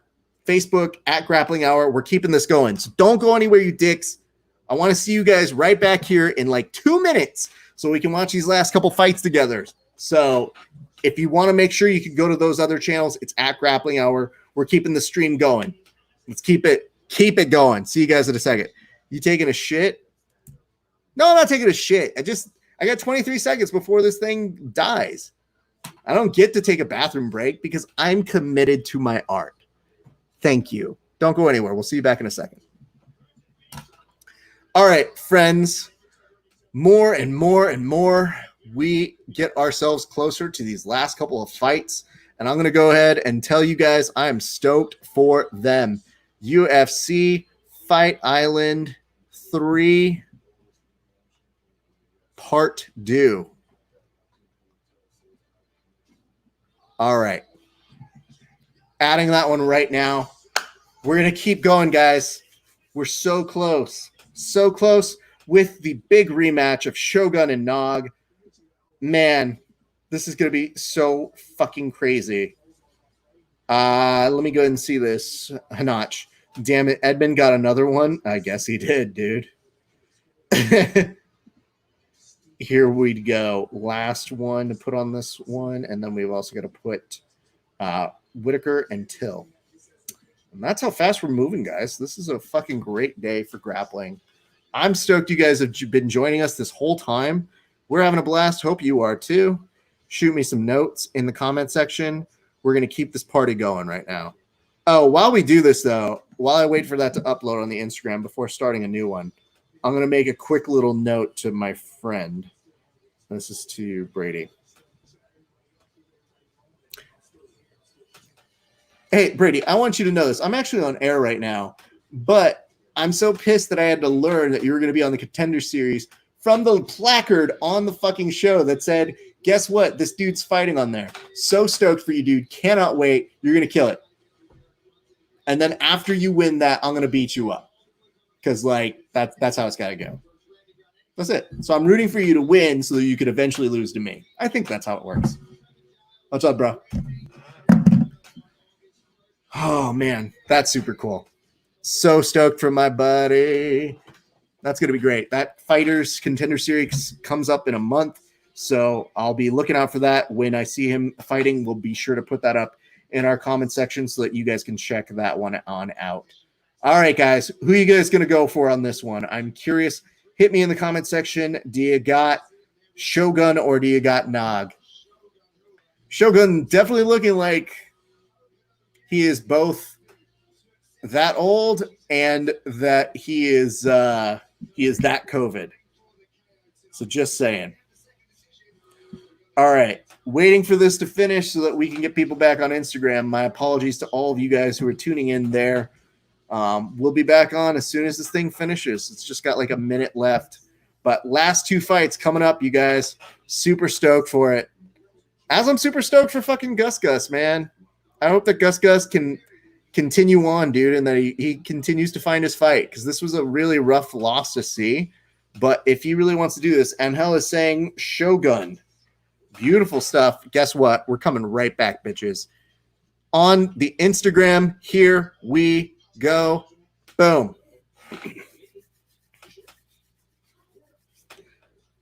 Facebook, at Grappling Hour. We're keeping this going. So don't go anywhere, you dicks. I want to see you guys right back here in like 2 minutes so we can watch these last couple fights together. So if you want to make sure you can go to those other channels, it's at Grappling Hour. We're keeping the stream going. Let's keep it going. See you guys in a second. You taking a shit? No, I'm not taking a shit. I got 23 seconds before this thing dies. I don't get to take a bathroom break because I'm committed to my art. Thank you. Don't go anywhere. We'll see you back in a second. All right, friends. More and more and more, we get ourselves closer to these last couple of fights. And I'm going to go ahead and tell you guys I am stoked for them. UFC Fight Island 3 Part 2. All right. Adding that one right now. We're going to keep going, guys. We're so close. So close with the big rematch of Shogun and Nog. Man, this is going to be so fucking crazy. Let me go ahead and see this. Hanach. Damn it. Edmund got another one. I guess he did, dude. Here we go. Last one to put on this one. And then we've also got to put Whitaker and Till. And that's how fast we're moving, guys. This is a fucking great day for grappling. I'm stoked you guys have been joining us this whole time. We're having a blast. Hope you are too. Shoot me some notes in the comment section. We're going to keep this party going right now. Oh, while we do this, though, while I wait for that to upload on the Instagram before starting a new one, I'm going to make a quick little note to my friend. This is to Brady. Hey, Brady, I want you to know this. I'm actually on air right now, but I'm so pissed that I had to learn that you were going to be on the Contender Series from the placard on the fucking show that said, guess what? This dude's fighting on there. So stoked for you, dude. Cannot wait. You're going to kill it. And then after you win that, I'm going to beat you up. Because, like, that's how it's got to go. That's it. So I'm rooting for you to win so that you could eventually lose to me. I think that's how it works. What's up, bro? Oh, man. That's super cool. So stoked for my buddy. That's going to be great. That Fighters Contender Series comes up in a month. So I'll be looking out for that. When I see him fighting, we'll be sure to put that up in our comment section so that you guys can check that one on out. All right, guys. Who are you guys going to go for on this one? I'm curious. Hit me in the comment section. Do you got Shogun or do you got Nog? Shogun definitely looking like he is both that old and that he is that COVID. So just saying. All right. Waiting for this to finish so that we can get people back on Instagram. My apologies to all of you guys who are tuning in there. We'll be back on as soon as this thing finishes. It's just got like a minute left. But last 2 fights coming up, you guys. Super stoked for it. As I'm super stoked for fucking Gus, man. I hope that Gus can continue on, dude, and that he continues to find his fight, because this was a really rough loss to see. But if he really wants to do this, Angel is saying Shogun. Beautiful stuff. Guess what? We're coming right back, bitches. On the Instagram, here we go. Boom.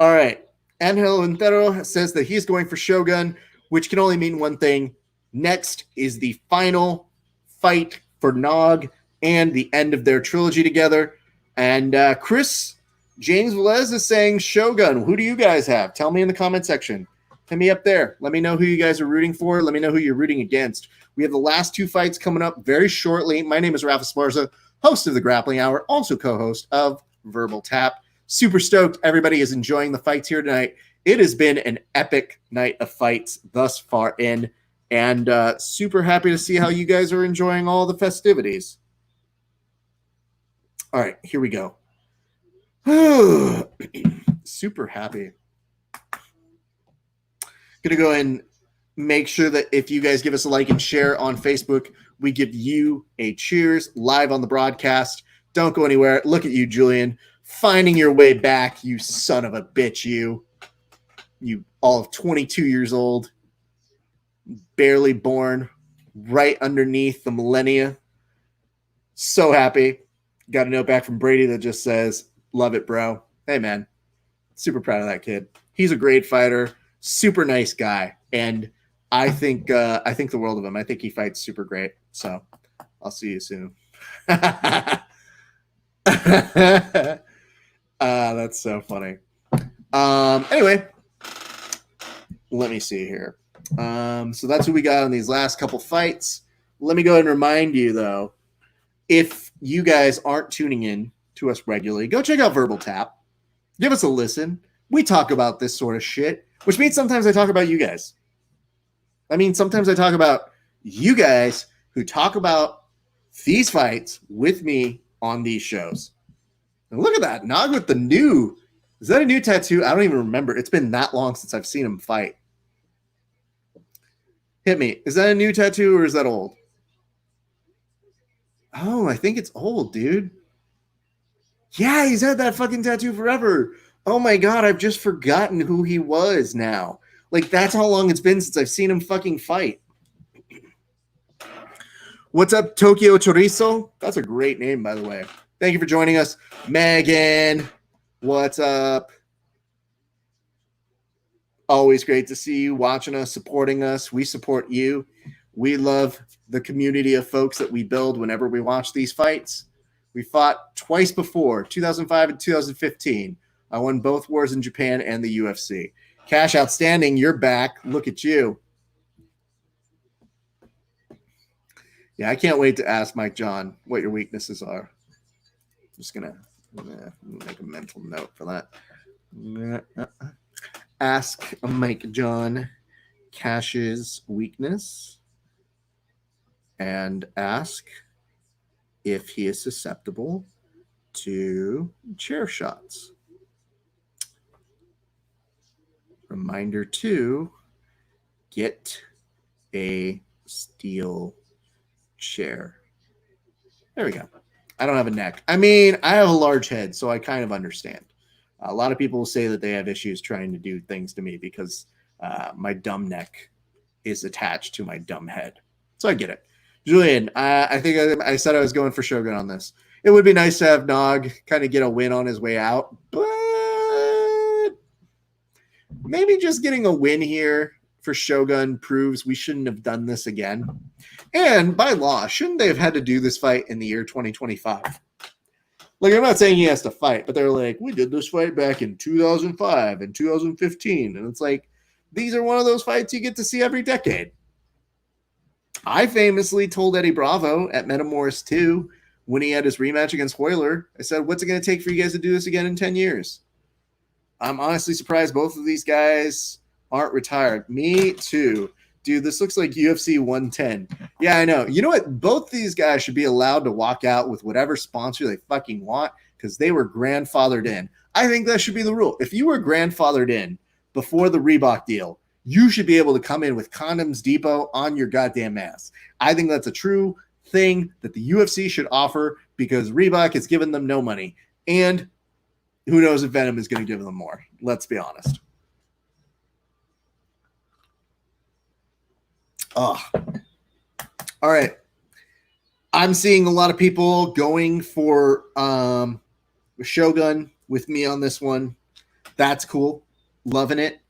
All right. Angel Entero says that he's going for Shogun, which can only mean one thing. Next is the final fight for Nog and the end of their trilogy together. And Chris James Velez is saying Shogun. Who do you guys have? Tell me in the comment section. Hit me up there. Let me know who you guys are rooting for. Let me know who you're rooting against. We have the last 2 fights coming up very shortly. My name is Ralph Esparza, host of the Grappling Hour, also co-host of Verbal Tap. Super stoked everybody is enjoying the fights here tonight. It has been an epic night of fights thus far in, and super happy to see how you guys are enjoying all the festivities. All right, here we go. Super happy. Gonna go and make sure that if you guys give us a like and share on Facebook, we give you a cheers live on the broadcast. Don't go anywhere. Look at you, Julian, finding your way back, you son of a bitch, you all of 22 years old, barely born, right underneath the millennia. So happy. Got a note back from Brady that just says, love it, bro. Hey, man. Super proud of that kid. He's a great fighter, super nice guy, and I think the world of him. I think he fights super great. So I'll see you soon. That's so funny. Anyway, let me see here. So that's what we got on these last couple fights. Let me go ahead and remind you, though, if you guys aren't tuning in to us regularly, go check out Verbal Tap. Give us a listen. We talk about this sort of shit, which means sometimes I talk about you guys. I mean, sometimes I talk about you guys who talk about these fights with me on these shows. And look at that. Nog with the new. Is that a new tattoo? I don't even remember. It's been that long since I've seen him fight. Hit me. Is that a new tattoo or is that old? Oh, I think it's old, dude. Yeah, he's had that fucking tattoo forever. Oh my God, I've just forgotten who he was now. Like, that's how long it's been since I've seen him fucking fight. What's up, Tokyo Chorizo? That's a great name, by the way. Thank you for joining us. Megan, what's up? Always great to see you watching us, supporting us. We support you. We love the community of folks that we build whenever we watch these fights. We fought twice before, 2005 and 2015. I won both wars in Japan and the UFC. Cash Outstanding, you're back. Look at you. Yeah, I can't wait to ask Mike John what your weaknesses are. I'm just going to make a mental note for that. Ask Mike John Cash's weakness and ask if he is susceptible to chair shots. Reminder 2, get a steel chair. There we go. I don't have a neck. I mean, I have a large head, so I kind of understand. A lot of people say that they have issues trying to do things to me because my dumb neck is attached to my dumb head. So I get it. Julian, I think I said I was going for Shogun on this. It would be nice to have Nog kind of get a win on his way out, but maybe just getting a win here for Shogun proves we shouldn't have done this again. And by law, shouldn't they have had to do this fight in the year 2025? Like, I'm not saying he has to fight, but they're like, we did this fight back in 2005 and 2015. And it's like, these are one of those fights you get to see every decade. I famously told Eddie Bravo at Metamoris 2 when he had his rematch against Hoyler, I said, what's it going to take for you guys to do this again in 10 years? I'm honestly surprised both of these guys aren't retired. Me too. Dude, this looks like UFC 110. Yeah, I know. You know what? Both these guys should be allowed to walk out with whatever sponsor they fucking want because they were grandfathered in. I think that should be the rule. If you were grandfathered in before the Reebok deal, you should be able to come in with Condoms Depot on your goddamn ass. I think that's a true thing that the UFC should offer because Reebok has given them no money. And who knows if Venom is going to give them more. Let's be honest. Oh, all right. I'm seeing a lot of people going for Shogun with me on this one. That's cool. Loving it.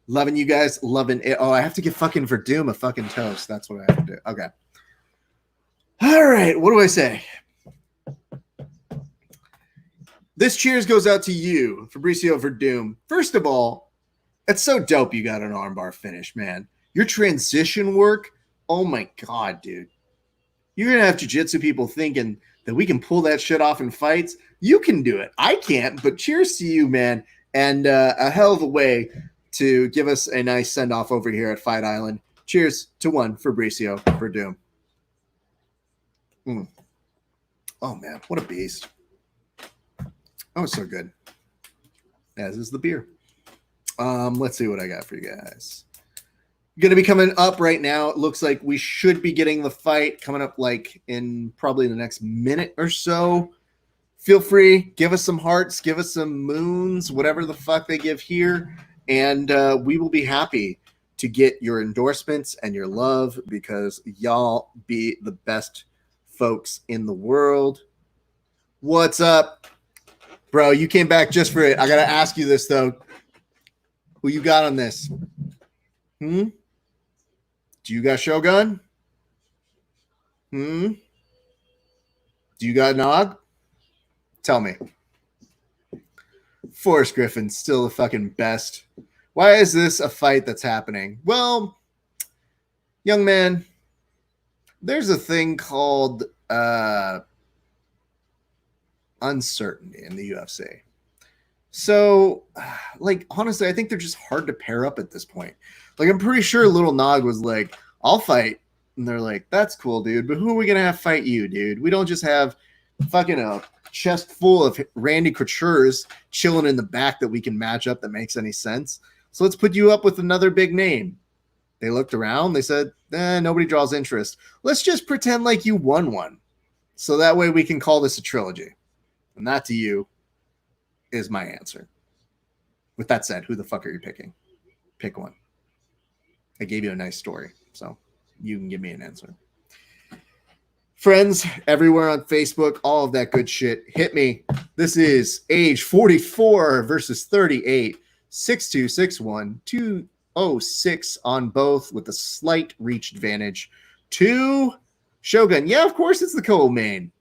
Loving you guys. Loving it. Oh, I have to get fucking Verdum a fucking toast. That's what I have to do. Okay. All right. What do I say? This cheers goes out to you, Fabricio Verdum. First of all, it's so dope you got an armbar finish, man. Your transition work, oh my God, dude. You're going to have jiu-jitsu people thinking that we can pull that shit off in fights. You can do it. I can't, but cheers to you, man. And a hell of a way to give us a nice send-off over here at Fight Island. Cheers to one Fabricio Verdum. Oh, man, what a beast. Oh, so good. As is the beer. Let's see what I got for you guys. Going to be coming up right now. It looks like we should be getting the fight coming up like in probably the next minute or so. Feel free, give us some hearts, give us some moons, whatever the fuck they give here. And we will be happy to get your endorsements and your love because y'all be the best folks in the world. What's up? Bro, you came back just for it. I got to ask you this, though. Who you got on this? Do you got Shogun? Do you got Nog? Tell me. Forrest Griffin's still the fucking best. Why is this a fight that's happening? Well, young man, there's a thing called uncertainty in the UFC. So, like, honestly, I think they're just hard to pair up at this point. Like, I'm pretty sure Little Nog was like, I'll fight. And they're like, that's cool, dude. But who are we going to have fight you, dude? We don't just have fucking a chest full of Randy Couture's chilling in the back that we can match up that makes any sense. So let's put you up with another big name. They looked around. They said, nobody draws interest. Let's just pretend like you won one. So that way we can call this a trilogy. And that to you is my answer. With that said, who the fuck are you picking? Pick one. I gave you a nice story, so you can give me an answer. Friends everywhere on Facebook, all of that good shit, hit me. This is age 44 versus 38, 6261, 206 on both with a slight reach advantage to Shogun. Yeah, of course it's the co-main.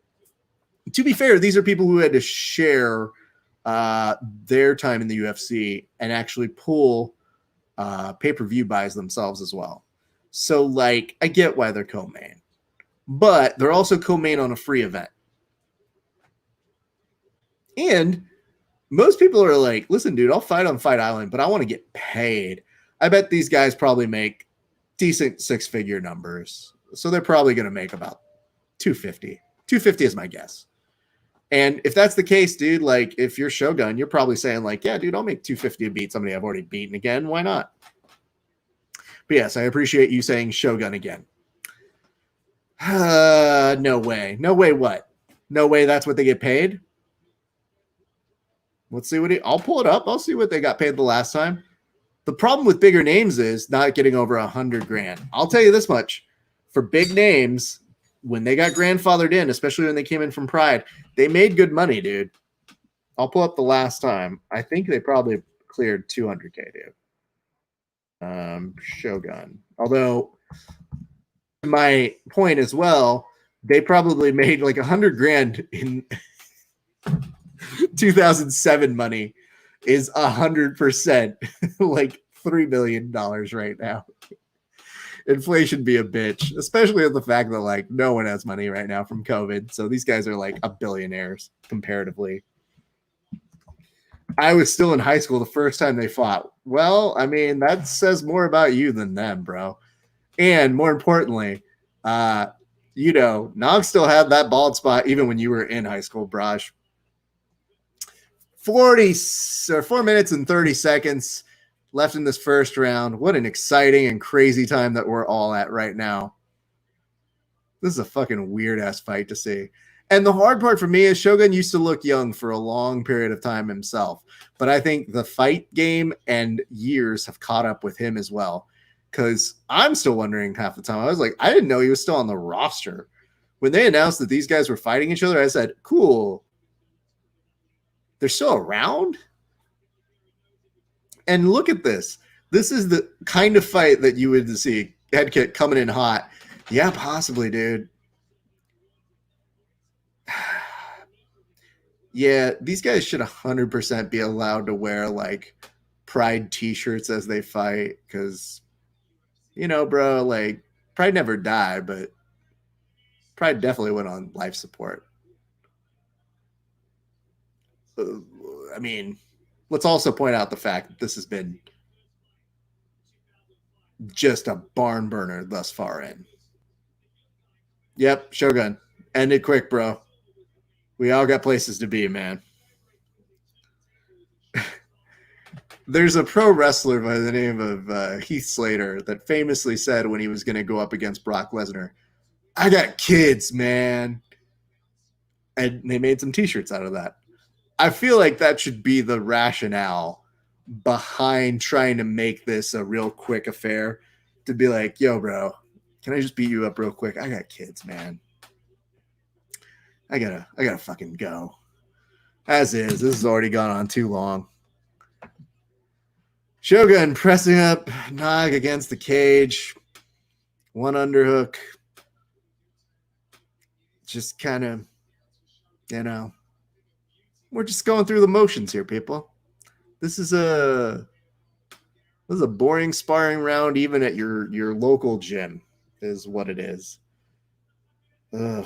To be fair, these are people who had to share their time in the UFC and actually pull pay-per-view buys themselves as well. So, like, I get why they're co-main. But they're also co-main on a free event. And most people are like, listen, dude, I'll fight on Fight Island, but I want to get paid. I bet these guys probably make decent six-figure numbers. So they're probably going to make about $250. $250 is my guess. And if that's the case, dude, like if you're Shogun, you're probably saying like, yeah, dude, I'll make $250 to beat somebody I've already beaten again. Why not? But yes, I appreciate you saying Shogun again. No way. No way what? No way that's what they get paid? Let's see what I'll pull it up. I'll see what they got paid the last time. The problem with bigger names is not getting over $100,000. I'll tell you this much. For big names, when they got grandfathered in, especially when they came in from Pride, they made good money, dude. I'll pull up the last time. I think they probably cleared $200K, dude. Shogun. Although, my point as well, they probably made like $100,000 in 2007 money is 100% like $3 million right now. Inflation be a bitch, especially with the fact that like no one has money right now from COVID. So these guys are like billionaires comparatively. I was still in high school the first time they fought. Well, I mean, that says more about you than them, bro. And more importantly, Nog still had that bald spot even when you were in high school, Braj. 4 minutes and 30 seconds left in this first round. What an exciting and crazy time that we're all at right now. This is a fucking weird ass fight to see. And the hard part for me is Shogun used to look young for a long period of time himself. But I think the fight game and years have caught up with him as well. Because I'm still wondering half the time. I was like, I didn't know he was still on the roster. When they announced that these guys were fighting each other, I said, cool. They're still around? And look at this. This is the kind of fight that you would see. Head kick coming in hot. Yeah, possibly, dude. Yeah, these guys should 100% be allowed to wear like Pride t-shirts as they fight because, bro, like Pride never died, but Pride definitely went on life support. I mean, let's also point out the fact that this has been just a barn burner thus far in. Yep, Shogun. End it quick, bro. We all got places to be, man. There's a pro wrestler by the name of Heath Slater that famously said when he was going to go up against Brock Lesnar, I got kids, man. And they made some t-shirts out of that. I feel like that should be the rationale behind trying to make this a real quick affair, to be like, yo, bro, can I just beat you up real quick? I got kids, man. I gotta fucking go. As is, this has already gone on too long. Shogun pressing up Nog against the cage. One underhook. Just kind of, we're just going through the motions here, people. This is a boring sparring round, even at your local gym, is what it is. Ugh.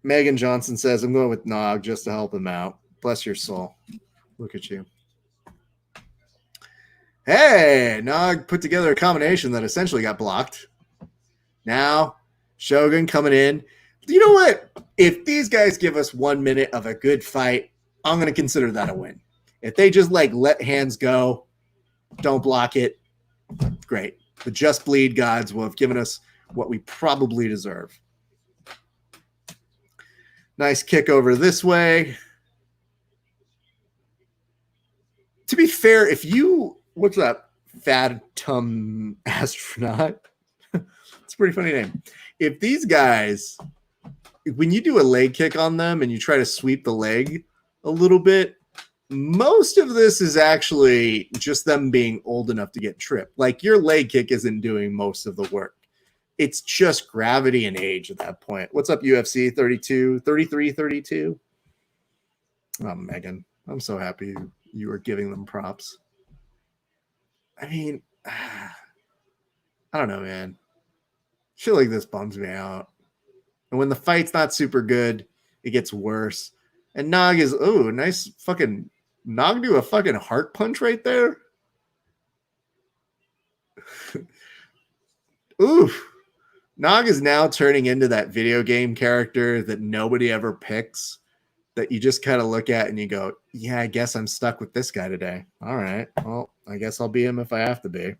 Megan Johnson says, I'm going with Nog just to help him out. Bless your soul. Look at you. Hey, Nog put together a combination that essentially got blocked. Now, Shogun coming in. You know what? If these guys give us 1 minute of a good fight, I'm going to consider that a win. If they just let hands go, don't block it, great. The Just Bleed gods will have given us what we probably deserve. Nice kick over this way. To be fair, if you, what's that, Phantom Astronaut? It's a pretty funny name. If these guys, when you do a leg kick on them and you try to sweep the leg a little bit, most of this is actually just them being old enough to get tripped. Like your leg kick isn't doing most of the work. It's just gravity and age at that point. What's up, UFC 33, 32? Oh, Megan, I'm so happy you were giving them props. I mean, I don't know, man. Shit like this bums me out. And when the fight's not super good, it gets worse. And Nog is, nice fucking, Nog do a fucking heart punch right there. Oof. Nog is now turning into that video game character that nobody ever picks, that you just kind of look at and you go, yeah, I guess I'm stuck with this guy today. All right. Well, I guess I'll be him if I have to be.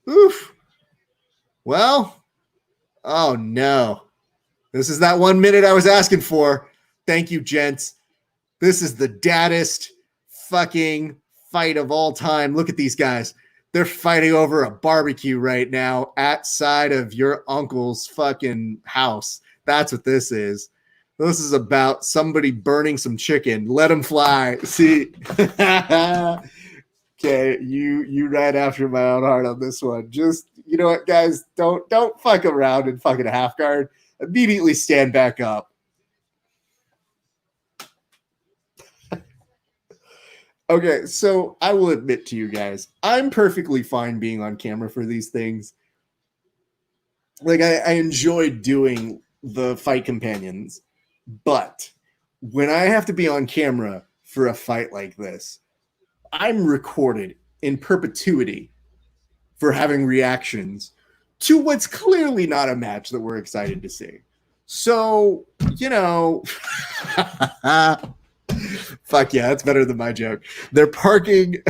Oof. Well, oh no. This is that 1 minute I was asking for. Thank you, gents. This is the daddest fucking fight of all time. Look at these guys. They're fighting over a barbecue right now outside of your uncle's fucking house. That's what this is. This is about somebody burning some chicken. Let them fly. See? Okay, you right after my own heart on this one. Just, you know what, guys? Don't fuck around and fucking half guard. Immediately stand back up. Okay, so I will admit to you guys, I'm perfectly fine being on camera for these things. Like, I enjoy doing the fight companions, but when I have to be on camera for a fight like this, I'm recorded in perpetuity for having reactions to what's clearly not a match that we're excited to see. So, you know, fuck yeah, that's better than my joke. They're parking,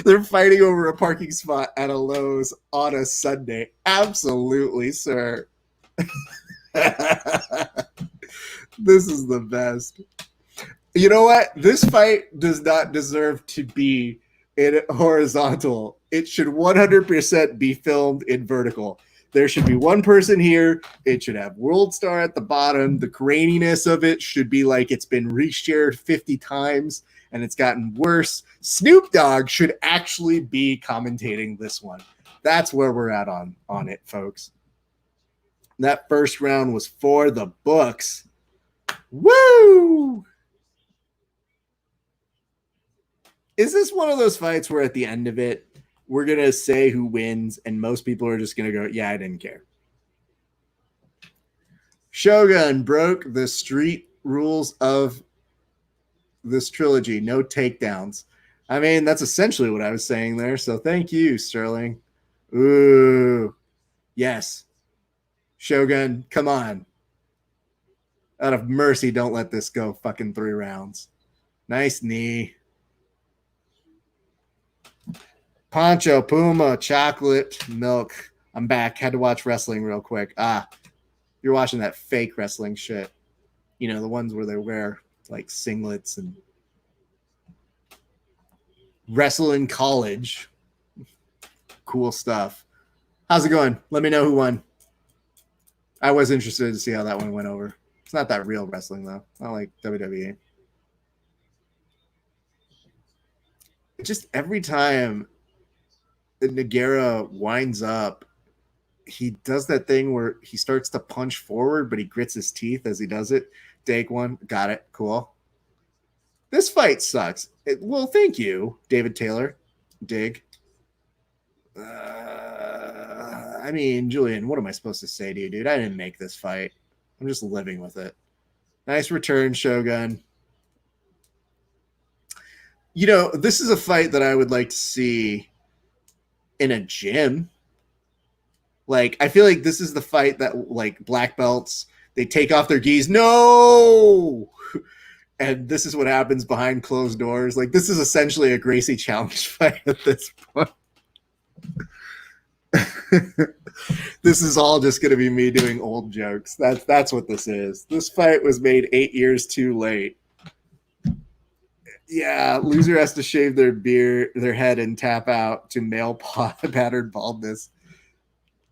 they're fighting over a parking spot at a Lowe's on a Sunday. Absolutely, sir. This is the best. You know what? This fight does not deserve to be in horizontal. It should 100% be filmed in vertical. There should be one person here. It should have World Star at the bottom. The graininess of it should be like it's been reshared 50 times and it's gotten worse. Snoop Dogg should actually be commentating this one. That's where we're at on it, folks. That first round was for the books. Woo! Is this one of those fights where at the end of it, we're going to say who wins, and most people are just going to go, yeah, I didn't care. Shogun broke the street rules of this trilogy. No takedowns. I mean, that's essentially what I was saying there, so thank you, Sterling. Ooh. Yes. Shogun, come on. Out of mercy, don't let this go fucking 3 rounds. Nice knee. Poncho, Puma, chocolate, milk. I'm back. Had to watch wrestling real quick. You're watching that fake wrestling shit. You know, the ones where they wear like singlets and wrestle in college. Cool stuff. How's it going? Let me know who won. I was interested to see how that one went over. It's not that real wrestling, though. Not like WWE. Just every time Nogueira winds up, he does that thing where he starts to punch forward, but he grits his teeth as he does it. Take one. Got it. Cool. This fight sucks. Well, thank you, David Taylor. Dig. I mean, Julian, what am I supposed to say to you, dude? I didn't make this fight. I'm just living with it. Nice return, Shogun. You know, this is a fight that I would like to see in a gym. Like, I feel like this is the fight that, like, black belts, they take off their gis. No! And this is what happens behind closed doors. Like, this is essentially a Gracie challenge fight at this point. This is all just going to be me doing old jokes. That's what this is. This fight was made 8 years too late. Yeah, loser has to shave their head and tap out to male pattern baldness.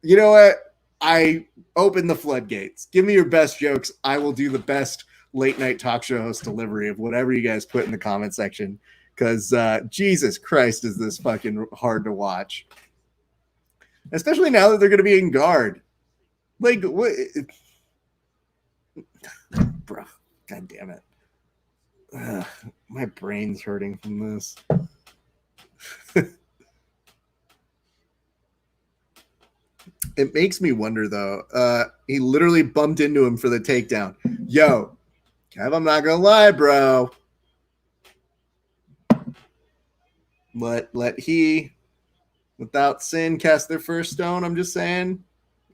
You know what? I open the floodgates. Give me your best jokes. I will do the best late night talk show host delivery of whatever you guys put in the comment section. Because Jesus Christ, is this fucking hard to watch. Especially now that they're going to be in guard. Like, what? Bro, God damn it. My brain's hurting from this. It makes me wonder, though. He literally bumped into him for the takedown. Yo, Kev, I'm not going to lie, bro. Let he, without sin, cast their first stone. I'm just saying.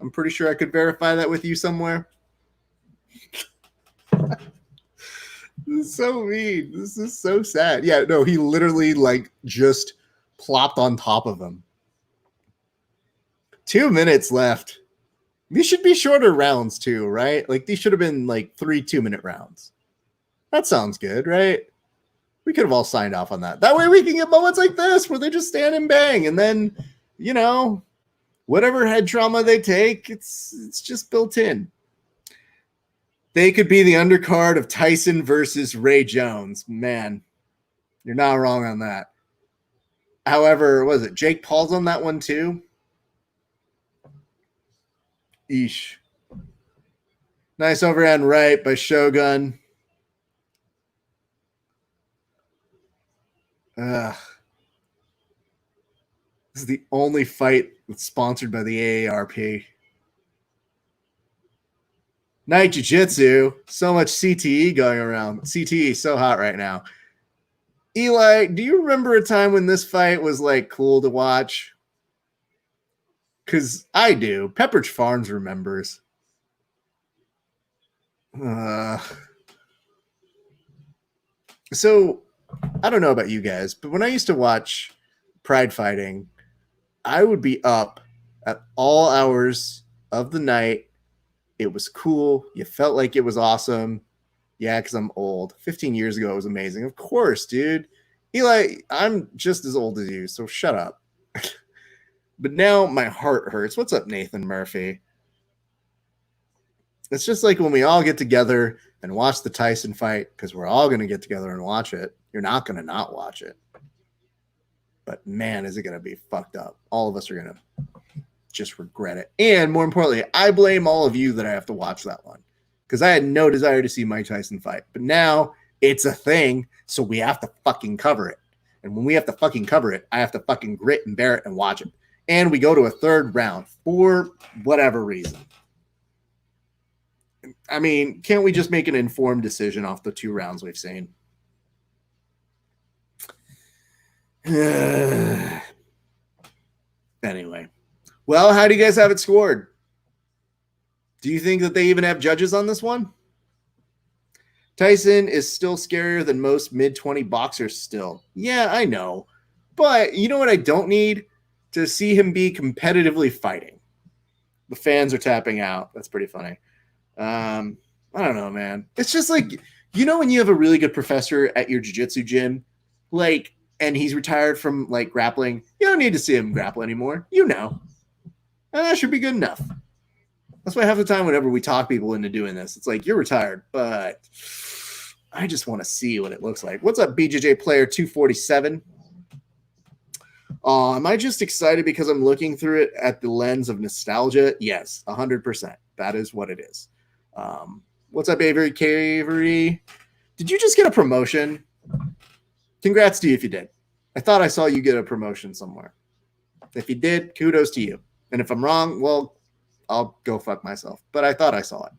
I'm pretty sure I could verify that with you somewhere. This is so mean. This is so sad. Yeah, no, he literally like just plopped on top of him. 2 minutes left. These should be shorter rounds too, right? Like these should have been like 3 2-minute rounds. That sounds good, right? We could have all signed off on that. That way we can get moments like this where they just stand and bang. And then, you know, whatever head trauma they take, it's just built in. They could be the undercard of Tyson versus Ray Jones. Man, you're not wrong on that. However, was it Jake Paul's on that one too? Eesh. Nice overhand right by Shogun. This is the only fight that's sponsored by the AARP. Night Jiu-Jitsu. So much CTE going around. CTE so hot right now. Eli, do you remember a time when this fight was like cool to watch? Because I do. Pepperidge Farms remembers. So I don't know about you guys, but when I used to watch Pride Fighting, I would be up at all hours of the night. It was cool. You felt like it was awesome. Yeah, because I'm old. 15 years ago, it was amazing. Of course, dude. Eli, I'm just as old as you, so shut up. But now my heart hurts. What's up, Nathan Murphy? It's just like when we all get together and watch the Tyson fight, because we're all going to get together and watch it. You're not going to not watch it. But man, is it going to be fucked up. All of us are going to just regret it. And more importantly, I blame all of you that I have to watch that one, because I had no desire to see Mike Tyson fight. But now it's a thing, so we have to fucking cover it. And when we have to fucking cover it, I have to fucking grit and bear it and watch it. And we go to a third round for whatever reason. I mean, can't we just make an informed decision off the 2 rounds we've seen? Anyway. Well, how do you guys have it scored? Do you think that they even have judges on this one? Tyson is still scarier than most mid-20 boxers still. Yeah, I know. But you know what I don't need? To see him be competitively fighting. The fans are tapping out. That's pretty funny. I don't know, man. It's just like, you know, when you have a really good professor at your jiu-jitsu gym, like, and he's retired from like grappling, you don't need to see him grapple anymore. You know. And that should be good enough. That's why half the time whenever we talk people into doing this, it's like, you're retired, but I just want to see what it looks like. What's up, BJJ Player 247? Am I just excited because I'm looking through it at the lens of nostalgia? Yes, 100%. That is what it is. What's up, Avery Cavery? Did you just get a promotion? Congrats to you if you did. I thought I saw you get a promotion somewhere. If you did, kudos to you. And if I'm wrong, well, I'll go fuck myself. But I thought I saw it.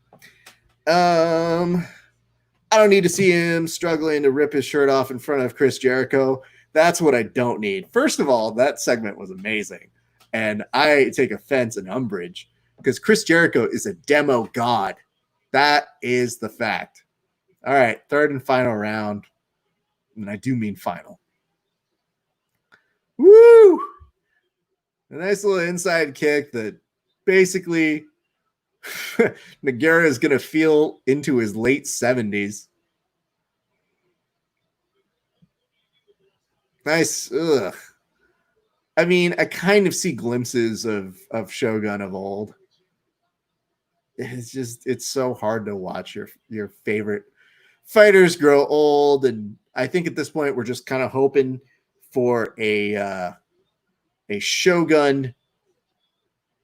I don't need to see him struggling to rip his shirt off in front of Chris Jericho. That's what I don't need. First of all, that segment was amazing. And I take offense and umbrage because Chris Jericho is a demo god. That is the fact. All right, third and final round. And I do mean final. Woo! A nice little inside kick that basically Nogueira is going to feel into his late 70s. Nice. Ugh. I mean, I kind of see glimpses of Shogun of old. It's so hard to watch your favorite fighters grow old. And I think at this point, we're just kind of hoping for a Shogun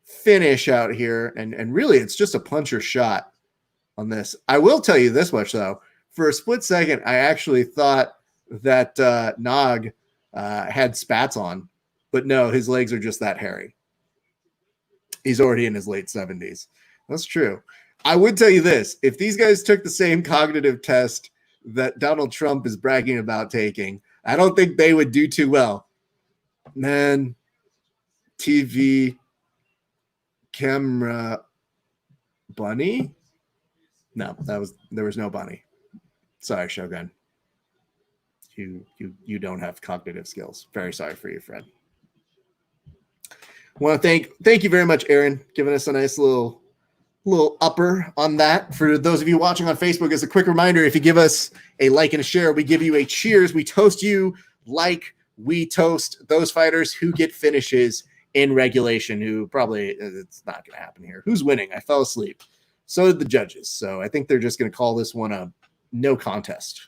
finish out here. And really, it's just a puncher shot on this. I will tell you this much, though. For a split second, I actually thought that Nog had spats on. But no, his legs are just that hairy. He's already in his late 70s. That's true. I would tell you this. If these guys took the same cognitive test that Donald Trump is bragging about taking, I don't think they would do too well. Man, TV, camera, bunny? No, there was no bunny. Sorry, Shogun. You don't have cognitive skills. Very sorry for you, Fred. Want to thank you very much, Aaron, giving us a nice little upper on that. For those of you watching on Facebook, as a quick reminder, if you give us a like and a share, we give you a cheers. We toast you like we toast those fighters who get finishes in regulation, who probably, it's not going to happen here. Who's winning? I fell asleep. So did the judges. So I think they're just going to call this one a no contest.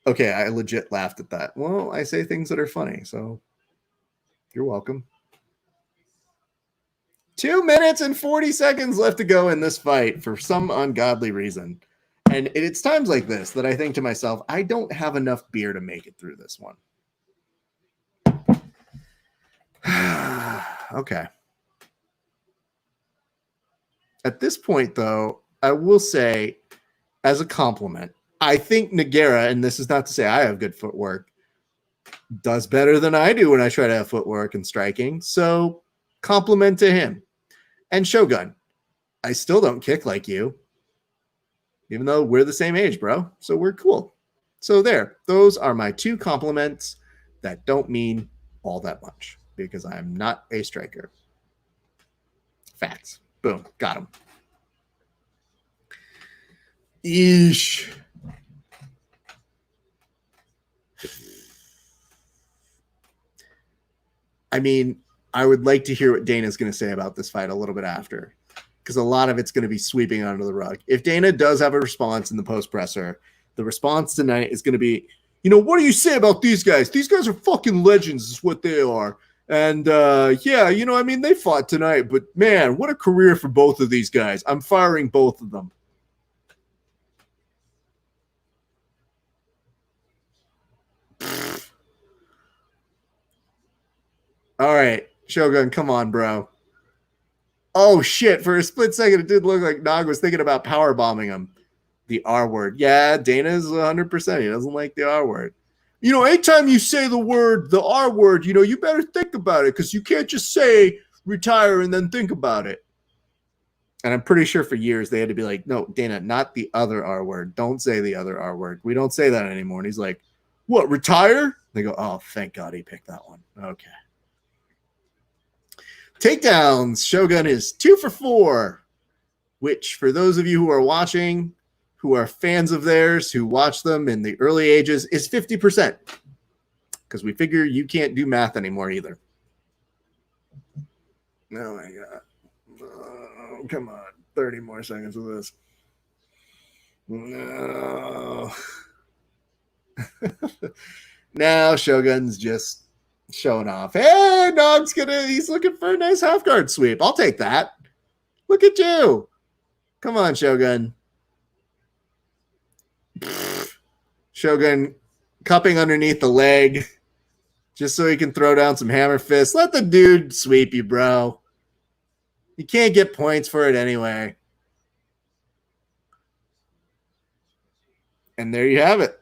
Okay, I legit laughed at that. Well, I say things that are funny, so you're welcome. 2 minutes and 40 seconds left to go in this fight for some ungodly reason. And it's times like this that I think to myself, I don't have enough beer to make it through this one. Okay. At this point, though, I will say, as a compliment, I think Nogueira, and this is not to say I have good footwork, does better than I do when I try to have footwork and striking. So compliment to him. And Shogun, I still don't kick like you, even though we're the same age, bro. So we're cool. So there, those are my 2 compliments that don't mean all that much because I'm not a striker. Facts. Boom. Got him. Eesh. I mean, I would like to hear what Dana's going to say about this fight a little bit after, because a lot of it's going to be sweeping under the rug. If Dana does have a response in the post presser, the response tonight is going to be, what do you say about these guys? These guys are fucking legends, is what they are. And yeah, they fought tonight, but man, what a career for both of these guys. I'm firing both of them. All right, Shogun, come on, bro. Oh, shit. For a split second, it did look like Nog was thinking about power bombing him. The R word. Yeah, Dana's 100%. He doesn't like the R word. Anytime you say the R word, you better think about it because you can't just say retire and then think about it. And I'm pretty sure for years they had to be like, no, Dana, not the other R word. Don't say the other R word. We don't say that anymore. And he's like, what, retire? They go, oh, thank God he picked that one. Okay. Takedowns. Shogun is 2 for 4, which for those of you who are watching, who are fans of theirs, who watch them in the early ages, is 50%. Because we figure you can't do math anymore either. Oh my God. Oh, come on. 30 more seconds of this. No. Now Shogun's just showing off. Hey, Nog's he's looking for a nice half guard sweep. I'll take that. Look at you. Come on, Shogun. Shogun cupping underneath the leg just so he can throw down some hammer fists. Let the dude sweep you, bro. You can't get points for it anyway. And there you have it.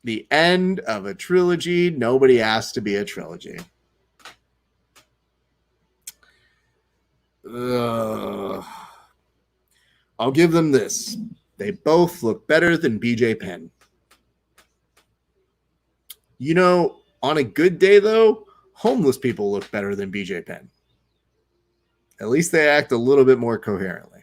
The end of a trilogy. Nobody asked to be a trilogy. I'll give them this. They both look better than BJ Penn. On a good day, though, homeless people look better than BJ Penn. At least they act a little bit more coherently.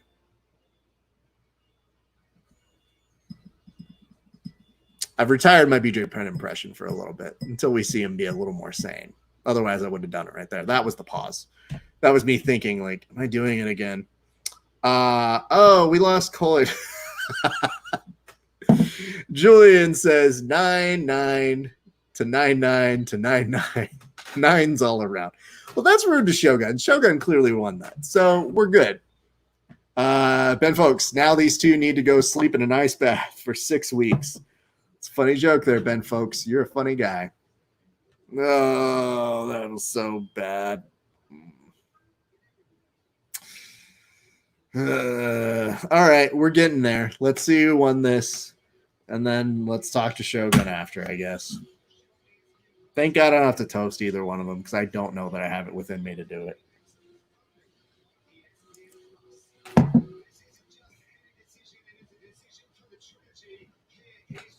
I've retired my BJ Penn impression for a little bit until we see him be a little more sane. Otherwise, I would have done it right there. That was the pause. That was me thinking, like, am I doing it again? We lost Coley. Julian says 9-9 to 9-9 to 9-9. Nines all around. Well, that's rude to Shogun. Shogun clearly won that. So we're good. Ben Folks, now these two need to go sleep in an ice bath for 6 weeks. It's a funny joke there, Ben Folks. You're a funny guy. Oh, that was so bad. All right, we're getting there. Let's see who won this. And then let's talk to Shogun after, I guess. Thank God I don't have to toast either one of them because I don't know that I have it within me to do it.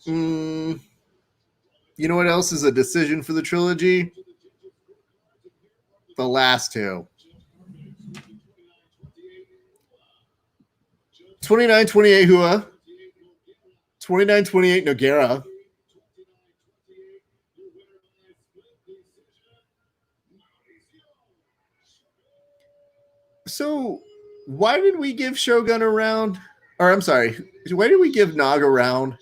You know what else is a decision for the trilogy? The last two. 29-28 Hua. 29-28 Nogueira. So why did we give Shogun a round? Or I'm sorry, why did we give Nog a round?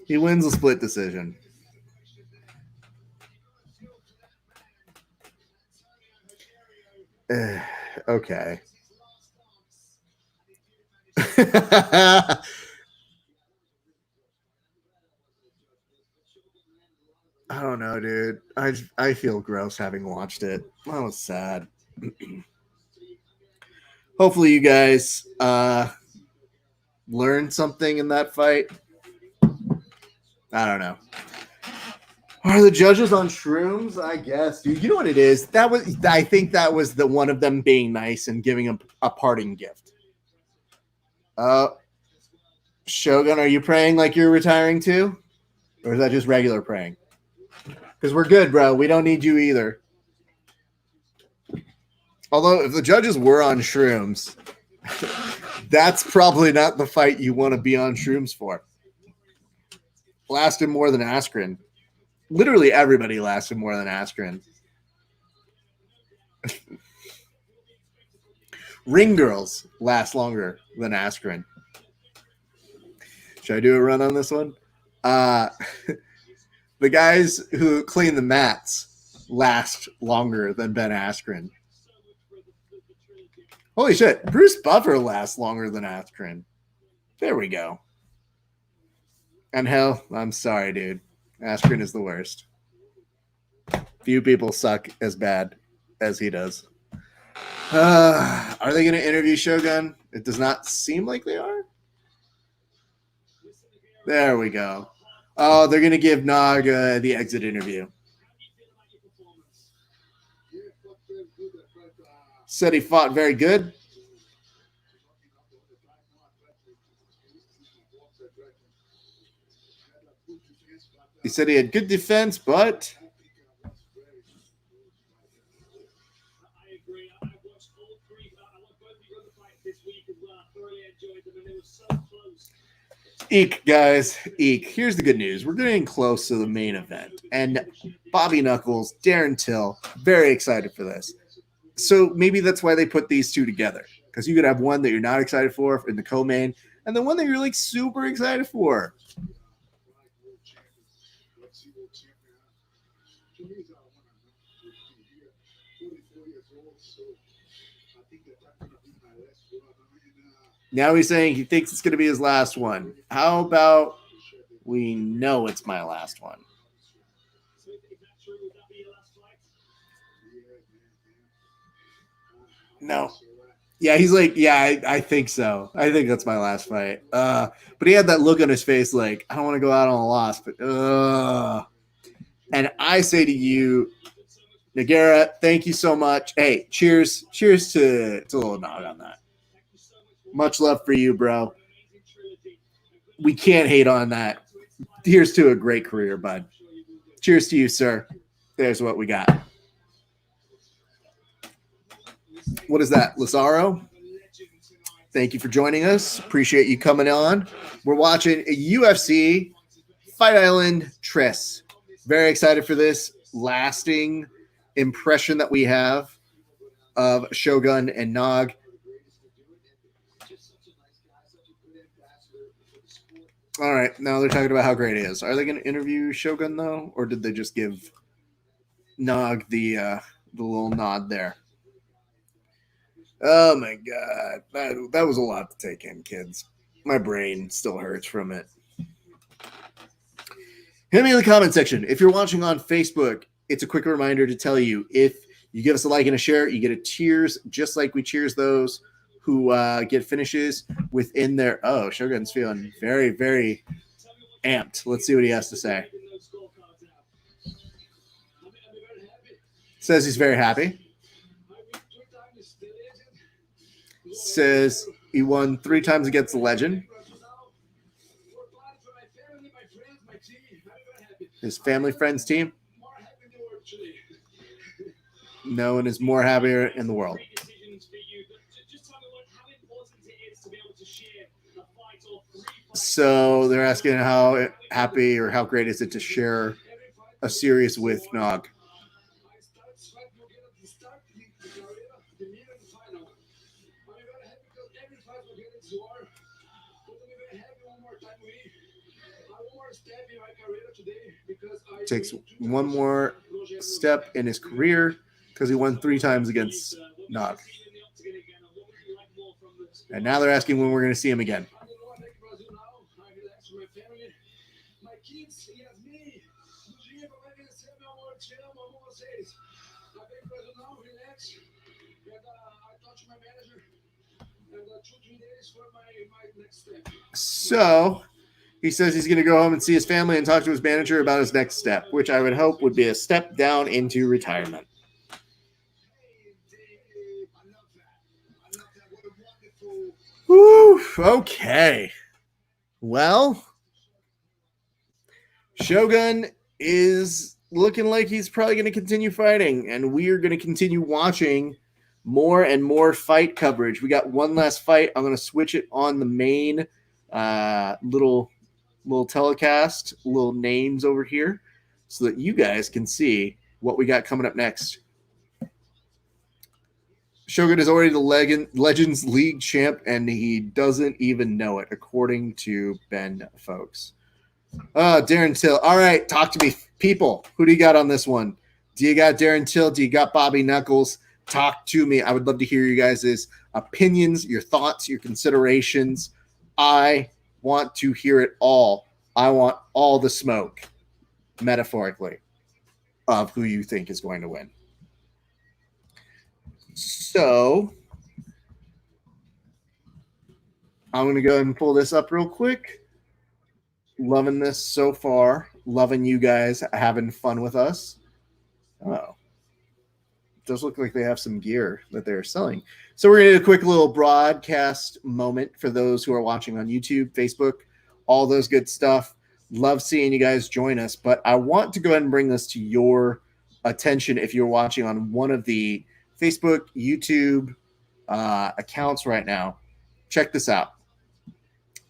He wins a split decision. Okay. I don't know, dude. I feel gross having watched it. That was sad. Hopefully you guys learned something in that fight. I don't know. Are the judges on shrooms? I guess, dude. You know what it is? I think that was the one of them being nice and giving him a parting gift. Shogun, are you praying like you're retiring too? Or is that just regular praying? Because we're good, bro. We don't need you either. Although, if the judges were on shrooms, that's probably not the fight you want to be on shrooms for. Lasted more than aspirin. Literally everybody lasted more than aspirin. Ring girls last longer than aspirin. Should I do a run on this one? The guys who clean the mats last longer than Ben Askren. Holy shit. Bruce Buffer lasts longer than Askren. There we go. And hell, I'm sorry, dude. Askren is the worst. Few people suck as bad as he does. Are they going to interview Shogun? It does not seem like they are. There we go. Oh, they're going to give Nog the exit interview. Said he fought very good. He said he had good defense, but eek, guys, eek. Here's the good news. We're getting close to the main event. And Bobby Knuckles, Darren Till, very excited for this. So maybe that's why they put these two together. Because you could have one that you're not excited for in the co-main, and the one that you're like super excited for. Now he's saying he thinks it's going to be his last one. How about we know it's my last one? No. Yeah, he's like, yeah, I think so. I think that's my last fight. But he had that look on his face like, I don't want to go out on a loss, but and I say to you, Nagara, thank you so much. Hey, cheers to little Nog on that. Much love for you, bro. We can't hate on that. Here's to a great career, bud. Cheers to you, sir. There's what we got. What is that, Lazaro? Thank you for joining us. Appreciate you coming on. We're watching a UFC Fight Island Triss. Very excited for this lasting impression that we have of Shogun and Nog. All right, now they're talking about how great it is. Are they going to interview Shogun, though? Or did they just give Nog the little nod there? Oh, my God. That was a lot to take in, kids. My brain still hurts from it. Hit me in the comment section. If you're watching on Facebook, it's a quick reminder to tell you, if you give us a like and a share, you get a cheers, just like we cheers those who get finishes within their... Oh, Shogun's feeling very, very amped. Let's see what he has to say. Says he's very happy. Says he won 3 times against the legend. His family, friends, team. No one is more happier in the world. So they're asking how happy or how great is it to share a series with Nog. Takes one more step in his career because he won 3 times against Nog. And now they're asking when we're going to see him again. So He says he's going to go home and see his family and talk to his manager about his next step, which I would hope would be a step down into retirement. Whew, okay. Well, Shogun is looking like he's probably going to continue fighting, and we are going to continue watching more and more fight coverage. We got one last fight. I'm going to switch it on the main little telecast, little names over here, so that you guys can see what we got coming up next. Shogun is already the Legends League champ, and he doesn't even know it, according to Ben, folks. Darren Till. All right, talk to me, people. Who do you got on this one? Do you got Darren Till? Do you got Bobby Knuckles? Talk to me. I would love to hear you guys' opinions, your thoughts, your considerations. I want to hear it all. I want all the smoke, metaphorically, of who you think is going to win. So I'm going to go ahead and pull this up real quick. Loving this so far. Loving you guys having fun with us. Oh, it does look like they have some gear that they're selling. So we're going to do a quick little broadcast moment for those who are watching on YouTube, Facebook, all those good stuff. Love seeing you guys join us, but I want to go ahead and bring this to your attention if you're watching on one of the Facebook, YouTube accounts right now. Check this out.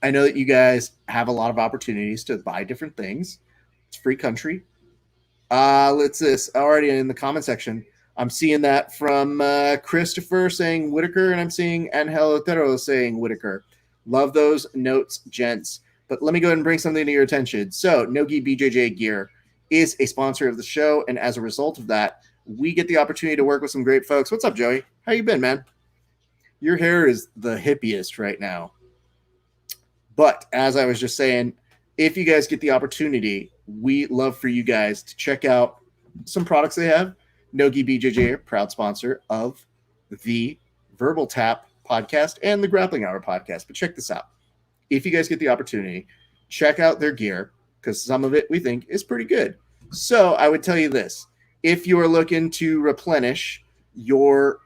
I know that you guys have a lot of opportunities to buy different things. It's free country. Let's this already in the comment section. I'm seeing that from Christopher saying Whitaker, and I'm seeing Angel Otero saying Whitaker. Love those notes, gents. But let me go ahead and bring something to your attention. So Nogi BJJ Gear is a sponsor of the show, and as a result of that, we get the opportunity to work with some great folks. What's up, Joey? How you been, man? Your hair is the hippiest right now. But as I was just saying, if you guys get the opportunity, we love for you guys to check out some products they have. Nogi BJJ, proud sponsor of the Verbal Tap podcast and the Grappling Hour podcast. But check this out. If you guys get the opportunity, check out their gear, because some of it we think is pretty good. So I would tell you this. If you are looking to replenish your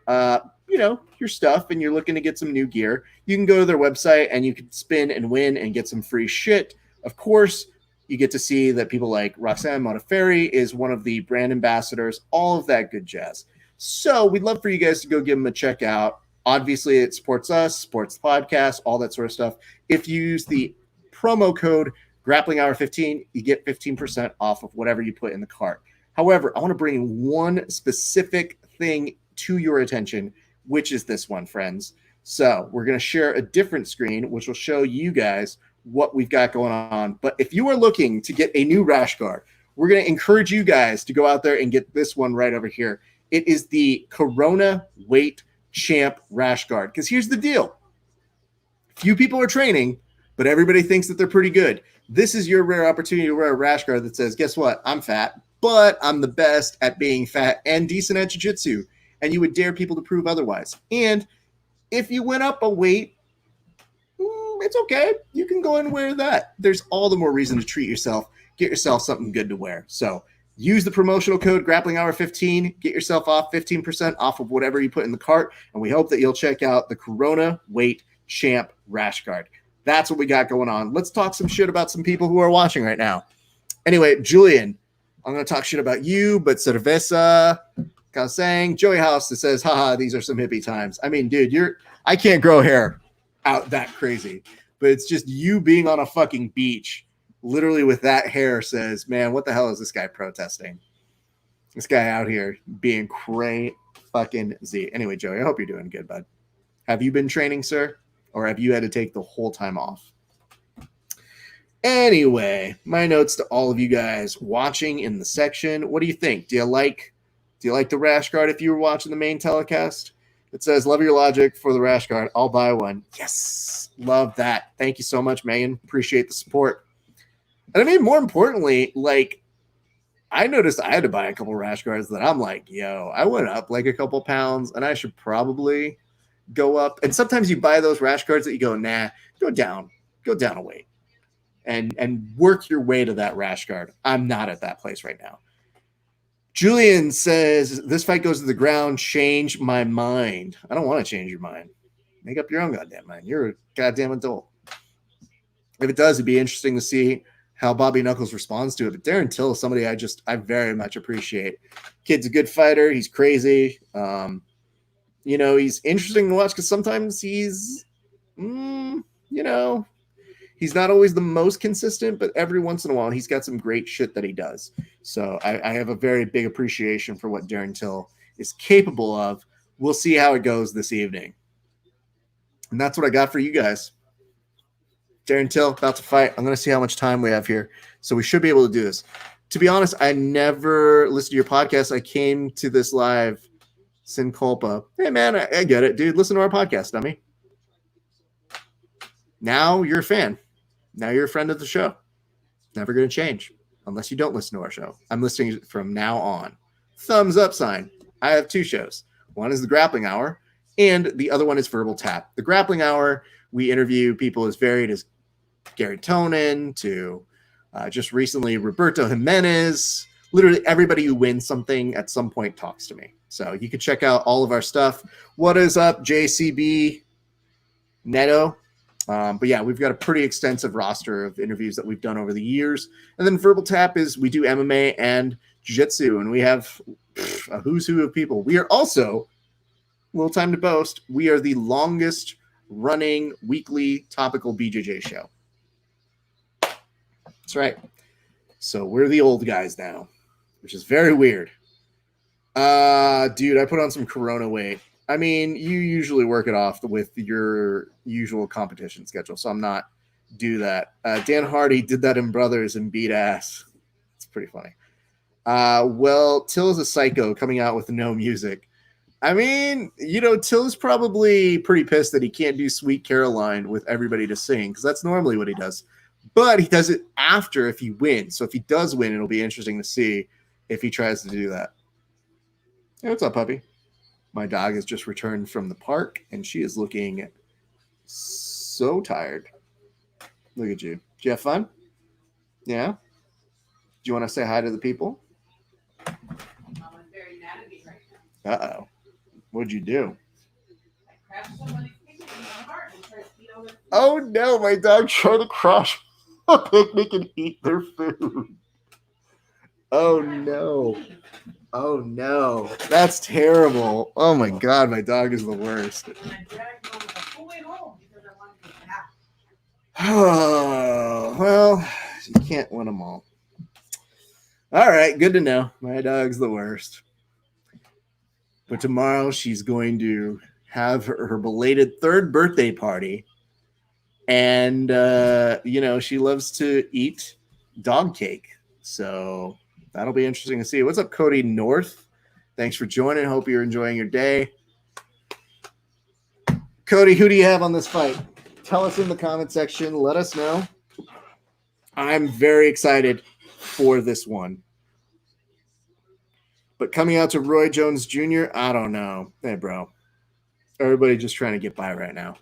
your stuff and you're looking to get some new gear, you can go to their website and you can spin and win and get some free shit. Of course, you get to see that people like Roxanne Modafferi is one of the brand ambassadors, all of that good jazz. So we'd love for you guys to go give them a check out. Obviously, it supports us, supports the podcast, all that sort of stuff. If you use the promo code GRAPPLINGHOUR15, you get 15% off of whatever you put in the cart. However, I want to bring one specific thing to your attention, which is this one, friends. So we're going to share a different screen, which will show you guys what we've got going on. But if you are looking to get a new rash guard, we're going to encourage you guys to go out there and get this one right over here. It is the Corona Weight Champ Rash Guard. Because here's the deal. Few people are training, but everybody thinks that they're pretty good. This is your rare opportunity to wear a rash guard that says, guess what? I'm fat, but I'm the best at being fat and decent at jiu-jitsu. And you would dare people to prove otherwise. And if you went up a weight, it's okay. You can go and wear that. There's all the more reason to treat yourself. Get yourself something good to wear. So use the promotional code GRAPPLINGHOUR15. Get yourself off 15% off of whatever you put in the cart. And we hope that you'll check out the Corona Weight Champ Rash Guard. That's what we got going on. Let's talk some shit about some people who are watching right now. Anyway, Julian, I'm going to talk shit about you, but Cerveza, saying Joey House that says, haha, these are some hippie times. I mean, dude, I can't grow hair out that crazy, but it's just you being on a fucking beach, literally with that hair says, man, what the hell is this guy protesting? This guy out here being cray fucking Z. Anyway, Joey, I hope you're doing good, bud. Have you been training, sir? Or have you had to take the whole time off? Anyway, my notes to all of you guys watching in the section. What do you think? Do you like the rash guard if you were watching the main telecast? It says, love your logic for the rash guard. I'll buy one. Yes. Love that. Thank you so much, Megan. Appreciate the support. And I mean, more importantly, like, I noticed I had to buy a couple rash guards that I'm like, yo, I went up like a couple pounds and I should probably go up. And sometimes you buy those rash guards that you go, nah, go down a weight. and work your way to that rash guard. I'm not at that place right now. Julian says, this fight goes to the ground. Change my mind. I don't want to change your mind. Make up your own goddamn mind. You're a goddamn adult. If it does, it'd be interesting to see how Bobby Knuckles responds to it. But Darren Till is somebody I very much appreciate. Kid's a good fighter. He's crazy. He's interesting to watch because sometimes he's, he's not always the most consistent, but every once in a while he's got some great shit that he does. So I have a very big appreciation for what Darren Till is capable of. We'll see how it goes this evening. And that's what I got for you guys. Darren Till, about to fight. I'm going to see how much time we have here. So we should be able to do this. To be honest, I never listened to your podcast. I came to this live sin culpa. Hey, man, I get it, dude. Listen to our podcast, dummy. Now you're a fan. Now you're a friend of the show. Never going to change unless you don't listen to our show. I'm listening from now on. Thumbs up sign. I have 2 shows. One is the Grappling Hour, and the other one is Verbal Tap. The Grappling Hour, we interview people as varied as Gary Tonin to just recently Roberto Jimenez. Literally everybody who wins something at some point talks to me. So you can check out all of our stuff. What is up, JCB Neto? But yeah, we've got a pretty extensive roster of interviews that we've done over the years. And then Verbal Tap is we do MMA and Jiu-Jitsu, and we have a who's who of people. We are also, little time to boast, we are the longest running weekly topical BJJ show. That's right. So we're the old guys now, which is very weird. Dude, I put on some Corona weight. I mean, you usually work it off with your usual competition schedule, so I'm not do that. Dan Hardy did that in Brothers and beat ass. It's pretty funny. Well, Till is a psycho coming out with no music. I mean, Till's probably pretty pissed that he can't do Sweet Caroline with everybody to sing, because that's normally what he does. But he does it after if he wins. So if he does win, it'll be interesting to see if he tries to do that. Hey, what's up, puppy? My dog has just returned from the park, and she is looking so tired. Look at you. Did you have fun? Yeah? Do you want to say hi to the people? I'm very mad at me right now. Uh-oh. What'd you do? I crashed somebody's picnic in my heart and tried to eat all their food. Oh, no. My dog tried to crash a picnic and eat their food. Oh, no. Oh, no. That's terrible. Oh, my God. My dog is the worst. And I dragged him on the whole way home because I wanted to get back. Oh, well, you can't win them all. All right. Good to know. My dog's the worst. But tomorrow she's going to have her belated 3rd birthday party. And, she loves to eat dog cake. So that'll be interesting to see. What's up, Cody North? Thanks for joining. Hope you're enjoying your day. Cody, who do you have on this fight? Tell us in the comment section. Let us know. I'm very excited for this one. But coming out to Roy Jones Jr., I don't know. Hey, bro. Everybody just trying to get by right now.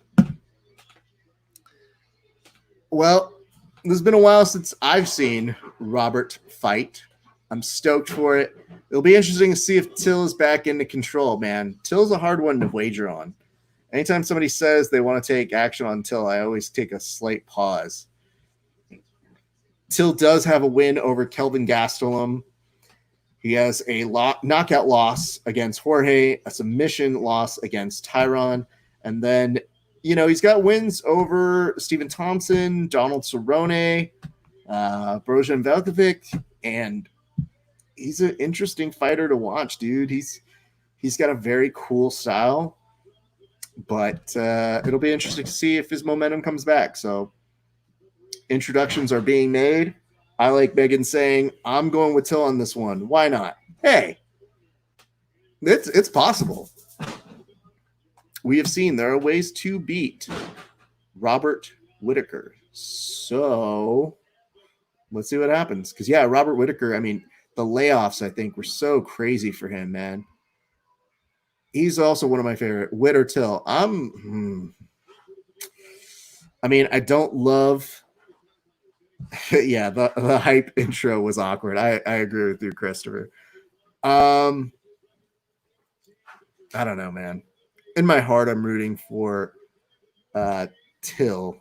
Well, there's been a while since I've seen Robert fight. I'm stoked for it. It'll be interesting to see if Till is back into control, man. Till's a hard one to wager on. Anytime somebody says they want to take action on Till, I always take a slight pause. Till does have a win over Kelvin Gastelum. He has a knockout loss against Jorge, a submission loss against Tyron, and then, he's got wins over Stephen Thompson, Donald Cerrone, Brojan Velkovic, and he's an interesting fighter to watch, dude. He's got a very cool style, but it'll be interesting to see if his momentum comes back. So introductions are being made. I like Megan saying, I'm going with Till on this one. Why not? Hey, it's possible. We have seen there are ways to beat Robert Whittaker. So let's see what happens. Because, yeah, Robert Whittaker, I mean, the layoffs, I think, were so crazy for him, man. He's also one of my favorite. Whitt or Till. I don't love Yeah, the hype intro was awkward. I agree with you, Christopher. I don't know, man. In my heart, I'm rooting for Till.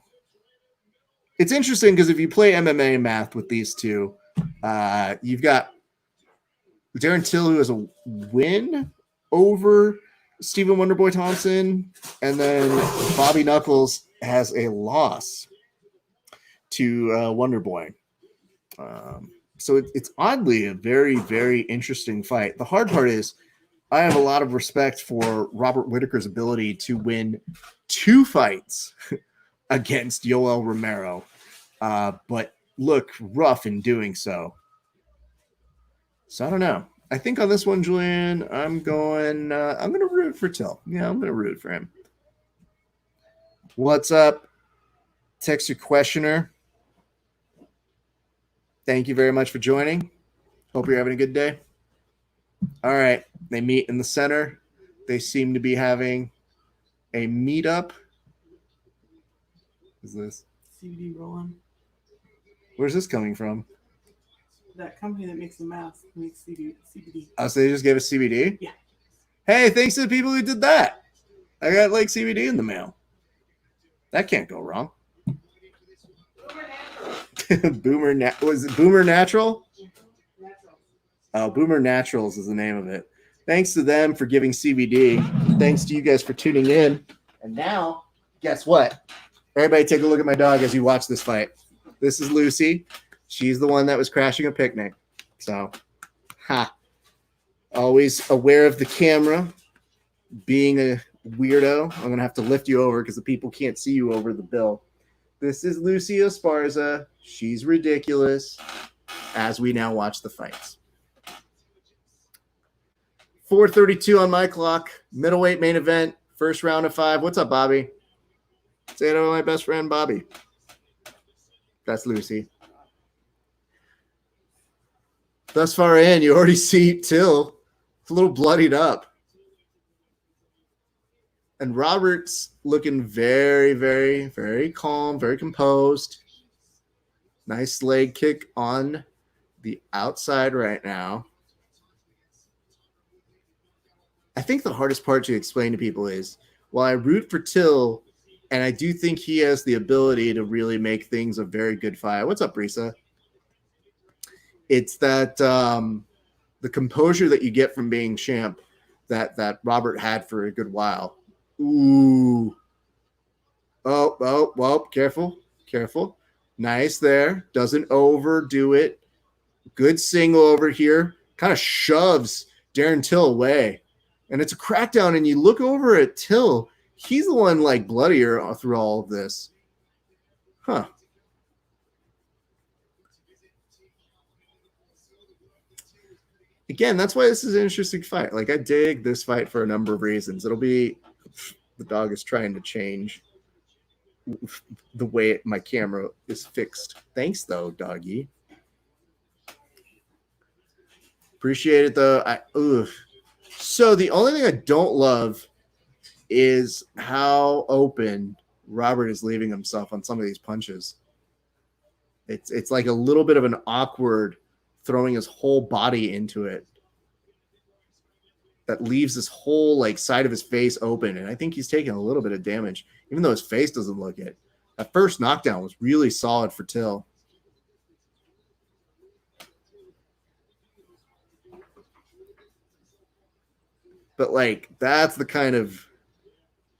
It's interesting because if you play MMA math with these two, you've got Darren Till, who has a win over Stephen Wonderboy Thompson, and then Bobby Knuckles has a loss to Wonderboy. So it's oddly a very, very interesting fight. The hard part is I have a lot of respect for Robert Whitaker's ability to win 2 fights against Yoel Romero, but look rough in doing so. So I don't know. I think on this one, Julian, I'm going to root for Till. Yeah, I'm going to root for him. What's up, Texture Questioner? Thank you very much for joining. Hope you're having a good day. All right. They meet in the center. They seem to be having a meetup. What is this? CBD rolling. Where's this coming from? That company that makes the mask makes CBD. Oh, so they just gave us CBD? Yeah. Hey, thanks to the people who did that. I got like CBD in the mail. That can't go wrong. Was it Boomer Natural? Oh, Boomer Naturals is the name of it. Thanks to them for giving CBD. Thanks to you guys for tuning in. And now, guess what? Everybody take a look at my dog as you watch this fight. This is Lucy. She's the one that was crashing a picnic. So, always aware of the camera. Being a weirdo, I'm going to have to lift you over because the people can't see you over the bill. This is Lucy Esparza. She's ridiculous as we now watch the fights. 4:32 on my clock. Middleweight main event. First round of 5. What's up, Bobby? Say hello to my best friend, Bobby. That's Lucy. Thus far in, you already see Till. It's a little bloodied up. And Robert's looking very, very, very calm, very composed. Nice leg kick on the outside right now. I think the hardest part to explain to people is, while I root for Till, and I do think he has the ability to really make things a very good fight. What's up, Brisa? It's that the composure that you get from being champ that Robert had for a good while. Ooh. Oh, careful. Nice there. Doesn't overdo it. Good single over here. Kind of shoves Darren Till away. And it's a crackdown, and you look over at Till. He's the one like bloodier through all of this. Huh. Again, that's why this is an interesting fight. Like, I dig this fight for a number of reasons. It'll be the dog is trying to change the way my camera is fixed. Thanks, though, doggy. Appreciate it, though. So the only thing I don't love is how open Robert is leaving himself on some of these punches. It's like a little bit of an awkward throwing his whole body into it that leaves this whole like side of his face open. And I think he's taking a little bit of damage, even though his face doesn't look it. That first knockdown was really solid for Till. But like, that's the kind of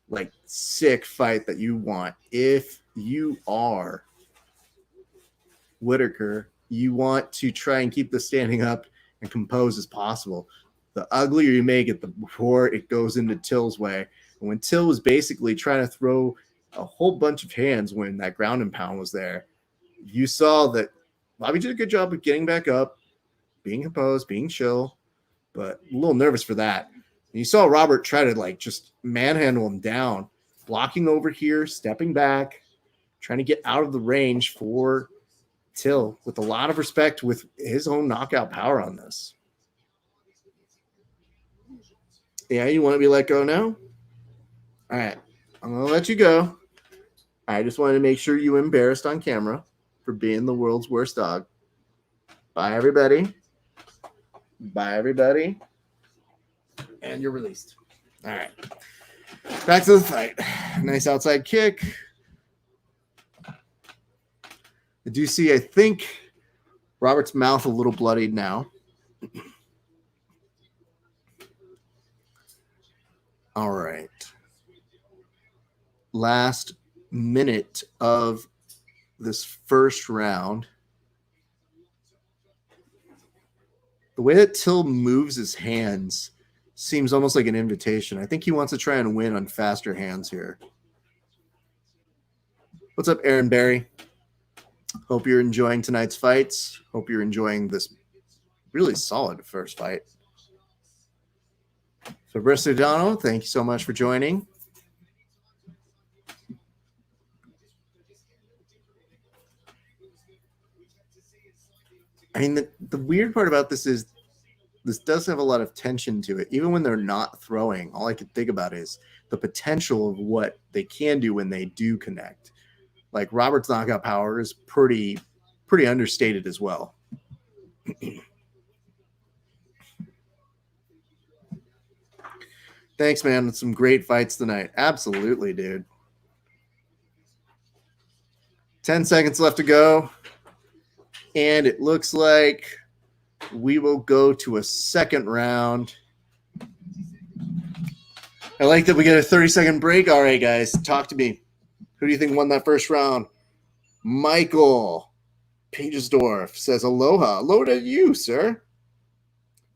like sick fight that you want. If you are Whitaker, you want to try and keep the standing up and compose as possible. The uglier you make it, the more it goes into Till's way. And when Till was basically trying to throw a whole bunch of hands when that ground and pound was there, you saw that Bobby did a good job of getting back up, being composed, being chill, but a little nervous for that. And you saw Robert try to like just manhandle him down, blocking over here, stepping back, trying to get out of the range for Till with a lot of respect with his own knockout power on this. Yeah, you want to be let go now? All right. I'm going to let you go. I just wanted to make sure you embarrassed on camera for being the world's worst dog. Bye, everybody. Bye, everybody. And you're released. All right. Back to the fight. Nice outside kick. I do see, I think, Robert's mouth a little bloodied now. All right. Last minute of this first round. The way that Till moves his hands seems almost like an invitation. I think he wants to try and win on faster hands here. What's up, Aaron Barry? Hope you're enjoying tonight's fights. Hope you're enjoying this really solid first fight. Fabrizio Dono, thank you so much for joining. I mean, the weird part about this is this does have a lot of tension to it. Even when they're not throwing, all I can think about is the potential of what they can do when they do connect. Like Robert's knockout power is pretty understated as well. Thanks, man. Some great fights tonight. Absolutely, dude. 10 seconds left to go. And it looks like we will go to a second round. I like that we get a 30-second break. All right, guys, talk to me. Who do you think won that first round? Michael Pagesdorf says, aloha. Aloha to you, sir.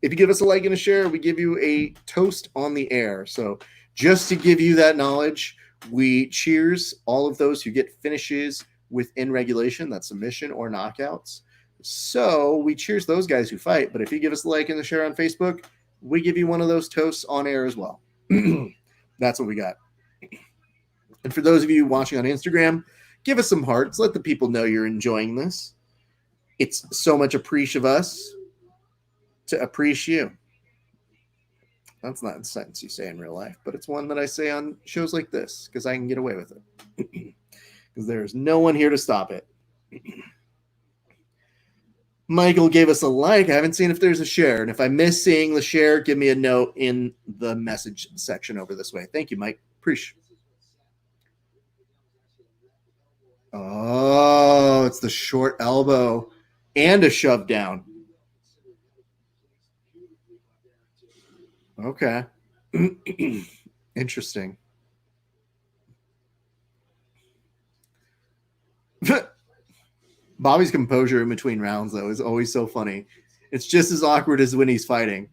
If you give us a like and a share, we give you a toast on the air. So just to give you that knowledge, we cheers all of those who get finishes within regulation, that's submission or knockouts. So we cheers those guys who fight. But if you give us a like and a share on Facebook, we give you one of those toasts on air as well. That's what we got. And for those of you watching on Instagram, give us some hearts. Let the people know you're enjoying this. It's so much appreciate of us to appreciate you. That's not a sentence you say in real life, but it's one that I say on shows like this because I can get away with it. Because there's no one here to stop it. Michael gave us a like. I haven't seen if there's a share. And if I miss seeing the share, give me a note in the message section over this way. Thank you, Mike. Appreciate. Oh, it's the short elbow and a shove down. Okay. Interesting. Bobby's composure in between rounds, though, is always so funny. It's just as awkward as when he's fighting.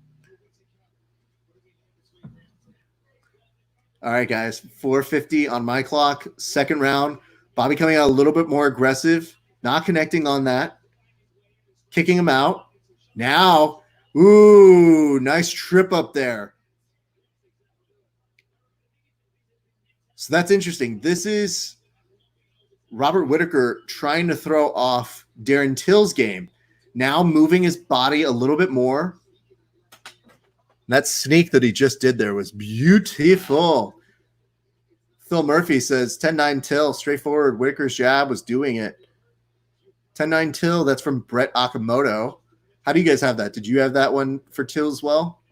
All right, guys. 4:50 on my clock. Second round. Bobby coming out a little bit more aggressive. Not connecting on that. Kicking him out. Now. Ooh, nice trip up there. So that's interesting. This is Robert Whittaker trying to throw off Darren Till's game. Now moving his body a little bit more. That sneak that he just did there was beautiful. Phil Murphy says 10-9 Till, straightforward. Whittaker's jab was doing it. 10-9 Till, that's from Brett Akamoto. How do you guys have that? Did you have that one for Till as well?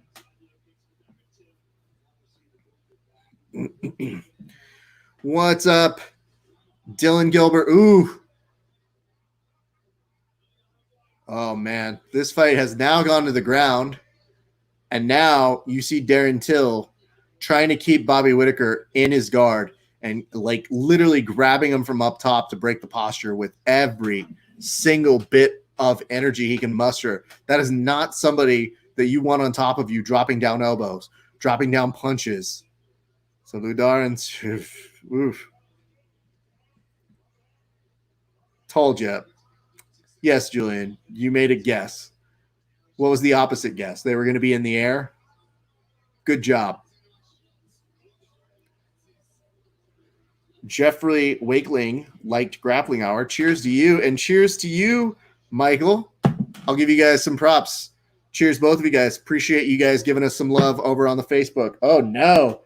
What's up, Dylan Gilbert? Ooh. Oh, man. This fight has now gone to the ground. And now you see Darren Till trying to keep Bobby Whittaker in his guard and like literally grabbing him from up top to break the posture with every single bit of energy he can muster. That is not somebody that you want on top of you, dropping down elbows, dropping down punches. So Ludaren's, oof. Told you. Yes, Julian, you made a guess. What was the opposite guess? They were going to be in the air? Good job. Jeffrey Wakeling liked Grappling Hour. Cheers to you, and cheers to you, Michael. I'll give you guys some props. Cheers, both of you guys. Appreciate you guys giving us some love over on the Facebook. Oh, no.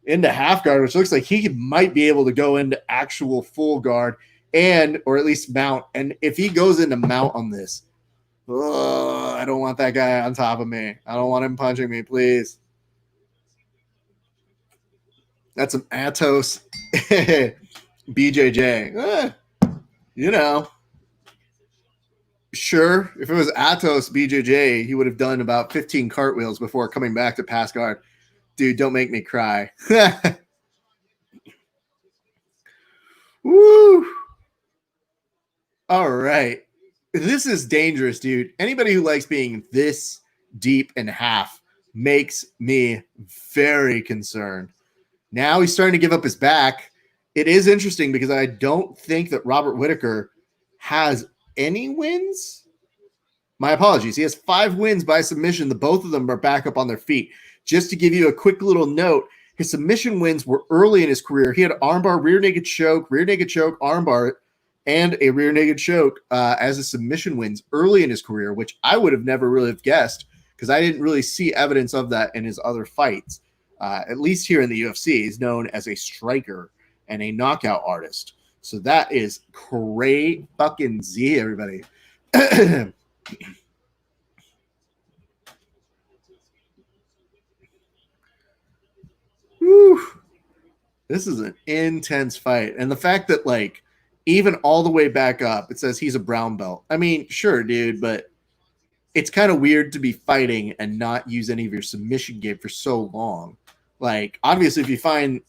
Into half guard, which looks like he might be able to go into actual full guard or at least mount. And if he goes into mount on this, I don't want that guy on top of me. I don't want him punching me, please. That's some Atos BJJ. You know, sure, if it was Atos BJJ, he would have done about 15 cartwheels before coming back to pass guard. Dude, don't make me cry. Woo! All right. This is dangerous, dude. Anybody who likes being this deep in half makes me very concerned. Now he's starting to give up his back. It is interesting because I don't think that Robert Whittaker has any wins. My apologies. He has 5 wins by submission. The both of them are back up on their feet. Just to give you a quick little note, his submission wins were early in his career. He had armbar, rear naked choke, armbar, and a rear naked choke as a submission wins early in his career, which I would have never really have guessed because I didn't really see evidence of that in his other fights. At least here in the UFC, he's known as a striker and a knockout artist. So that is crazy fucking Z, everybody. Whew. This is an intense fight. And the fact that, like, even all the way back up, it says he's a brown belt. I mean, sure, dude, but it's kind of weird to be fighting and not use any of your submission game for so long. Like, obviously, if you find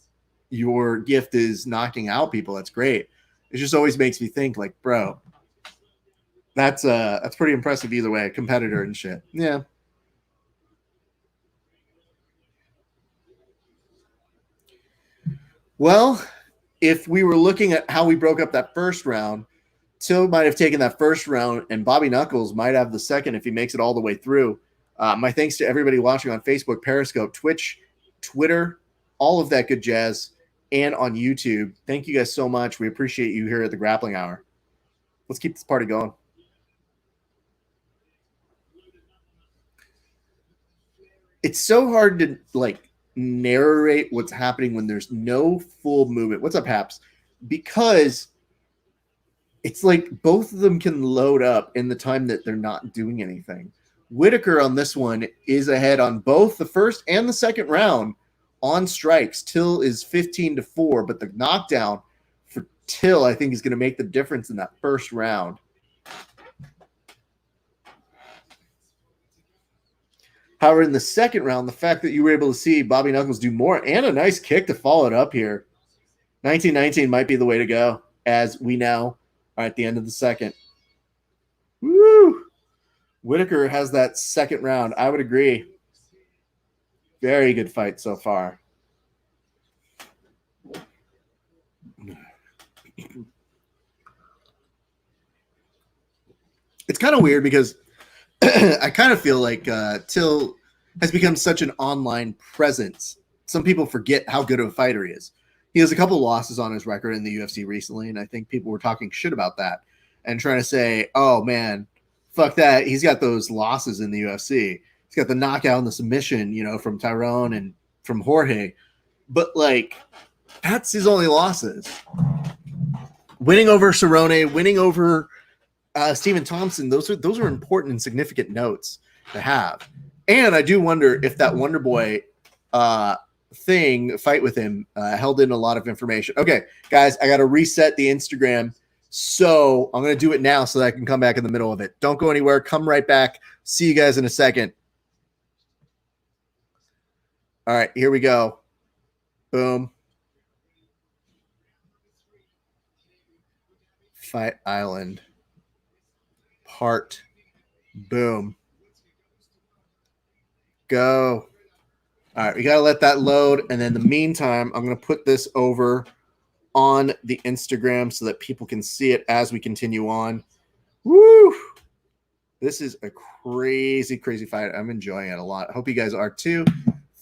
your gift is knocking out people, that's great. It just always makes me think, like, bro, that's pretty impressive either way, competitor and shit. Yeah. Well, if we were looking at how we broke up that first round, Till might have taken that first round, and Bobby Knuckles might have the second if he makes it all the way through. My thanks to everybody watching on Facebook, Periscope, Twitch, Twitter, all of that good jazz, and on YouTube. Thank you guys so much. We appreciate you here at the Grappling Hour. Let's keep this party going. It's so hard to, like, narrate what's happening when there's no full movement. What's up, Haps? Because it's like both of them can load up in the time that they're not doing anything. Whittaker on this one is ahead on both the first and the second round on strikes. Till is 15-4, but the knockdown for Till, I think, is going to make the difference in that first round. However, in the second round, the fact that you were able to see Bobby Knuckles do more and a nice kick to follow it up here, 1919 might be the way to go, as we now are at the end of the second. Woo! Whittaker has that second round. I would agree. Very good fight so far. It's kind of weird because I kind of feel like Till has become such an online presence. Some people forget how good of a fighter he is. He has a couple losses on his record in the UFC recently, and I think people were talking shit about that and trying to say, oh, man, fuck that. He's got those losses in the UFC. He's got the knockout and the submission, you know, from Tyrone and from Jorge. But, like, that's his only losses. Winning over Cerrone, winning over Stephen Thompson, those are important and significant notes to have. And I do wonder if that Wonder Boy fight with him held in a lot of information. Okay, guys, I got to reset the Instagram. So I'm going to do it now so that I can come back in the middle of it. Don't go anywhere. Come right back. See you guys in a second. All right, here we go. Boom. Fight Island. Part. Boom. Go. All right, we got to let that load. And in the meantime, I'm going to put this over on the Instagram so that people can see it as we continue on. Woo! This is a crazy, crazy fight. I'm enjoying it a lot. I hope you guys are too.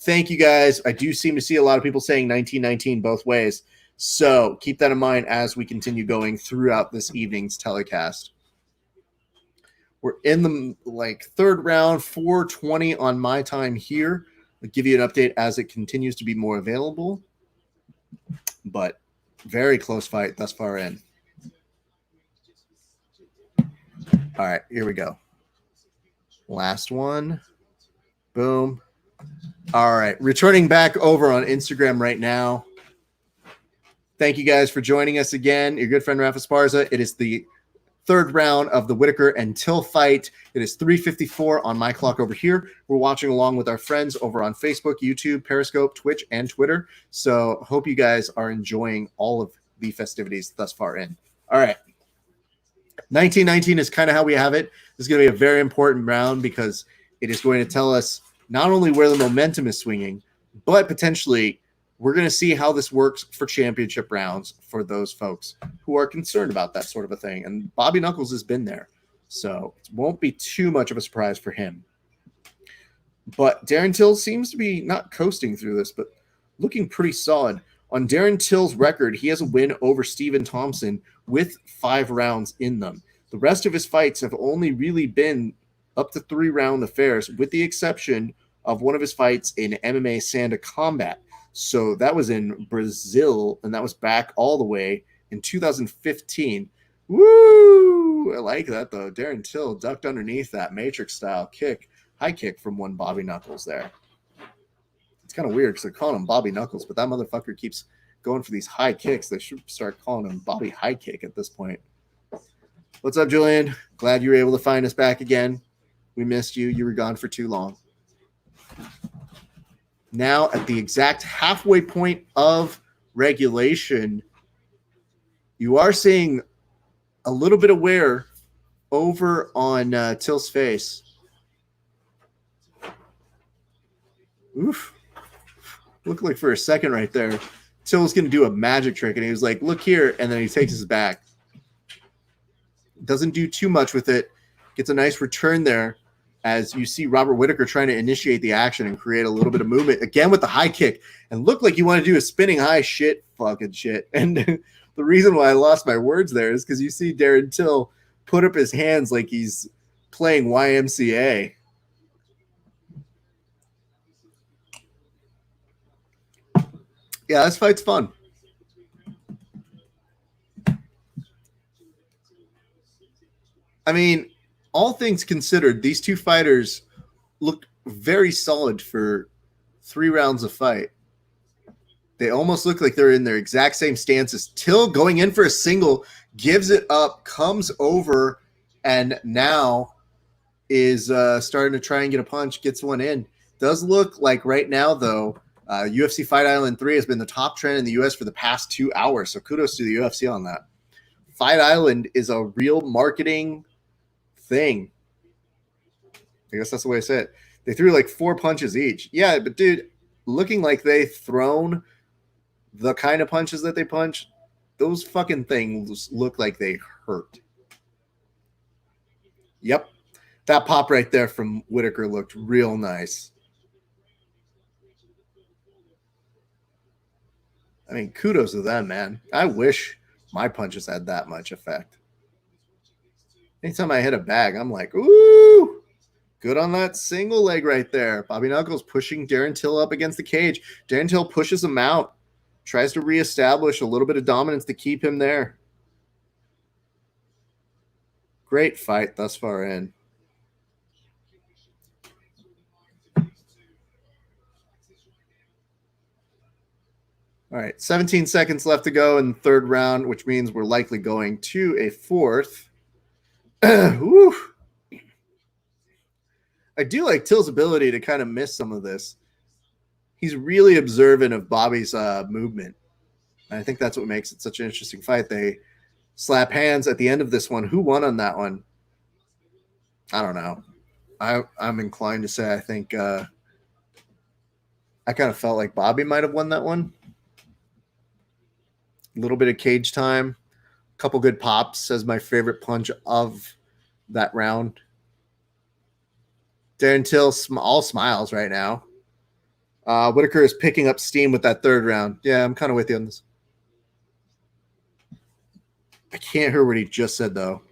Thank you, guys. I do seem to see a lot of people saying 1919 both ways. So keep that in mind as we continue going throughout this evening's telecast. We're in the third round, 4:20 on my time here. I'll give you an update as it continues to be more available. But very close fight thus far in. All right, here we go. Last one. Boom. All right, returning back over on Instagram right now. Thank you guys for joining us again. Your good friend Rafa Esparza. It is the third round of the Whitaker and Till fight. It is 3:54 on my clock over here. We're watching along with our friends over on Facebook, YouTube, Periscope, Twitch, and Twitter. So hope you guys are enjoying all of the festivities thus far in. All right. 1919 is kind of how we have it. This is going to be a very important round because it is going to tell us not only where the momentum is swinging, but potentially we're going to see how this works for championship rounds for those folks who are concerned about that sort of a thing. And Bobby Knuckles has been there, so it won't be too much of a surprise for him. But Darren Till seems to be not coasting through this, but looking pretty solid. On Darren Till's record, he has a win over Stephen Thompson with 5 rounds in them. The rest of his fights have only really been up to 3-round affairs, with the exception of one of his fights in MMA Sanda Combat. So that was in Brazil, and that was back all the way in 2015. Woo! I like that, though. Darren Till ducked underneath that Matrix-style kick, high kick from one Bobby Knuckles there. It's kind of weird because they're calling him Bobby Knuckles, but that motherfucker keeps going for these high kicks. They should start calling him Bobby High Kick at this point. What's up, Julian? Glad you were able to find us back again. We missed you. You were gone for too long. Now, at the exact halfway point of regulation, you are seeing a little bit of wear over on Till's face. Oof. Looked like for a second right there, Till was going to do a magic trick, and he was like, look here, and then he takes his back. Doesn't do too much with it. Gets a nice return there as you see Robert Whitaker trying to initiate the action and create a little bit of movement, again with the high kick, and looked like you want to do a spinning high fucking shit. And the reason why I lost my words there is because you see Darren Till put up his hands like he's playing YMCA. Yeah, this fight's fun. I mean, all things considered, these two fighters look very solid for 3 rounds of fight. They almost look like they're in their exact same stances. Till going in for a single, gives it up, comes over, and now is starting to try and get a punch, gets one in. Does look like right now, though, UFC Fight Island 3 has been the top trend in the U.S. for the past 2 hours, so kudos to the UFC on that. Fight Island is a real marketing thing. I guess that's the way I say it. They threw like 4 punches each. Yeah, but dude, looking like they thrown the kind of punches that they punch, those fucking things look like they hurt. Yep. That pop right there from Whitaker looked real nice. I mean, kudos to them, man. I wish my punches had that much effect. Anytime I hit a bag, I'm like, ooh, good on that single leg right there. Bobby Knuckles pushing Darren Till up against the cage. Darren Till pushes him out, tries to reestablish a little bit of dominance to keep him there. Great fight thus far in. All right, 17 seconds left to go in the 3rd round, which means we're likely going to a 4th. Woo. I do like Till's ability to kind of miss some of this. He's really observant of Bobby's movement. And I think that's what makes it such an interesting fight. They slap hands at the end of this one. Who won on that one? I don't know. I'm inclined to say I think I kind of felt like Bobby might have won that one. A little bit of cage time. A couple good pops as my favorite punch of that round. Darren Till all smiles right now. Whitaker is picking up steam with that 3rd round. Yeah, I'm kind of with you on this. I can't hear what he just said, though.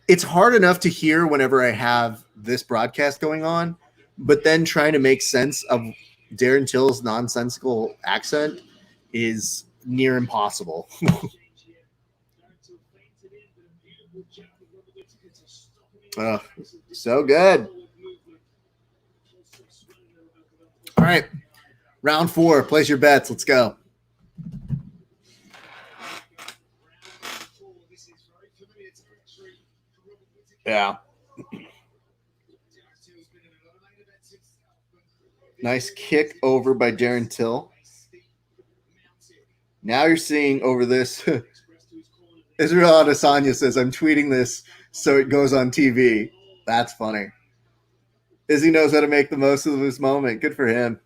It's hard enough to hear whenever I have this broadcast going on, but then trying to make sense of Darren Till's nonsensical accent is near impossible. So good. All right. Round 4. Place your bets. Let's go. Yeah. Nice kick over by Darren Till. Now you're seeing over this. Israel Adesanya says, I'm tweeting this so it goes on TV. That's funny. Izzy knows how to make the most of this moment. Good for him.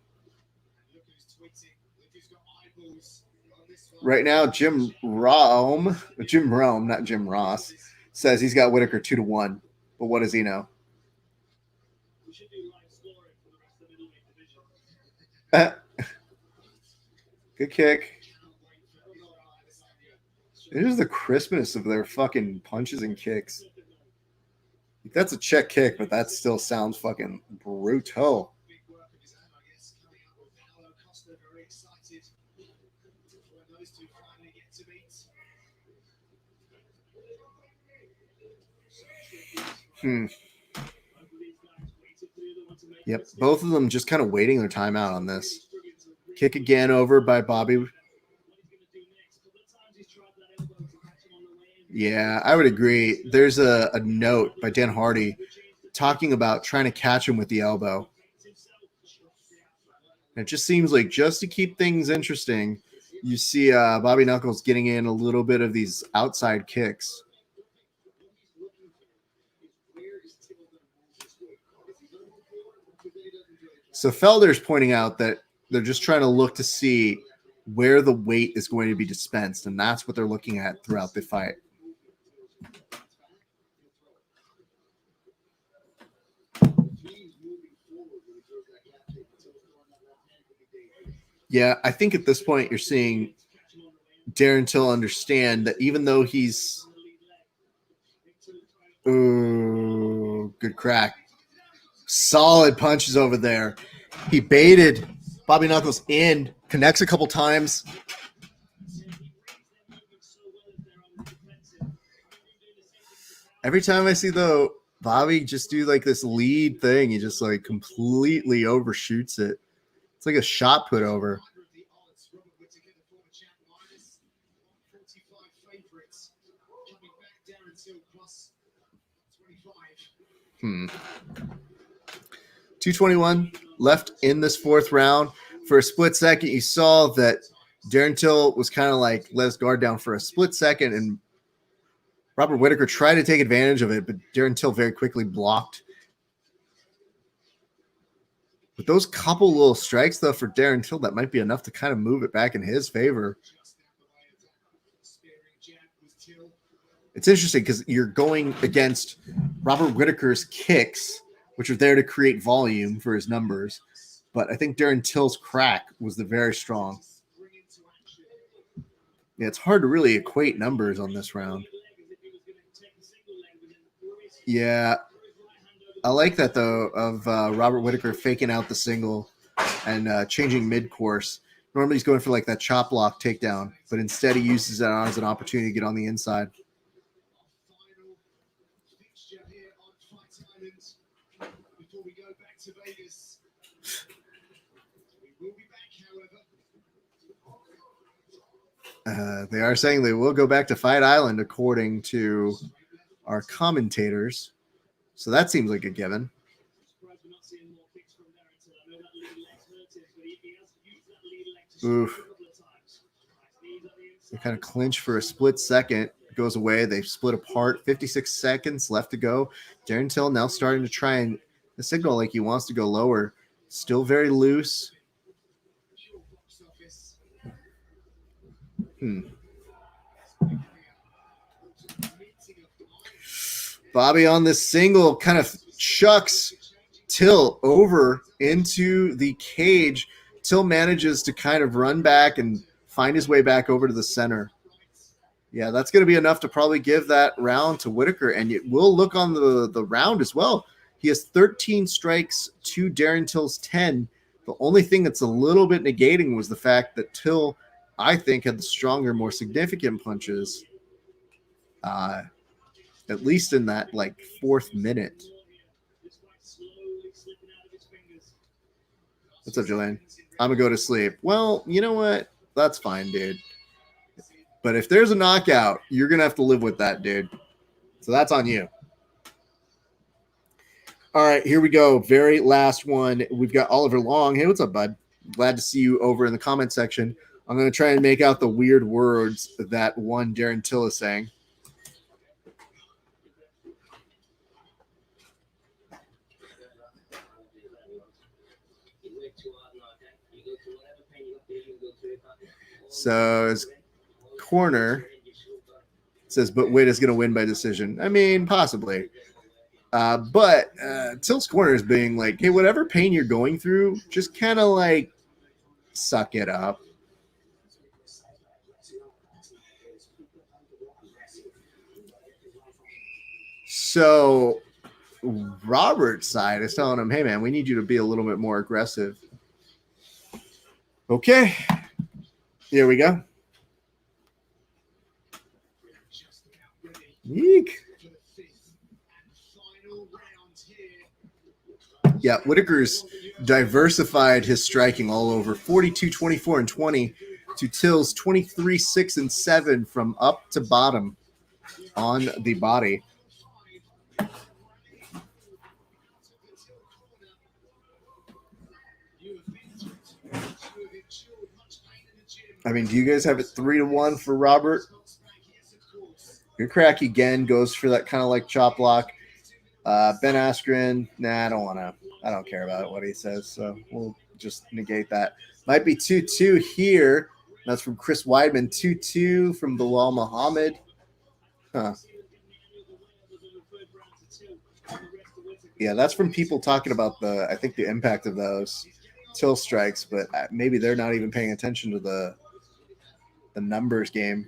Right now, Jim Rome, not Jim Ross, says he's got Whitaker 2-1. But what does he know? Good kick. Here's the crispness of their fucking punches and kicks. That's a check kick, but that still sounds fucking brutal. Yep, both of them just kind of waiting their time out on this. Kick again over by Bobby. Yeah, I would agree. There's a note by Dan Hardy talking about trying to catch him with the elbow. And it just seems like just to keep things interesting, you see Bobby Knuckles getting in a little bit of these outside kicks. So Felder's pointing out that they're just trying to look to see where the weight is going to be dispensed, and that's what they're looking at throughout the fight. Yeah, I think at this point you're seeing Darren Till understand that even though he's good crack. Solid punches over there. He baited Bobby Knuckles in, connects a couple times. Every time I see though Bobby just do like this lead thing, he just like completely overshoots it. It's like a shot put over. Hmm. 2:21 left in this fourth round. For a split second, you saw that Darren Till was kind of like let his guard down for a split second, and Robert Whitaker tried to take advantage of it, but Darren Till very quickly blocked. With those couple little strikes, though, for Darren Till, that might be enough to kind of move it back in his favor. It's interesting because you're going against Robert Whitaker's kicks, which are there to create volume for his numbers. But I think Darren Till's crack was the very strong. Yeah, it's hard to really equate numbers on this round. Yeah, I like that, though, of Robert Whitaker faking out the single and changing mid-course. Normally he's going for like that chop block takedown, but instead he uses it as an opportunity to get on the inside. They are saying they will go back to Fight Island according to our commentators. So that seems like a given. Oof. They kind of clinch for a split second. It goes away. They split apart. 56 seconds left to go. Darren Till now starting to try and signal like he wants to go lower. Still very loose. Bobby on this single kind of chucks Till over into the cage. Till manages to kind of run back and find his way back over to the center. Yeah, that's going to be enough to probably give that round to Whitaker, and it will look on the round as well. He has 13 strikes to Darren Till's 10. The only thing that's a little bit negating was the fact that Till, I think, had the stronger, more significant punches, at least in that like 4th minute. What's up, Jolene? I'm going to go to sleep. Well, you know what? That's fine, dude. But if there's a knockout, you're going to have to live with that, dude. So that's on you. All right, here we go. Very last one. We've got Oliver Long. Hey, what's up, bud? Glad to see you over in the comment section. I'm going to try and make out the weird words that one Darren Till is saying. So his corner says, but Wade is going to win by decision. I mean, possibly. But Till's corner is being like, hey, whatever pain you're going through, just kind of like suck it up. So Robert's side is telling him, hey, man, we need you to be a little bit more aggressive. Okay. Here we go. Eek. Yeah, Whitaker's diversified his striking all over. 42, 24, and 20 to Till's 23, 6, and 7 from up to bottom on the body. I mean, do you guys have it 3-1 for Robert? Good crack again, goes for that kind of like chop block. Ben Askren, nah, I don't care about what he says, so we'll just negate that. Might be 2-2 here. That's from Chris Weidman. 2-2 from Bilal Muhammad. Huh. Yeah, that's from people talking about I think the impact of those Till strikes, but maybe they're not even paying attention to the numbers game.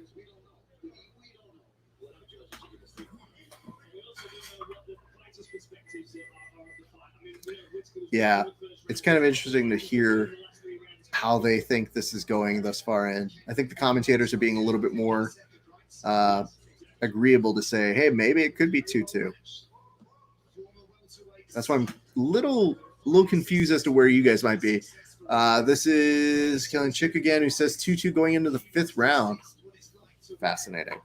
Yeah, it's kind of interesting to hear how they think this is going thus far in. I think the commentators are being a little bit more agreeable to say, hey, maybe it could be 2-2. That's why I'm a little confused as to where you guys might be. This is Killing Chick again, who says 2-2 going into the 5th round. Fascinating.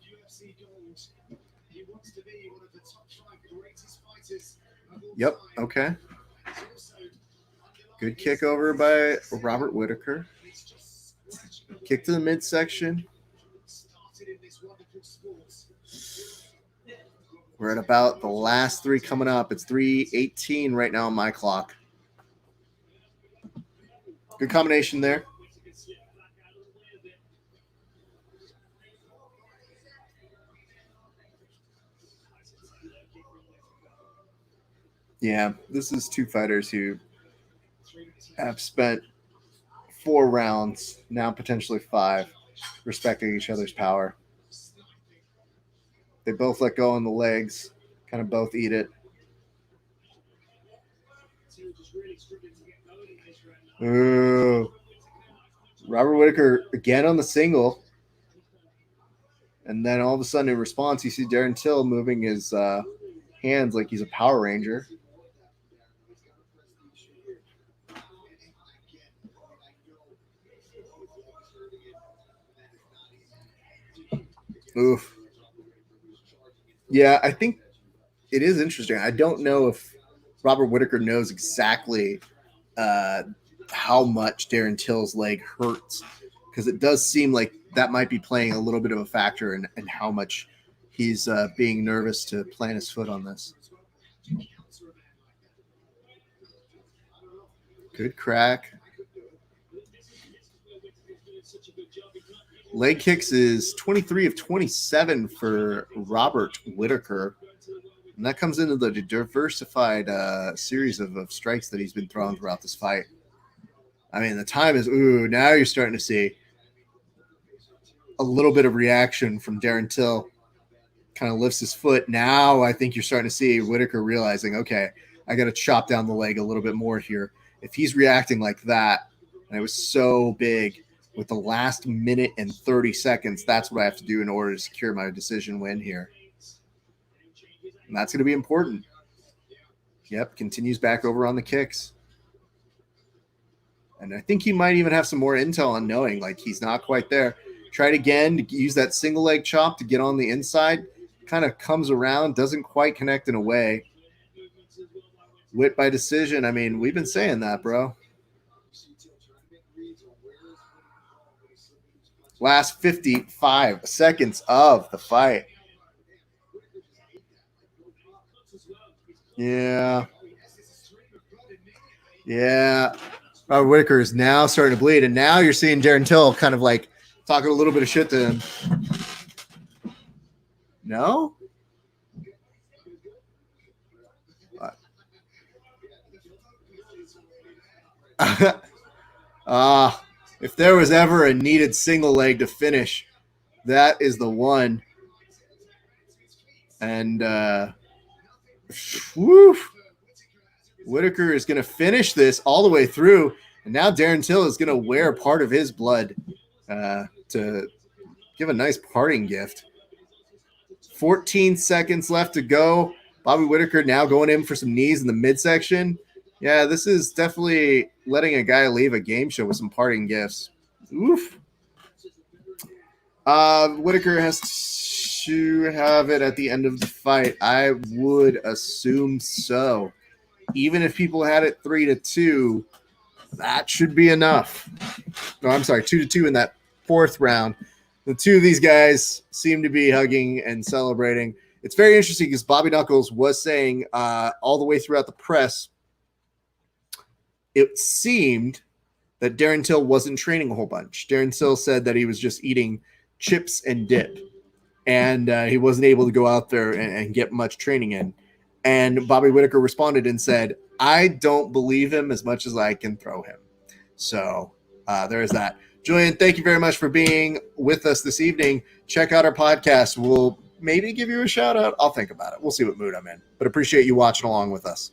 Yep, okay. Good kick over by Robert Whitaker. Kick to the midsection. We're at about the last 3 coming up. It's 3:18 right now on my clock. Good combination there. Yeah, this is 2 fighters who have spent 4 rounds, now potentially 5, respecting each other's power. They both let go on the legs, kind of both eat it. Ooh. Robert Whitaker again on the single. And then all of a sudden in response, you see Darren Till moving his hands like he's a Power Ranger. Oof. Yeah, I think it is interesting. I don't know if Robert Whitaker knows exactly how much Darren Till's leg hurts, because it does seem like that might be playing a little bit of a factor in how much he's being nervous to plant his foot on this. Good crack. Leg kicks is 23 of 27 for Robert Whitaker. And that comes into the diversified series of strikes that he's been throwing throughout this fight. I mean, the time is, now you're starting to see a little bit of reaction from Darren Till. Kind of lifts his foot. Now I think you're starting to see Whitaker realizing, okay, I got to chop down the leg a little bit more here. If he's reacting like that, and it was so big with the last minute and 30 seconds, that's what I have to do in order to secure my decision win here. And that's going to be important. Yep, continues back over on the kicks. And I think he might even have some more intel on knowing, like, he's not quite there. Tried again to use that single leg chop to get on the inside. Kind of comes around, doesn't quite connect in a way. Wit by decision. I mean, we've been saying that, bro. Last 55 seconds of the fight. Yeah. Robert Whittaker is now starting to bleed, and now you're seeing Darren Till kind of like talking a little bit of shit to him. No? If there was ever a needed single leg to finish, that is the one. And Whittaker is going to finish this all the way through, and now Darren Till is going to wear part of his blood to give a nice parting gift. 14 seconds left to go. Bobby Whittaker now going in for some knees in the midsection. Yeah, this is definitely letting a guy leave a game show with some parting gifts. Oof. Whittaker has to have it at the end of the fight. I would assume so. Even if people had it 3-2, that should be enough. No, I'm sorry, 2-2 in that fourth round. The two of these guys seem to be hugging and celebrating. It's very interesting because Bobby Knuckles was saying all the way throughout the press, it seemed that Darren Till wasn't training a whole bunch. Darren Till said that he was just eating chips and dip, and he wasn't able to go out there and get much training in. And Bobby Whittaker responded and said, I don't believe him as much as I can throw him. So there's that. Julian, thank you very much for being with us this evening. Check out our podcast. We'll maybe give you a shout out. I'll think about it. We'll see what mood I'm in. But appreciate you watching along with us.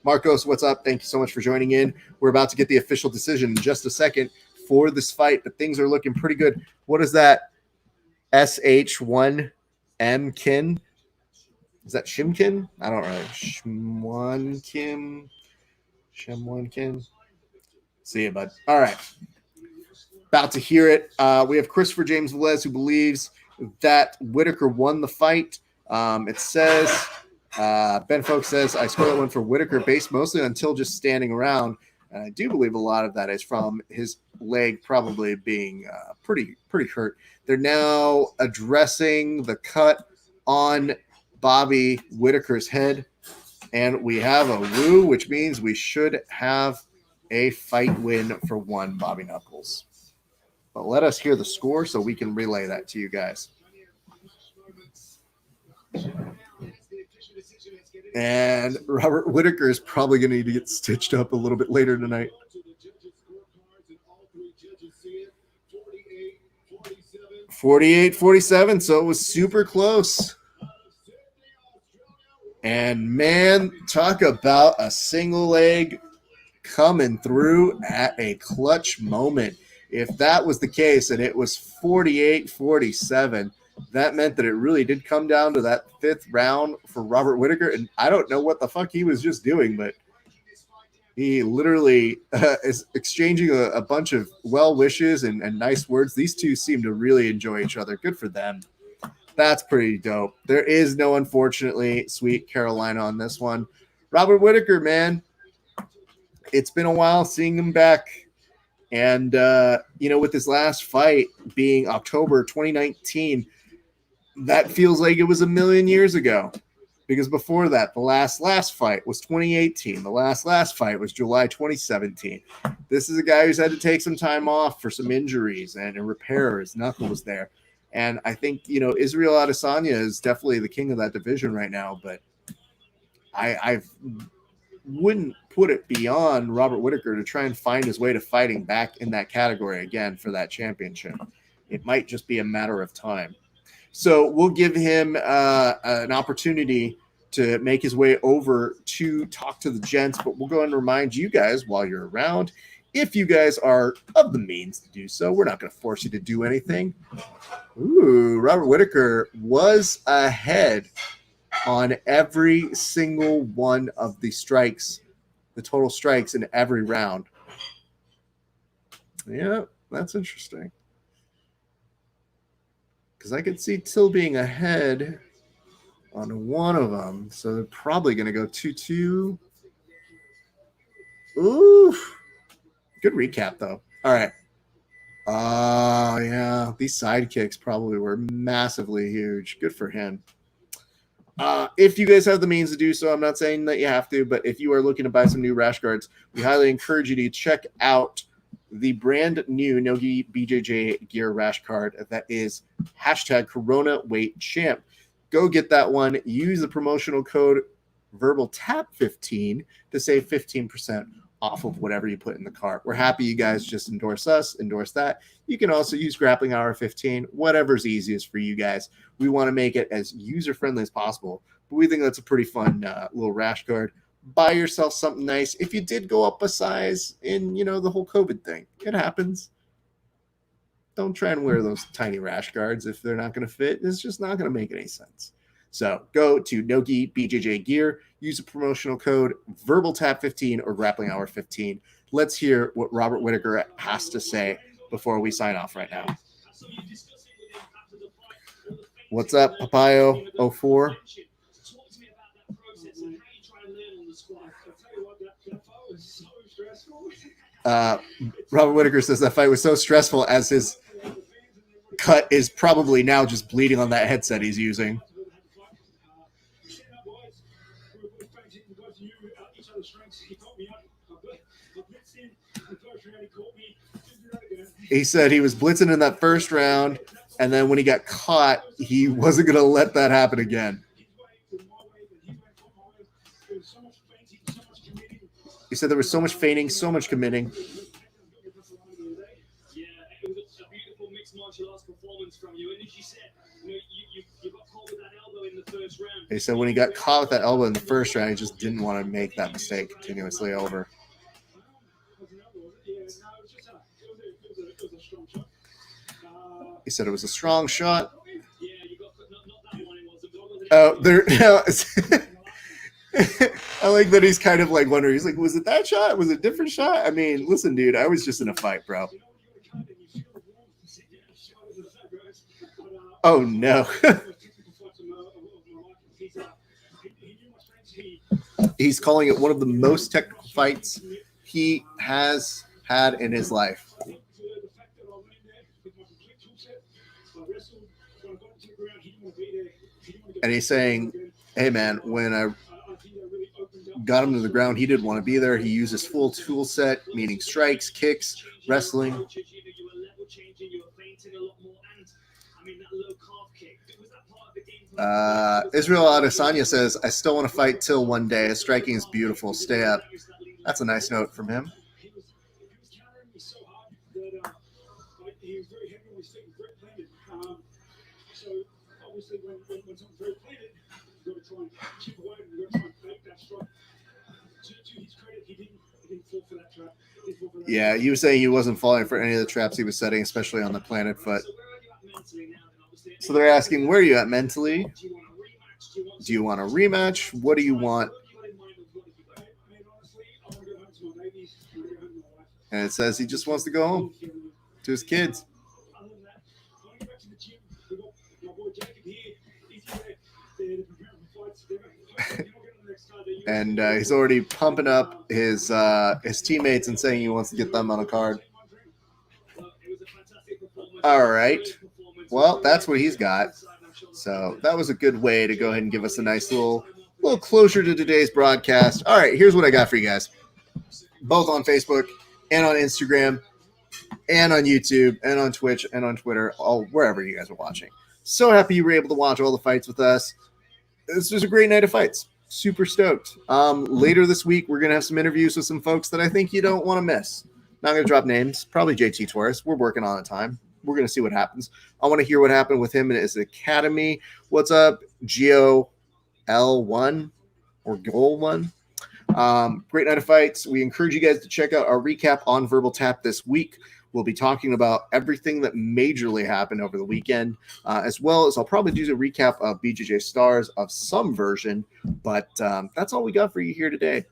Marcos, what's up? Thank you so much for joining in. We're about to get the official decision in just a second for this fight, but things are looking pretty good. What is that? SH1M Kin? Is that Shimkin? I don't know. Shimwankin. See you, bud. All right. About to hear it. We have Christopher James Velez, who believes that Whittaker won the fight. It says, Ben Folk says, I scored that one for Whittaker based mostly on Till just standing around. And I do believe a lot of that is from his leg probably being pretty hurt. They're now addressing the cut on Bobby Whittaker's head, and we have a woo, which means we should have a fight win for one Bobby Knuckles. But let us hear the score so we can relay that to you guys. And Robert Whittaker is probably going to need to get stitched up a little bit later tonight. 48-47, so it was super close. And, man, talk about a single leg coming through at a clutch moment. If that was the case and it was 48-47, that meant that it really did come down to that fifth round for Robert Whittaker. And I don't know what the fuck he was just doing, but he literally is exchanging a bunch of well wishes and nice words. These two seem to really enjoy each other. Good for them. That's pretty dope. There is no, unfortunately, Sweet Carolina on this one. Robert Whittaker, man, it's been a while seeing him back. And, with this last fight being October 2019, that feels like it was a million years ago. Because before that, the last fight was 2018. The last fight was July 2017. This is a guy who's had to take some time off for some injuries and repair his knuckles there. And I think, Israel Adesanya is definitely the king of that division right now. But I wouldn't put it beyond Robert Whittaker to try and find his way to fighting back in that category again for that championship. It might just be a matter of time. So we'll give him an opportunity to make his way over to talk to the gents, but we'll go and remind you guys while you're around, if you guys are of the means to do so, we're not going to force you to do anything. Ooh, Robert Whitaker was ahead on every single one of the strikes, the total strikes in every round. Yeah, that's interesting. Because I could see Till being ahead on one of them. So they're probably going to go 2-2. Ooh. Good recap, though. All right. Oh, yeah. These sidekicks probably were massively huge. Good for him. If you guys have the means to do so, I'm not saying that you have to, but if you are looking to buy some new rash guards, we highly encourage you to check out the brand new Nogi BJJ gear rash card that is hashtag Corona Weight Champ. Go get that one. Use the promotional code VerbalTap15 to save 15% off of whatever you put in the cart. We're happy you guys just endorse us, endorse that. You can also use Grappling Hour 15, whatever's easiest for you guys. We want to make it as user-friendly as possible, but we think that's a pretty fun little rash guard. Buy yourself something nice. If you did go up a size in, the whole COVID thing, it happens. Don't try and wear those tiny rash guards if they're not going to fit. It's just not going to make any sense. So go to Nogi BJJ Gear, use the promotional code VerbalTap15 or Grappling Hour 15. Let's hear what Robert Whitaker has to say before we sign off right now. What's up, Papayo04? Robert Whitaker says that fight was so stressful as his cut is probably now just bleeding on that headset he's using. He said he was blitzing in that first round, and then when he got caught, he wasn't going to let that happen again. He said there was so much feigning, so much committing. Yeah, it was a beautiful mixed martial arts performance from you. And as you said, you got caught with that elbow in the first round. He said when he got caught with that elbow in the first round, he just didn't want to make that mistake continuously over. He said it was a strong shot. Oh, there. I like that he's kind of like wondering. He's like, was it that shot? Was it a different shot? I mean, listen, dude, I was just in a fight, bro. Oh, no. He's calling it one of the most technical fights he has had in his life. And he's saying, hey, man, when I got him to the ground, he didn't want to be there. He used his full tool set, meaning strikes, kicks, wrestling. Israel Adesanya says, I still want to fight Till one day. His striking is beautiful. Stay up. That's a nice note from him. When something's very plated, you've got to try and chip away and you've got to try and fake that strike. To his credit, he didn't fall for that trap. Yeah, he was saying he wasn't falling for any of the traps he was setting, especially on the planted foot. So they're asking, where are you at mentally? Do you want a rematch? What do you want? And it says he just wants to go home to his kids. And he's already pumping up his teammates and saying he wants to get them on a card. All right. Well, that's what he's got. So that was a good way to go ahead and give us a nice little closure to today's broadcast. All right, here's what I got for you guys. Both on Facebook and on Instagram and on YouTube and on Twitch and on Twitter, all wherever you guys are watching. So happy you were able to watch all the fights with us. This was a great night of fights. Super stoked. Later this week, we're going to have some interviews with some folks that I think you don't want to miss. Not going to drop names. Probably JT Torres. We're working on a time. We're going to see what happens. I want to hear what happened with him in his academy. What's up, Gio L1 or Goal 1. Great night of fights. We encourage you guys to check out our recap on Verbal Tap this week. We'll be talking about everything that majorly happened over the weekend, as well as I'll probably do a recap of BJJ Stars of some version, but that's all we got for you here today.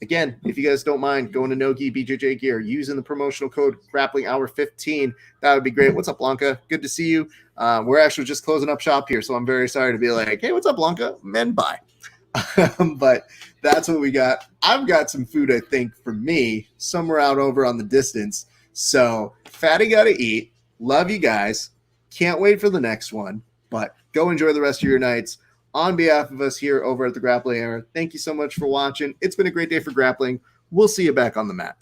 Again, if you guys don't mind going to Nogi BJJ Gear using the promotional code Grappling Hour 15, that would be great. What's up, Blanca? Good to see you. We're actually just closing up shop here, so I'm very sorry to be like, hey, what's up, Blanca? Men, bye. But that's what we got. I've got some food, I think, for me somewhere out over on the distance. So fatty gotta eat. Love you guys. Can't wait for the next one. But go enjoy the rest of your nights. On behalf of us here over at the Grappling Hour, thank you so much for watching. It's been a great day for grappling. We'll see you back on the mat.